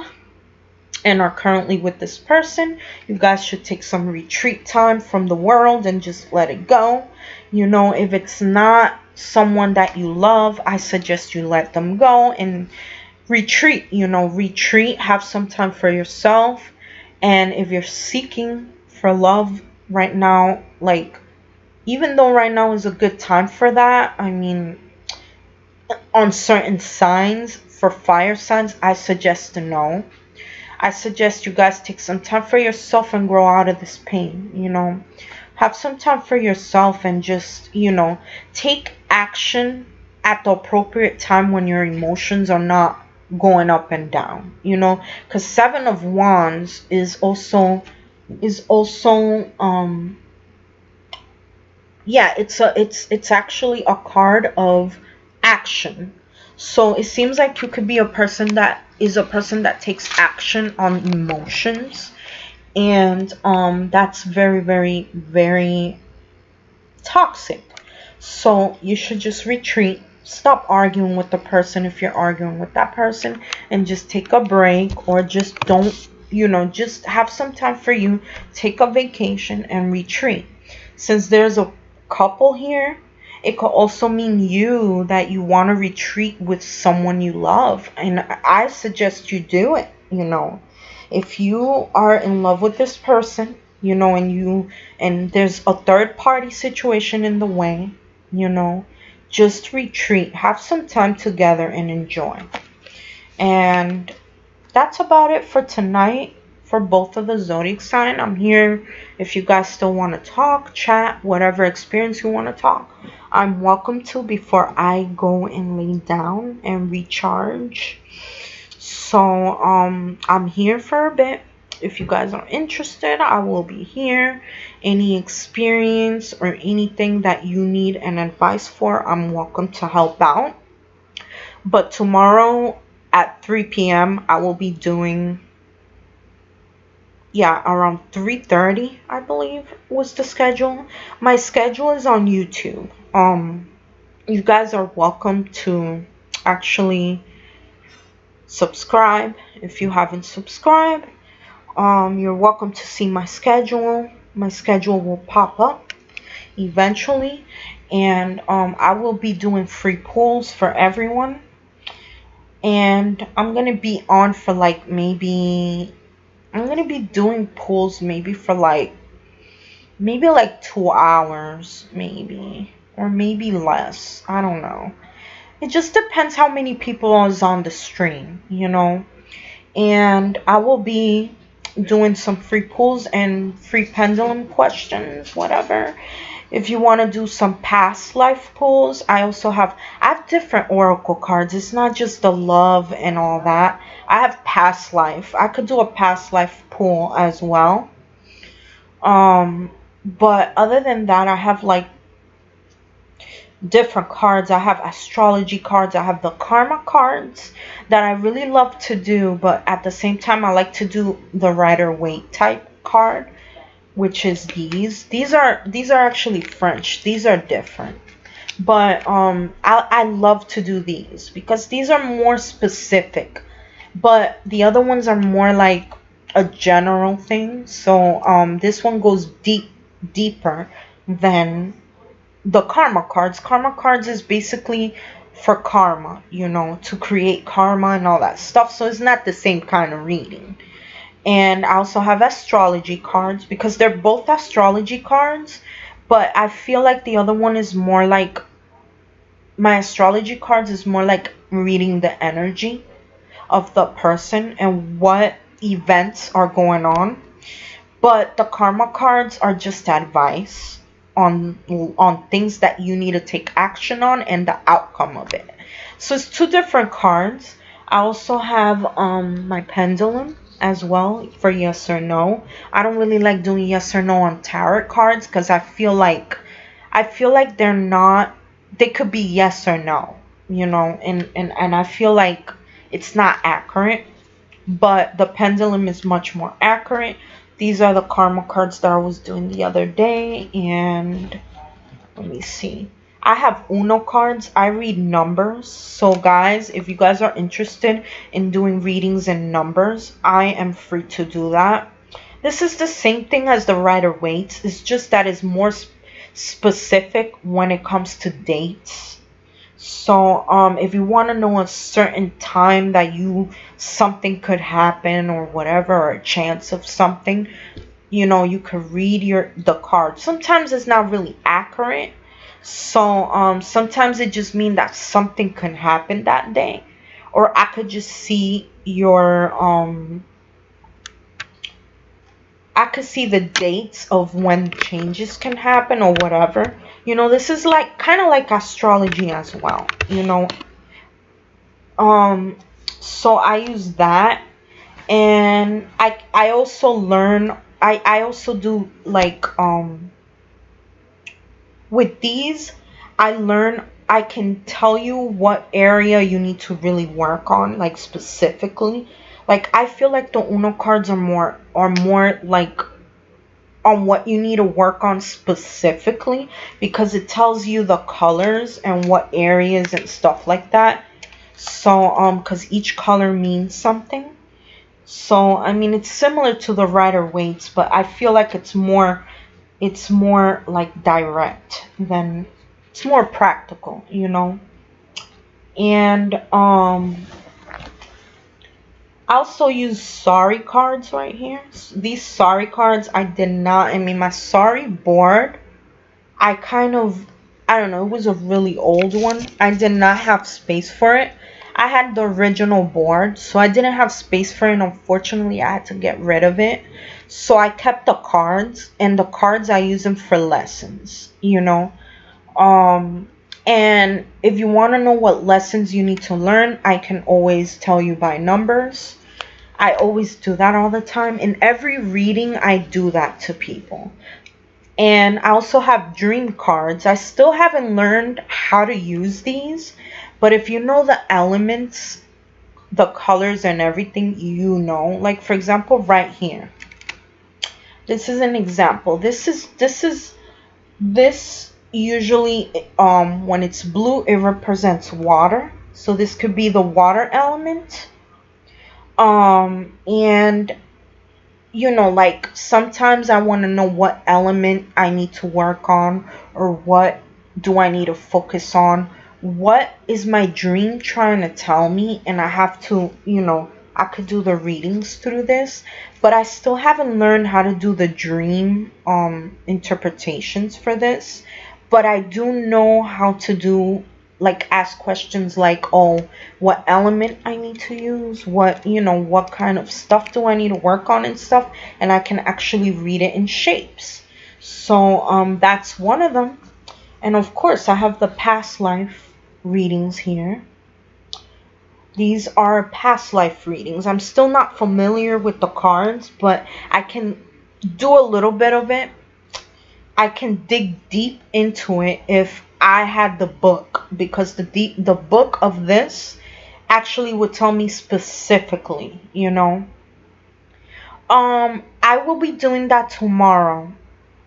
and are currently with this person, you guys should take some retreat time from the world and just let it go. You know, if it's not someone that you love, I suggest you let them go and retreat. You know, retreat, have some time for yourself. And if you're seeking for love right now, like, even though right now is a good time for that, I mean, on certain signs, for fire signs, I suggest to no. I suggest you guys take some time for yourself and grow out of this pain, you know. Have some time for yourself and just, you know, take action at the appropriate time when your emotions are not going up and down, you know. Because Seven of Wands is also yeah, it's actually a card of action. So it seems like you could be a person that takes action on emotions, and that's very, very, very toxic. So you should just retreat, stop arguing with the person if you're arguing with that person, and just take a break, or just don't, you know, just have some time for you, take a vacation and retreat. Since there's a couple here, it could also mean that you want to retreat with someone you love. And I suggest you do it, you know. If you are in love with this person, you know, and there's a third party situation in the way, you know, just retreat. Have some time together and enjoy. And that's about it for tonight. For both of the zodiac sign, I'm here if you guys still want to talk, chat, whatever experience you want to talk, I'm welcome to, before I go and lay down and recharge. So I'm here for a bit. If you guys are interested, I will be here. Any experience or anything that you need an advice for, I'm welcome to help out. But tomorrow at 3 p.m. I will be doing, yeah, around 3:30, I believe was the schedule. My schedule is on YouTube. You guys are welcome to actually subscribe if you haven't subscribed. You're welcome to see my schedule. My schedule will pop up eventually, and I will be doing free pulls for everyone. And I'm gonna be on for like I'm gonna be doing pulls maybe for like 2 hours, maybe, or maybe less. I don't know. It just depends how many people is on the stream, you know. And I will be doing some free pulls and free pendulum questions, whatever. If you want to do some past life pulls, I have different oracle cards. It's not just the love and all that. I have past life. I could do a past life pull as well. But other than that, I have like different cards. I have astrology cards. I have the karma cards that I really love to do, but at the same time I like to do the Rider-Waite type card, which is these. These are actually French. These are different. But I love to do these because these are more specific. But the other ones are more like a general thing. So this one goes deeper than the karma cards. Karma cards is basically for karma, you know, to create karma and all that stuff. So it's not the same kind of reading. And I also have astrology cards because they're both astrology cards, but I feel like the other one is more like, my astrology cards is more like reading the energy of the person and what events are going on. But the karma cards are just advice on things that you need to take action on and the outcome of it. So it's two different cards. I also have my pendulum as well for yes or no. I don't really like doing yes or no on tarot cards because I feel like they're not they could be yes or no, you know, and I feel like it's not accurate, but the pendulum is much more accurate. These are the karma cards that I was doing the other day, and let me see. I have Uno cards. I read numbers. So guys, if you guys are interested in doing readings in numbers, I am free to do that. This is the same thing as the Rider-Waite. It's just that it's more specific when it comes to dates. So if you want to know a certain time that something could happen or whatever, or a chance of something, you know, you could read the card. Sometimes it's not really accurate. So sometimes it just means that something can happen that day. Or I could just see I could see the dates of when changes can happen or whatever. You know, this is like kind of like astrology as well, you know. So I use that, and I also learn, I also do like with these, I can tell you what area you need to really work on, like specifically. Like I feel like the Uno cards are more like on what you need to work on specifically, because it tells you the colors and what areas and stuff like that. So because each color means something. So I mean, it's similar to the Rider-Waite, but I feel like it's more like direct, than it's more practical, you know. And I also use sorry cards right here. These sorry cards, I mean, my sorry board, I don't know, it was a really old one. I did not have space for it. I had the original board, so I didn't have space for it, and unfortunately I had to get rid of it. So I kept the cards, and the cards I use them for lessons, you know. And if you want to know what lessons you need to learn, I can always tell you by numbers. I always do that all the time. In every reading, I do that to people. And I also have dream cards. I still haven't learned how to use these, but if you know the elements, the colors and everything, you know. Like for example, right here. This is an example. This usually when it's blue, it represents water. So this could be the water element. And you know, like sometimes I want to know what element I need to work on, or what do I need to focus on, what is my dream trying to tell me, and I have to, you know, I could do the readings through this, but I still haven't learned how to do the dream interpretations for this. But I do know how to do, like, ask questions like, oh, what element I need to use, what, you know, what kind of stuff do I need to work on and stuff, and I can actually read it in shapes. So that's one of them. And of course I have the past life readings here. These are past life readings. I'm still not familiar with the cards, but I can do a little bit of it. I can dig deep into it if I had the book, because the book of this actually would tell me specifically, you know. I will be doing that tomorrow.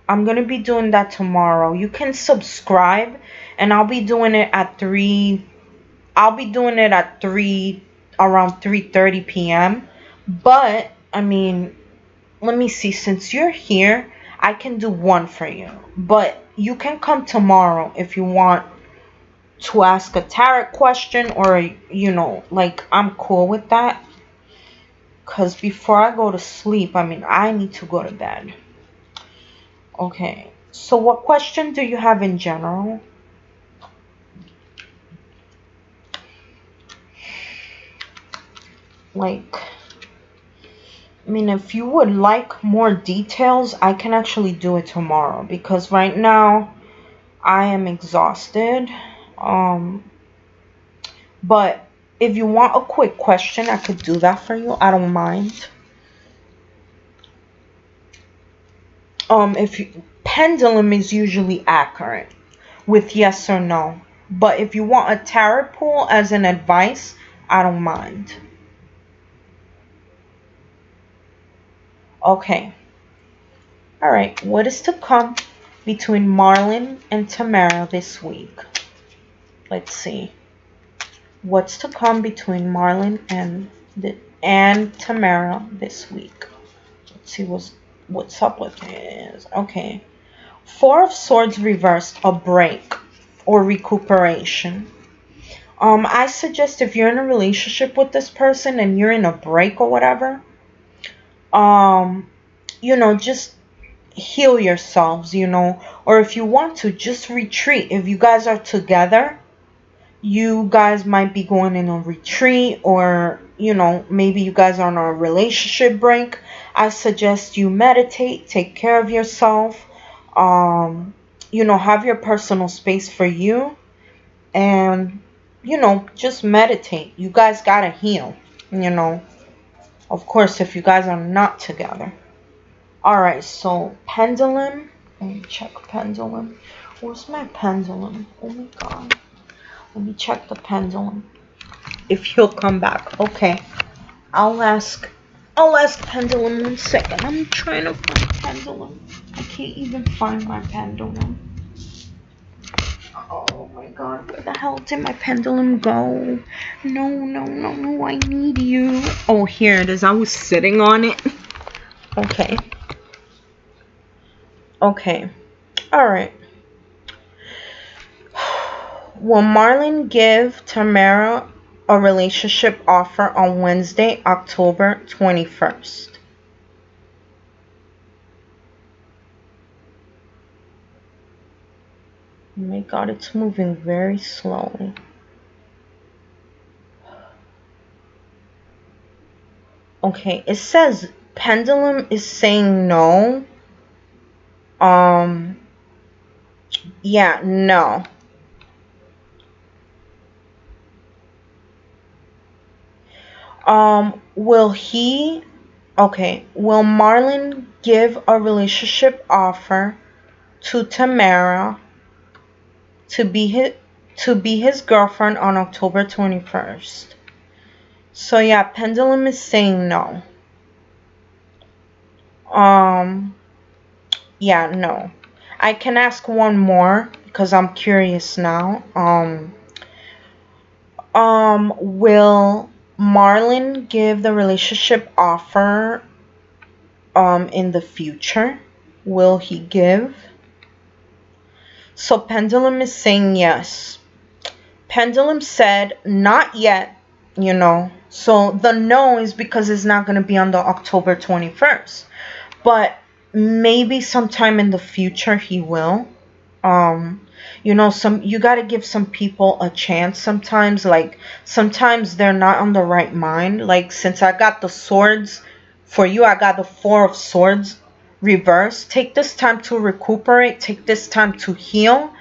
I'm going to be doing that tomorrow. You can subscribe, and I'll be doing it at 3. I'll be doing it at 3, around 3:30 p.m. But I mean, let me see, since you're here, I can do one for you. But you can come tomorrow if you want to ask a tarot question, or, you know, like, I'm cool with that. Because before I go to sleep, I mean, I need to go to bed. Okay, so what question do you have in general? Like, I mean, if you would like more details, I can actually do it tomorrow, because right now I am exhausted. But if you want a quick question, I could do that for you. I don't mind. Pendulum is usually accurate with yes or no. But if you want a tarot pull as an advice, I don't mind. Okay. Alright, what is to come between Marlon and Tamara this week? Let's see. What's to come between Marlon and Tamara this week? Let's see what's up with this. Okay. Four of Swords reversed, a break or recuperation. I suggest if you're in a relationship with this person and you're in a break or whatever, you know, just heal yourselves, you know, or if you want to, just retreat. If you guys are together, you guys might be going in a retreat, or, you know, maybe you guys are on a relationship break. I suggest you meditate, take care of yourself, you know, have your personal space for you, and, you know, just meditate. You guys gotta heal, you know, of course, if you guys are not together. Alright, so pendulum. Let me check pendulum. Where's my pendulum? Oh my god. Let me check the pendulum. If he'll come back. Okay. I'll ask pendulum 1 second. I'm trying to find pendulum. I can't even find my pendulum. Oh my god, where the hell did my pendulum go? No, I need you. Oh, here it is. I was sitting on it. Okay. Okay. Alright. Will Marlon give Tamara a relationship offer on Wednesday, October 21st? Oh my god, it's moving very slowly. Okay, it says pendulum is saying no. Yeah, no. Will Marlon give a relationship offer to Tamara to be his girlfriend on October 21st? So yeah, pendulum is saying no. Yeah, no. I can ask one more because I'm curious now. Will Marlon give the relationship offer in the future? Will he give? So pendulum is saying yes. Pendulum said not yet, you know. So the no is because it's not going to be on the October 21st. But maybe sometime in the future he will. You know, you got to give some people a chance sometimes. Like, sometimes they're not on the right mind. Like, since I got the swords for you, I got the Four of Swords reversed. Take this time to recuperate. Take this time to heal.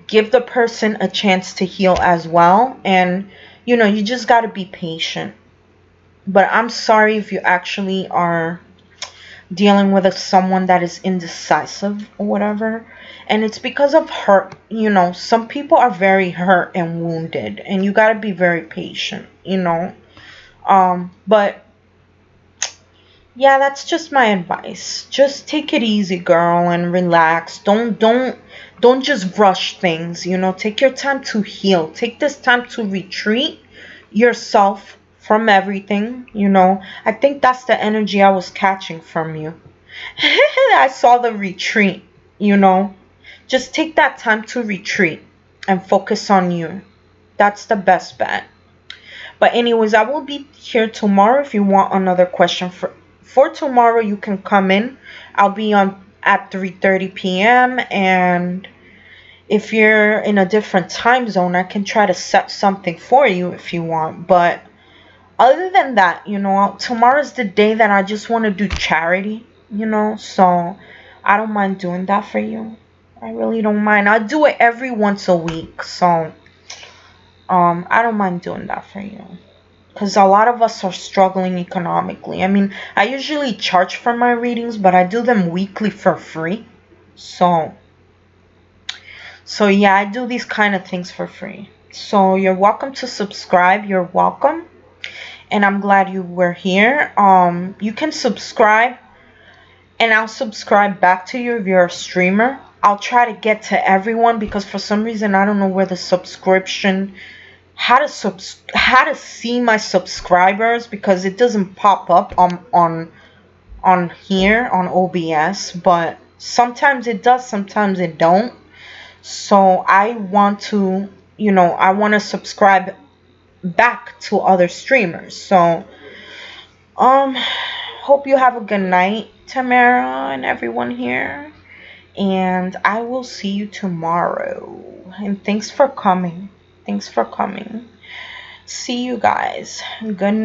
Give the person a chance to heal as well. And, you know, you just got to be patient. But I'm sorry if you actually are dealing with someone that is indecisive or whatever, and it's because of hurt. You know, some people are very hurt and wounded, and you got to be very patient, you know. But yeah, that's just my advice. Just take it easy, girl, and relax. Don't just rush things, you know. Take your time to heal. Take this time to retreat yourself from everything, you know. I think that's the energy I was catching from you. I saw the retreat, you know. Just take that time to retreat and focus on you. That's the best bet. But anyways, I will be here tomorrow. If you want another question for tomorrow, you can come in. I'll be on at 3:30 p.m. and if you're in a different time zone, I can try to set something for you if you want. But other than that, you know, tomorrow's the day that I just want to do charity, you know, so I don't mind doing that for you. I really don't mind. I do it every once a week, so I don't mind doing that for you. Because a lot of us are struggling economically. I mean, I usually charge for my readings, but I do them weekly for free. So So yeah, I do these kind of things for free. So you're welcome to subscribe. You're welcome. And I'm glad you were here. You can subscribe and I'll subscribe back to you if you're a streamer. I'll try to get to everyone because for some reason I don't know where the subscription, how to see my subscribers, because it doesn't pop up on here on OBS, but sometimes it does, sometimes it don't. So I want to, I want to subscribe back to other streamers. So hope you have a good night, Tamara and everyone here, and I will see you tomorrow. And thanks for coming. See you guys. Good night.